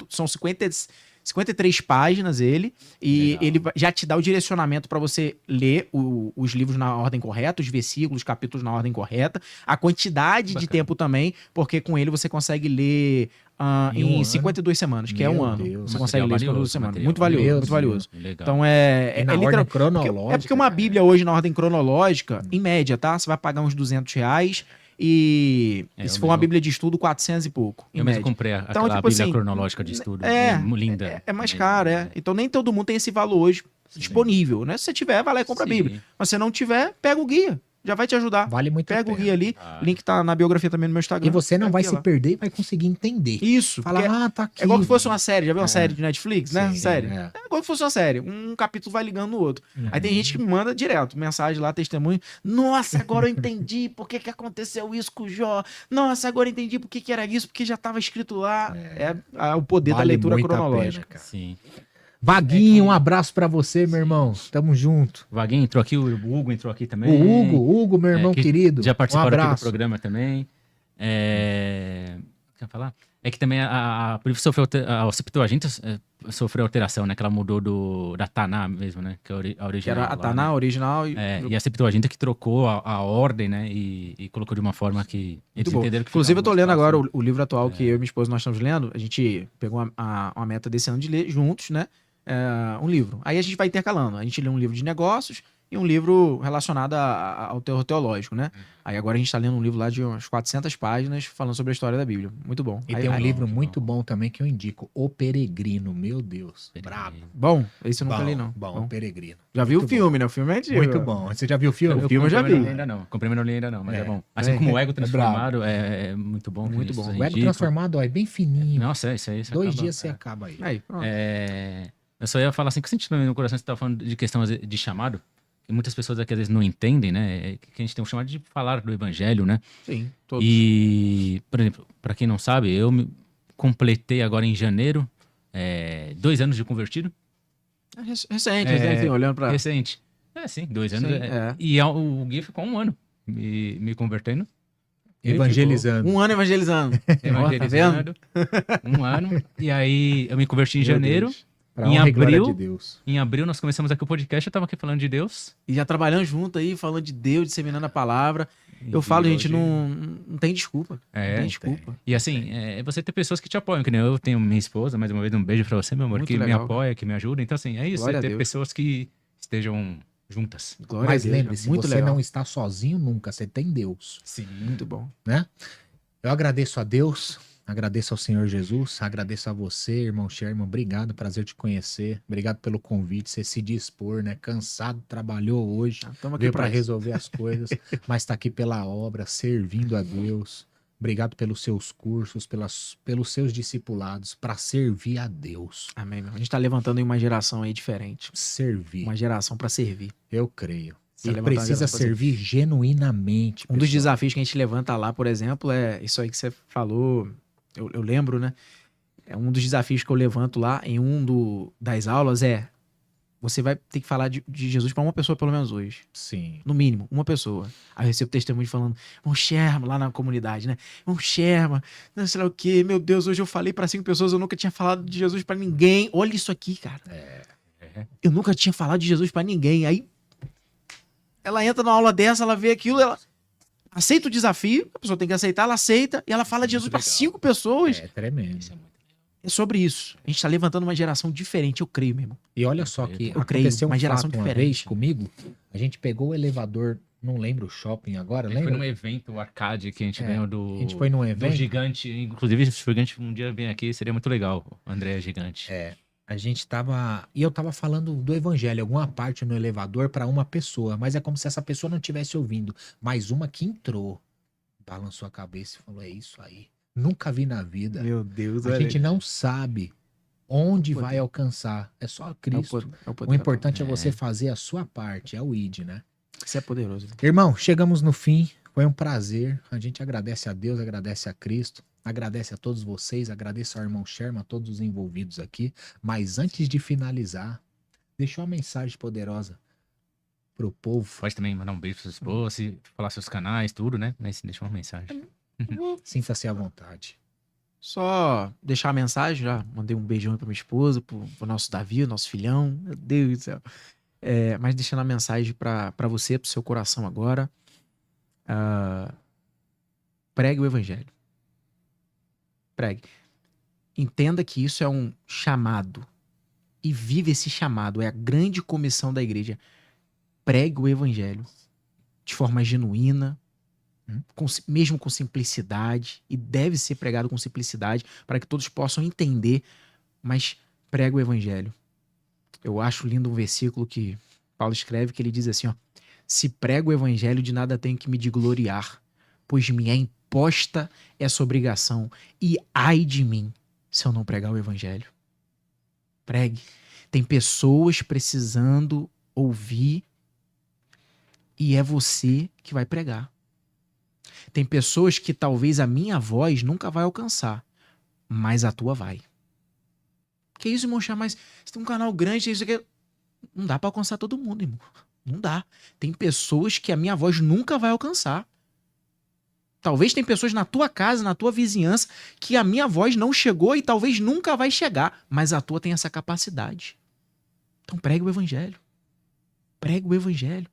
são 53 páginas ele, e legal. Ele já te dá o direcionamento para você ler os livros na ordem correta, os versículos, os capítulos na ordem correta, a quantidade de tempo também, porque com ele você consegue ler em 52 semanas, que é um ano. Deus, você consegue ler em 52 semanas. Muito valioso, Deus, muito valioso. Legal. Então na ordem cronológica. É porque uma Bíblia hoje na ordem cronológica, em média, tá? Você vai pagar uns R$200 e se for uma Bíblia de estudo, 400 e pouco. Eu mesmo comprei aquela Bíblia assim, cronológica de estudo. Linda. É mais caro, Então nem todo mundo tem esse valor hoje disponível, né? Se você tiver, vai lá e compra a Bíblia. Mas se você não tiver, pega o guia. Já vai te ajudar. Vale muito a pena. Pega o guia ali, link tá na biografia também no meu Instagram. E você não vai se perder e vai conseguir entender. Isso. Fala, tá aqui. É igual que fosse uma série, já viu uma série de Netflix, né? Série. É igual que fosse uma série. Um capítulo vai ligando no outro. Aí tem gente que me manda direto, mensagem lá, testemunho. Nossa, agora eu entendi por que aconteceu isso com o Jó. Nossa, agora eu entendi por que era isso, porque já tava escrito lá. O poder da leitura cronológica. Pena, sim. Vaguinho, um abraço pra você, meu irmão. Tamo junto. Vaguinho entrou aqui, o Hugo entrou aqui também. O Hugo, meu irmão querido. Já participou aqui do programa também. Quer falar? É que também a Septuaginta sofreu alteração, né? Que ela mudou da Taná mesmo, né? Que é a original. Que era a Taná, original. E a Septuaginta que trocou a ordem, né? E colocou de uma forma que eles entenderam que... Inclusive, eu tô lendo agora o livro atual que eu e minha esposa nós estamos lendo. A gente pegou uma meta desse ano de ler juntos, né? Um livro. Aí a gente vai intercalando. A gente lê um livro de negócios e um livro relacionado ao terror teológico, né? Aí agora a gente tá lendo um livro lá de umas 400 páginas falando sobre a história da Bíblia. Muito bom. E tem um livro muito bom também que eu indico, O Peregrino, meu Deus. Brabo. Bom, esse eu nunca li, não. Bom, O Peregrino. Já viu o filme, né? O filme é antigo. Muito bom. Você já viu o filme? O filme eu já vi. Ainda não. Comprei, mas não li ainda não, mas é bom. Assim como o Ego Transformado é muito bom. Muito bom. O Ego Transformado é bem fininho. Nossa, isso aí. 2 dias você acaba aí. Aí, pronto. Eu só ia falar assim, que eu senti também no coração que você estava falando de questão de chamado, que muitas pessoas aqui às vezes não entendem, né? Que a gente tem um chamado de falar do evangelho, né? Sim, todos. E, por exemplo, para quem não sabe, eu completei agora em janeiro 2 anos de convertido. Recente, olhando para... Recente. Sim, 2 anos. Sim, E o Gui ficou 1 ano me convertendo. Evangelizando. 1 ano evangelizando. Evangelizando. Tá 1 ano. E aí eu me converti em janeiro. Em abril nós começamos aqui o podcast, eu tava aqui falando de Deus. E já trabalhando junto aí, falando de Deus, disseminando a palavra. Eu falo, gente, não tem desculpa. Não tem desculpa. E assim, você ter pessoas que te apoiam, que nem eu tenho minha esposa, mais uma vez um beijo pra você, meu amor, muito que legal, me apoia, que me ajuda. Então assim, é isso, Glória ter pessoas que estejam juntas. Glória Mas lembre-se, você legal. Não está sozinho nunca, você tem Deus. Sim, muito bom. Né? Eu agradeço a Deus, agradeço ao Senhor Jesus, agradeço a você, irmão Sherman, obrigado, prazer te conhecer, obrigado pelo convite, você se dispor, né, cansado, trabalhou hoje, veio para resolver as coisas, mas está aqui pela obra, servindo a Deus, obrigado pelos seus cursos, pelos seus discipulados, para servir a Deus. Amém, meu. A gente está levantando uma geração aí diferente. Servir. Uma geração para servir. Eu creio. E precisa servir genuinamente. Um dos desafios que a gente levanta lá, por exemplo, é isso aí que você falou. Eu lembro, né? É um dos desafios que eu levanto lá em das aulas você vai ter que falar de Jesus para uma pessoa pelo menos hoje. Sim. No mínimo, uma pessoa. Aí eu recebo testemunho falando, irmão Sherman, lá na comunidade, né? Irmão Sherman, não sei lá o quê, meu Deus, hoje eu falei para 5 pessoas, eu nunca tinha falado de Jesus para ninguém. Olha isso aqui, cara. Eu nunca tinha falado de Jesus para ninguém. Aí ela entra numa aula dessa, ela vê aquilo, ela aceita o desafio, a pessoa tem que aceitar, ela aceita e ela fala de Jesus para 5 pessoas. É tremendo. É sobre isso. A gente tá levantando uma geração diferente, eu creio mesmo. E olha só que aconteceu uma geração diferente. Uma vez comigo, a gente pegou o elevador, não lembro o shopping agora, lembra? Foi num evento arcade que a gente ganhou a gente foi num evento. Do Gigante, inclusive se o Gigante um dia vem aqui, seria muito legal, o André Gigante. A gente tava... E eu tava falando do evangelho, alguma parte no elevador para uma pessoa, mas é como se essa pessoa não estivesse ouvindo. Mas uma que entrou, balançou a cabeça e falou, é isso aí. Nunca vi na vida. Meu Deus. A gente não sabe onde vai alcançar. É só Cristo. O importante é você fazer a sua parte, é o ID, né? Isso é poderoso. Irmão, chegamos no fim. Foi um prazer. A gente agradece a Deus, agradece a Cristo. Agradece a todos vocês, agradeço ao irmão Sherman, a todos os envolvidos aqui. Mas antes de finalizar, deixa uma mensagem poderosa pro povo. Pode também mandar um beijo para sua esposa, falar seus canais, tudo, né? Mas deixa uma mensagem. Sinta-se à vontade. Só deixar a mensagem, já mandei um beijão pra minha esposa, pro nosso Davi, o nosso filhão. Meu Deus do céu. Mas deixando a mensagem pra você, pro seu coração agora. Pregue o evangelho. Pregue. Entenda que isso é um chamado. E vive esse chamado. É a grande comissão da igreja. Pregue o evangelho. De forma genuína. Mesmo com simplicidade. E deve ser pregado com simplicidade. Para que todos possam entender. Mas pregue o evangelho. Eu acho lindo um versículo que Paulo escreve. Que ele diz assim, ó. Se prego o evangelho, de nada tenho que me gloriar. Pois me é imposta essa obrigação, e ai de mim se eu não pregar o evangelho. Pregue. Tem pessoas precisando ouvir e é você que vai pregar. Tem pessoas que talvez a minha voz nunca vai alcançar, mas a tua vai. Que isso, irmão? Mas você tem um canal grande, isso aqui. Não dá pra alcançar todo mundo, irmão. Não dá. Tem pessoas que a minha voz nunca vai alcançar. Talvez tem pessoas na tua casa, na tua vizinhança, que a minha voz não chegou e talvez nunca vai chegar, mas a tua tem essa capacidade. Então pregue o evangelho. Pregue o evangelho.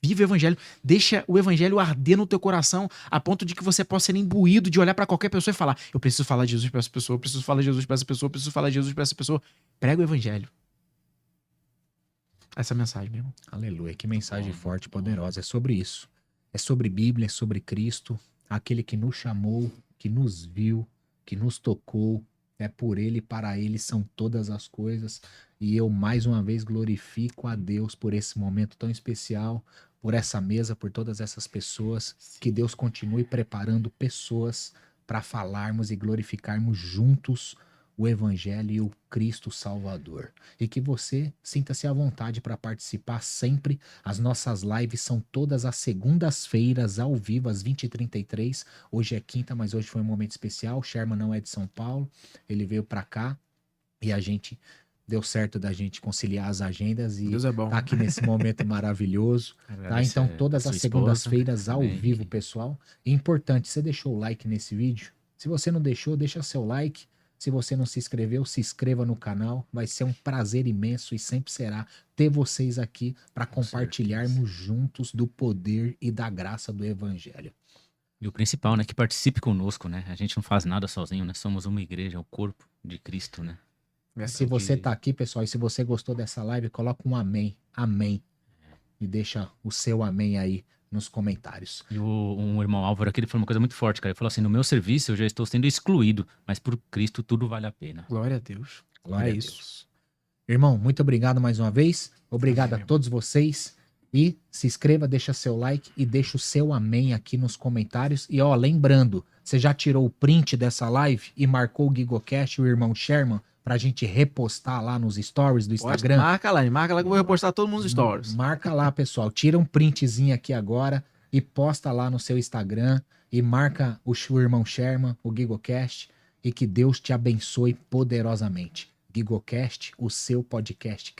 Vive o evangelho. Deixa o evangelho arder no teu coração a ponto de que você possa ser imbuído de olhar para qualquer pessoa e falar, eu preciso falar de Jesus para essa pessoa, eu preciso falar de Jesus para essa pessoa, eu preciso falar de Jesus para essa pessoa. Pregue o evangelho. Essa mensagem, meu irmão. Aleluia. Que mensagem forte e poderosa. É sobre isso. É sobre Bíblia, é sobre Cristo, aquele que nos chamou, que nos viu, que nos tocou. É por Ele e para Ele são todas as coisas. E eu mais uma vez glorifico a Deus por esse momento tão especial, por essa mesa, por todas essas pessoas. Que Deus continue preparando pessoas para falarmos e glorificarmos juntos o Evangelho e o Cristo Salvador. E que você sinta-se à vontade para participar sempre. As nossas lives são todas as segundas-feiras, ao vivo, às 20h33. Hoje é quinta, mas hoje foi um momento especial. O Sherman não é de São Paulo, ele veio para cá e a gente deu certo da gente conciliar as agendas e tá aqui nesse momento maravilhoso. Tá? Então, todas as segundas-feiras ao vivo, pessoal. E importante, você deixou o like nesse vídeo? Se você não deixou, deixa seu like. Se você não se inscreveu, se inscreva no canal. Vai ser um prazer imenso e sempre será ter vocês aqui para compartilharmos juntos do poder e da graça do Evangelho. E o principal, né? Que participe conosco, né? A gente não faz nada sozinho, né? Somos uma igreja, o corpo de Cristo, né? Se você tá aqui, pessoal, e se você gostou dessa live, coloca um amém. Amém. E deixa o seu amém aí nos comentários. E um irmão Álvaro aqui, ele falou uma coisa muito forte, cara. Ele falou assim, no meu serviço eu já estou sendo excluído, mas por Cristo tudo vale a pena. Glória a Deus. Glória a Deus. Irmão, muito obrigado mais uma vez. Obrigado a todos vocês. E se inscreva, deixa seu like e deixa o seu amém aqui nos comentários. E ó, lembrando, você já tirou o print dessa live e marcou o GigoCast e o irmão Sherman pra gente repostar lá nos stories do Instagram? Marca lá que eu vou repostar todo mundo nos stories. Marca lá, pessoal. Tira um printzinho aqui agora e posta lá no seu Instagram e marca o irmão Sherman, o GigoCast, e que Deus te abençoe poderosamente. GigoCast, o seu podcast